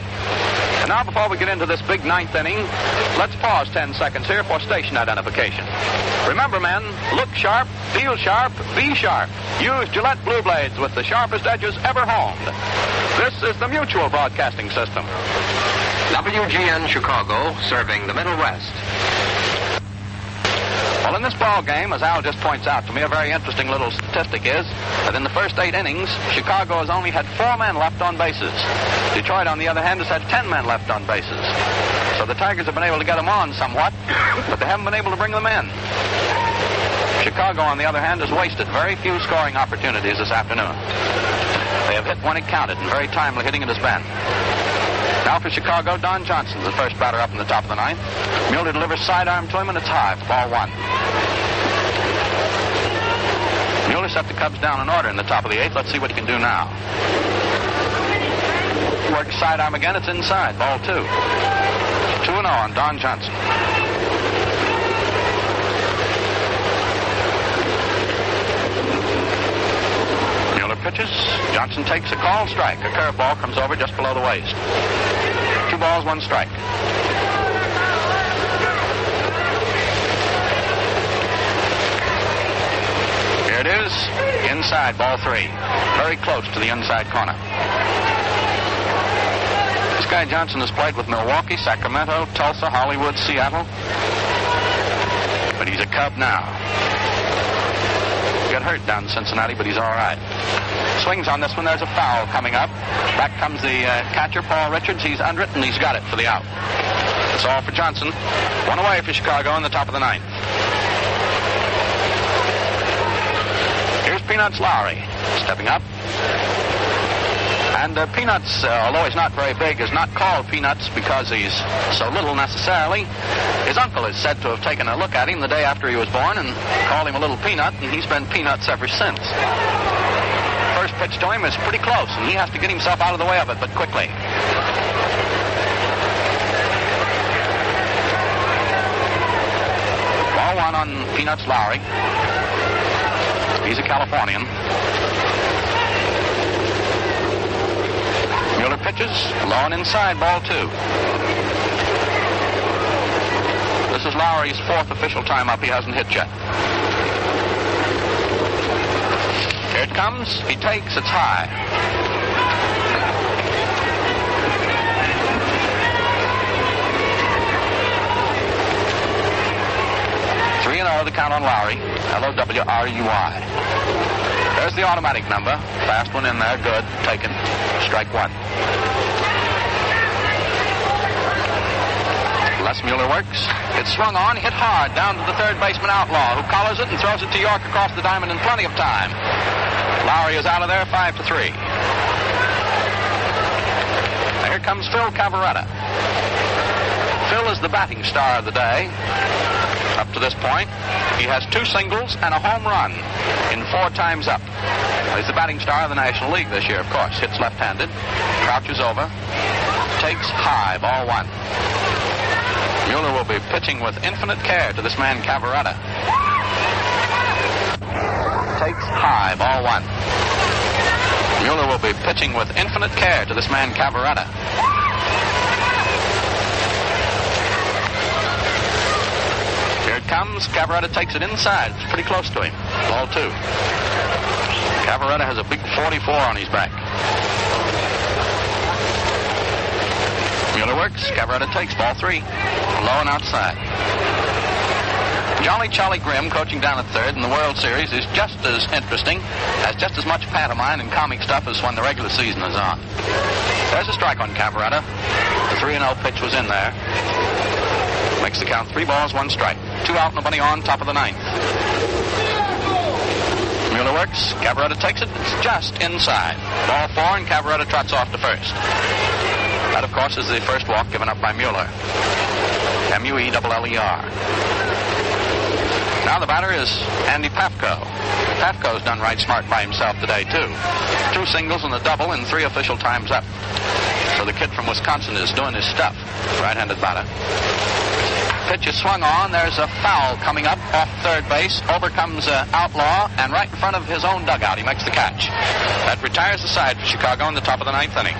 And now, before we get into this big 9th inning, let's pause 10 seconds here for station identification. Remember, men, look sharp, feel sharp, be sharp. Use Gillette Blue Blades with the sharpest edges ever honed. This is the Mutual Broadcasting System.
WGN Chicago, serving the Middle West.
Well, in this ball game, as Al just points out to me, a very interesting little statistic is that in the first 8 innings, Chicago has only had 4 men left on bases. Detroit, on the other hand, has had 10 men left on bases. So the Tigers have been able to get them on somewhat, but they haven't been able to bring them in. Chicago, on the other hand, has wasted very few scoring opportunities this afternoon. They have hit when it counted, and very timely hitting it has been. Now for Chicago, Don Johnson's the first batter up in the top of the 9th. Mueller delivers sidearm to him, and it's high for ball 1. Mueller set the Cubs down in order in the top of the 8th. Let's see what he can do now. Works sidearm again. It's inside. Ball 2. 2-0 on Don Johnson. Mueller pitches. Johnson takes a called strike. A curveball comes over just below the waist. 2 balls, 1 strike. Here it is. Inside, ball 3. Very close to the inside corner. This guy Johnson has played with Milwaukee, Sacramento, Tulsa, Hollywood, Seattle. But he's a Cub now. Got hurt down in Cincinnati, but he's all right. Swings on this one. There's a foul coming up. Back comes the catcher, Paul Richards. He's under it, and he's got it for the out. That's all for Johnson. 1 away for Chicago in the top of the 9th. Here's Peanuts Lowry stepping up. And Peanuts, although he's not very big, is not called Peanuts because he's so little necessarily. His uncle is said to have taken a look at him the day after he was born and called him a little peanut, and he's been Peanuts ever since. First pitch to him is pretty close, and he has to get himself out of the way of it, but quickly. Ball 1 on Peanuts Lowry. He's a Californian. Mueller pitches, low and inside, ball 2. This is Lowry's 4th official time up. He hasn't hit yet. Here it comes. He takes. It's high. Three and 0 the count on Lowry. Lowry. There's the automatic number. Fast one in there. Good. Taken. Strike 1. Les Mueller works. It's swung on, hit hard, down to the third baseman Outlaw, who collars it and throws it to York across the diamond in plenty of time. Lowry is out of there, 5-3. Now here comes Phil Cavarretta. Phil is the batting star of the day. Up to this point, he has 2 singles and a home run in 4 times up. He's the batting star of the National League this year, of course. Hits left-handed, crouches over, takes high, ball 1. Mueller will be pitching with infinite care to this man, Cavarretta. Takes high, ball 1. Mueller will be pitching with infinite care to this man, Cavarretta. Here it comes. Cavarretta takes it inside. It's pretty close to him. Ball 2. Cavarretta has a big 44 on his back. Mueller works. Cavarretta takes ball 3. Low and outside. Jolly Charlie Grimm coaching down at third in the World Series is just as interesting, has just as much pantomime and comic stuff as when the regular season is on. There's a strike on Cavarretta. The 3-0 pitch was in there. Makes the count 3 balls, 1 strike. 2 out, nobody on, top of the 9th. Mueller works. Cavarretta takes it. It's just inside. Ball 4, and Cavarretta trots off to first. That, of course, is the first walk given up by Mueller. Mueller. Now the batter is Andy Pafko. Pafko's done right smart by himself today, too. 2 singles and a double in 3 official times up. So the kid from Wisconsin is doing his stuff. Right-handed batter. Pitch is swung on. There's a foul coming up off third base. Over comes Outlaw, and right in front of his own dugout, he makes the catch. That retires the side for Chicago in the top of the 9th inning.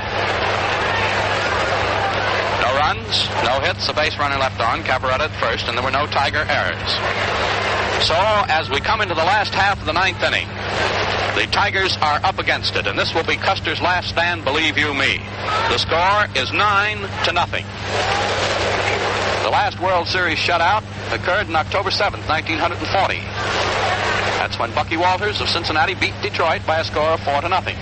No runs, no hits, a base runner left on, Cavarretta at first, and there were no Tiger errors. So, as we come into the last half of the 9th inning, the Tigers are up against it, and this will be Custer's last stand, believe you me. The score is 9-0. The last World Series shutout occurred on October 7th, 1940. That's when Bucky Walters of Cincinnati beat Detroit by a score of 4-0.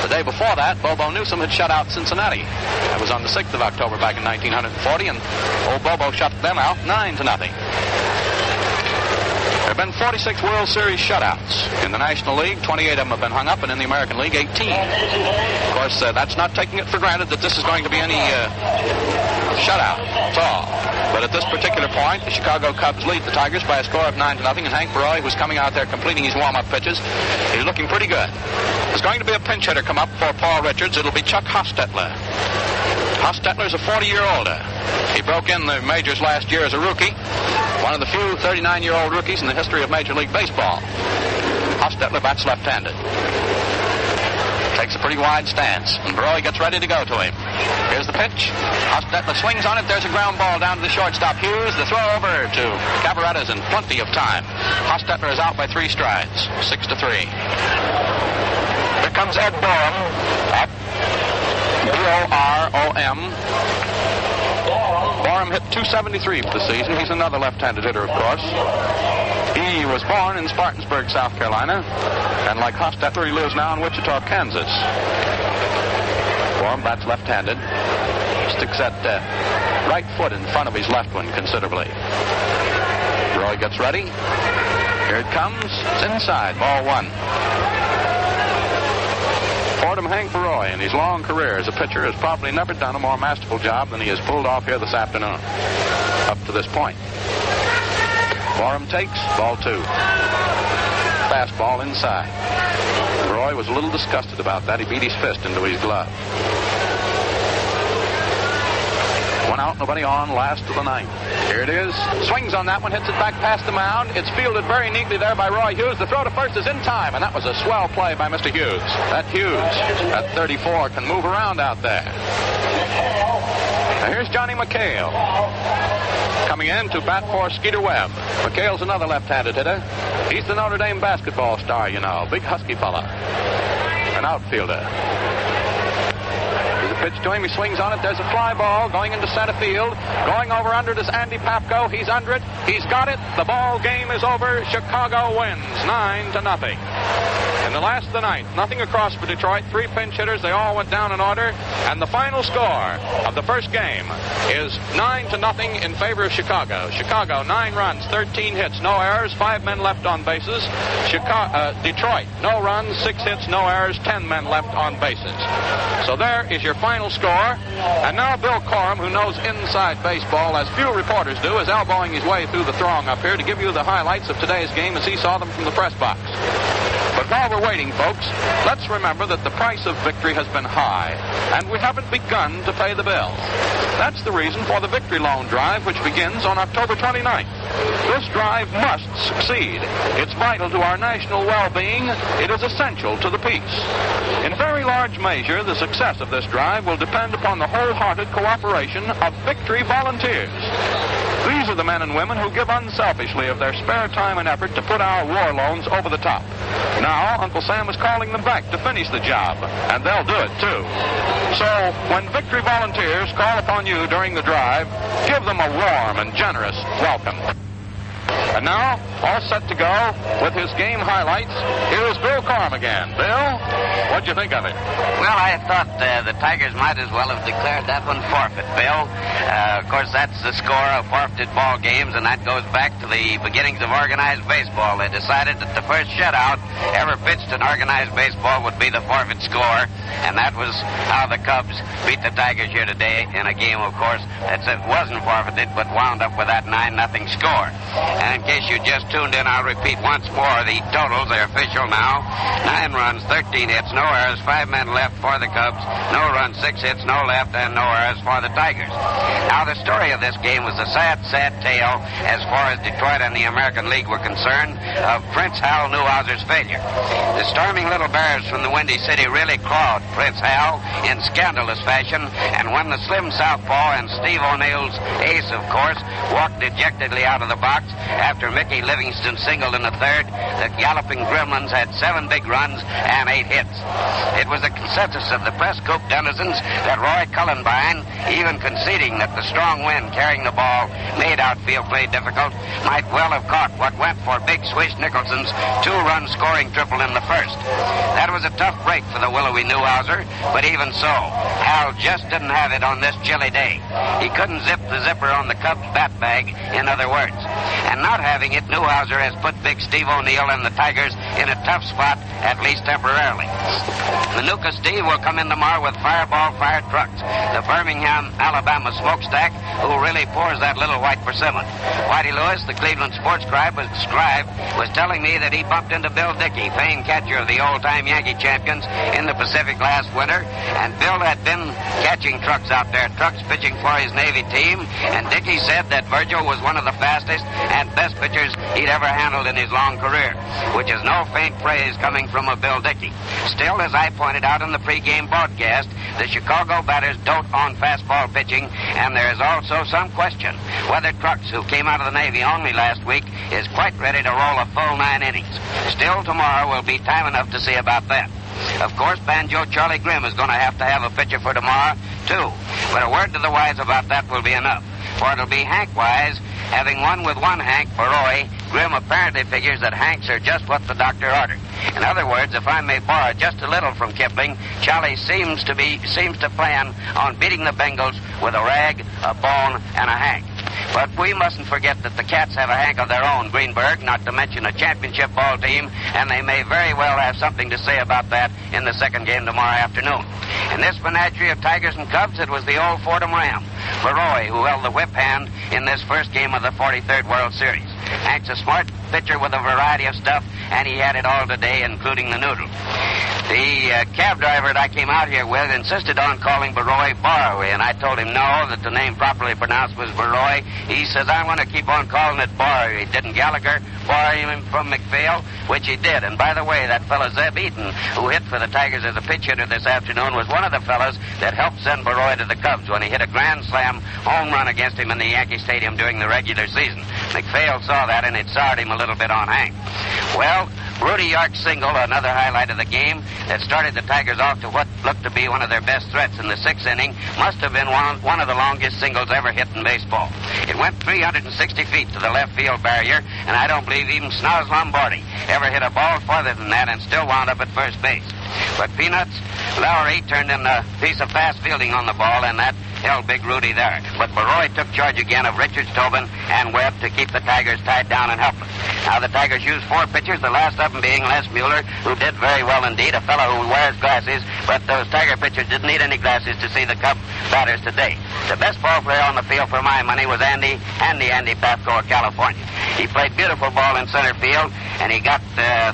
The day before that, Bobo Newsom had shut out Cincinnati. That was on the 6th of October back in 1940, and old Bobo shut them out 9-0. There have been 46 World Series shutouts. In the National League, 28 of them have been hung up, and in the American League, 18. Of course, that's not taking it for granted that this is going to be any shutout at all. But at this particular point, the Chicago Cubs lead the Tigers by a score of 9-0, and Hank Baroy, who's coming out there completing his warm-up pitches, is looking pretty good. There's going to be a pinch hitter come up for Paul Richards. It'll be Chuck Hostetler. Hostetler's a 40-year-older. He broke in the majors last year as a rookie, one of the few 39-year-old rookies in the history of Major League Baseball. Hostetler bats left-handed. Takes a pretty wide stance, and Baroy gets ready to go to him. Here's the pitch. Hostetler swings on it. There's a ground ball down to the shortstop. Hughes, the throw over to Cavarretta's in plenty of time. Hostetler is out by 3 strides, 6-3. Here comes Ed Borum up. B-O-R-O-M. Borum hit .273 for the season. He's another left-handed hitter, of course. He was born in Spartansburg, South Carolina, and like Hostetler, he lives now in Wichita, Kansas. Borum bats left-handed. Sticks that right foot in front of his left one considerably. Roy gets ready. Here it comes. It's inside. Ball 1. Fordham Hank Baroy, in his long career as a pitcher, has probably never done a more masterful job than he has pulled off here this afternoon, up to this point. Borum takes, ball 2. Fastball inside. Baroy was a little disgusted about that. He beat his fist into his glove. 1 out, nobody on, last of the 9th. Here it is. Swings on that one, hits it back past the mound. It's fielded very neatly there by Roy Hughes. The throw to first is in time, and that was a swell play by Mr. Hughes. That Hughes, at 34, can move around out there. Now here's Johnny McHale coming in to bat for Skeeter Webb. McHale's another left-handed hitter. He's the Notre Dame basketball star, you know. Big husky fella. An outfielder. Pitch to him, he swings on it, there's a fly ball going into center field, going over under it is Andy Pafko, he's under it, he's got it, the ball game is over, Chicago wins 9-0. In the last of the ninth, nothing across for Detroit. 3 pinch hitters. They all went down in order. And the final score of the first game is 9-0 in favor of Chicago. Chicago, 9 runs, 13 hits, no errors, 5 men left on bases. Detroit, no runs, 6 hits, no errors, 10 men left on bases. So there is your final score. And now Bill Corum, who knows inside baseball as few reporters do, is elbowing his way through the throng up here to give you the highlights of today's game as he saw them from the press box. But while we're waiting, folks, let's remember that the price of victory has been high, and we haven't begun to pay the bill. That's the reason for the Victory Loan Drive, which begins on October 29th. This drive must succeed. It's vital to our national well-being. It is essential to the peace. In very large measure, the success of this drive will depend upon the wholehearted cooperation of Victory volunteers. These are the men and women who give unselfishly of their spare time and effort to put our war loans over the top. Now, Uncle Sam is calling them back to finish the job, and they'll do it, too. So, when Victory volunteers call upon you during the drive, give them a warm and generous welcome. And now, all set to go with his game highlights, here is Bill Corum again. Bill, what'd you think of it?
Well, I thought the Tigers might as well have declared that one forfeit, Bill. Of course, that's the score of forfeited ball games, and that goes back to the beginnings of organized baseball. They decided that the first shutout ever pitched in organized baseball would be the forfeit score, and that was how the Cubs beat the Tigers here today in a game, of course, that wasn't forfeited, but wound up with that 9-0 score. And in case you just tuned in, I'll repeat once more the totals. They're official now. 9 runs, 13 hits, no errors, 5 men left for the Cubs, no runs, 6 hits, no left, and no errors for the Tigers. Now, the story of this game was a sad, sad tale as far as Detroit and the American League were concerned of Prince Hal Newhouser's failure. The storming little Bears from the Windy City really clawed Prince Hal in scandalous fashion, and when the slim southpaw and Steve O'Neill's ace, of course, walked dejectedly out of the box after Mickey Livingston singled in the third, the galloping Gremlins had 7 big runs and 8 hits. It was a consensus of the press coop denizens that Roy Cullenbine, even conceding that the strong wind carrying the ball made outfield play difficult, might well have caught what went for Big Swish Nicholson's 2-run scoring triple in the first. That was a tough break for the willowy Newhouser, but even so, Hal just didn't have it on this chilly day. He couldn't zip the zipper on the Cubs' bat bag, in other words. And not having it, Newhouser has put Big Steve O'Neill and the Tigers in a tough spot, at least temporarily. Manuka Steve will come in tomorrow with fireball-fired trucks, the Birmingham, Alabama smokestack, who really pours that little white persimmon. Whitey Lewis, the Cleveland sports scribe, was telling me that he bumped into Bill Dickey, famed catcher of the old-time Yankee champions, in the Pacific last winter, and Bill had been catching trucks out there, trucks pitching for his Navy team, and Dickey said that Virgil was one of the fastest and best pitchers he'd ever handled in his long career, which is no faint praise coming from a Bill Dickey. Still, as I pointed out in the pregame broadcast, the Chicago batters dote on fastball pitching, and there is also some question whether Trucks, who came out of the Navy only last week, is quite ready to roll a full 9 innings. Still, tomorrow will be time enough to see about that. Of course, Banjo Charlie Grimm is going to have a pitcher for tomorrow, too. But a word to the wise about that will be enough. For it'll be Hank Wise. Having won with one Hank, Baroy, Grimm apparently figures that Hanks are just what the doctor ordered. In other words, if I may borrow just a little from Kipling, Charlie seems to plan on beating the Bengals with a rag, a bone, and a Hank. But we mustn't forget that the Cats have a Hank of their own, Greenberg, not to mention a championship ball team, and they may very well have something to say about that in the second game tomorrow afternoon. In this menagerie of Tigers and Cubs, it was the old Fordham Ram, Baroy, who held the whip hand in this first game of the 43rd World Series. Hank's a smart pitcher with a variety of stuff, and he had it all today, including the noodle. The cab driver that I came out here with insisted on calling Baroy Baroy, and I told him no, that the name properly pronounced was Baroy. He says, I want to keep on calling it Baroy. Didn't Gallagher borrow him from McPhail? Which he did. And by the way, that fellow Zeb Eaton, who hit for the Tigers as a pinch hitter this afternoon, was one of the fellows that helped send Baroy to the Cubs when he hit a grand slam home run against him in the Yankee Stadium during the regular season. McPhail saw that, and it soured him a little bit on Hank. Well, Rudy York's single, another highlight of the game, that started the Tigers off to what looked to be one of their best threats in the sixth inning, must have been one of the longest singles ever hit in baseball. It went 360 feet to the left field barrier, and I don't believe even Snaz Lombardi ever hit a ball farther than that and still wound up at first base. But Peanuts, Lowry turned in a piece of fast fielding on the ball, and that held Big Rudy there. But Baroy took charge again of Richards, Tobin, and Webb to keep the Tigers tied down and helpless. Now the Tigers used 4 pitchers, the last of them being Les Mueller, who did very well indeed, a fellow who wears glasses, but those Tiger pitchers didn't need any glasses to see the Cub batters today. The best ball player on the field for my money was Andy Pafko of California. He played beautiful ball in center field, and he got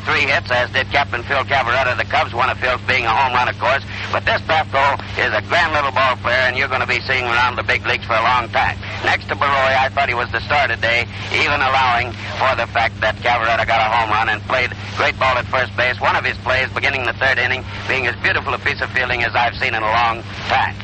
3 hits, as did Captain Phil Cavarretta of the Cubs, one of Phil's being a home run, of course. But this Pafko is a grand little ball player, and you're going to be seeing him around the big leagues for a long time. Next to Baroy, I thought he was the star today, even allowing for the fact that Cavarretta got a home run and played great ball at first base. One of his plays, beginning the third inning, being as beautiful a piece of fielding as I've seen in a long time.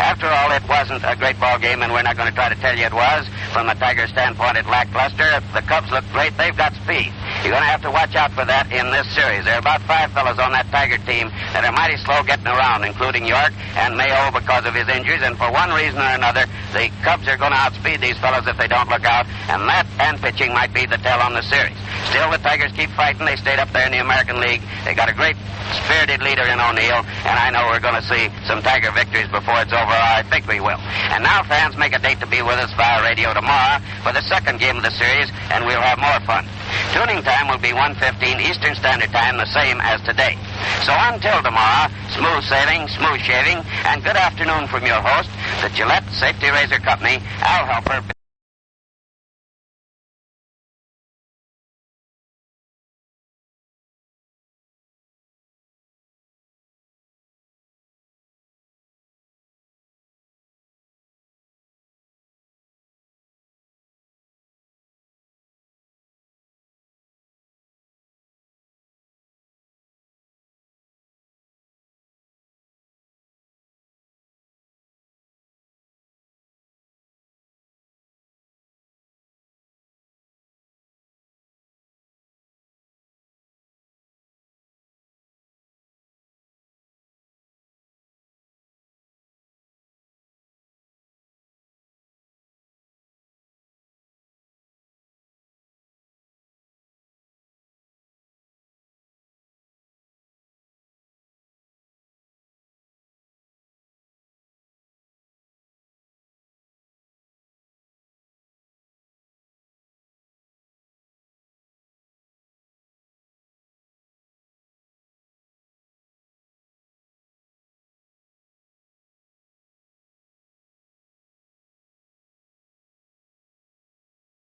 After all, it wasn't a great ball game, and we're not going to try to tell you it was. From the Tigers' standpoint, it lackluster. The Cubs look great. They've got speed. You're going to have to watch out for that in this series. There are about 5 fellows on that Tiger team that are mighty slow getting around, including York and Mayo because of his injuries, and for one reason or another, the Cubs are going to outspeed these fellows if they don't look out, and that and pitching might be the tell on the series. Still, the Tigers keep fighting. They stayed up there in the American League. They got a great spirited leader in O'Neill, and I know we're going to see some Tiger victories before it's over. I think we will. And now, fans, make a date to be with us via radio tomorrow for the second game of the series, and we'll have more fun. Tuning time will be 1:15 Eastern Standard Time, the same as today. So until tomorrow, smooth sailing, smooth shaving, and good afternoon from your host, the Gillette Safety Razor Company, Al Helper.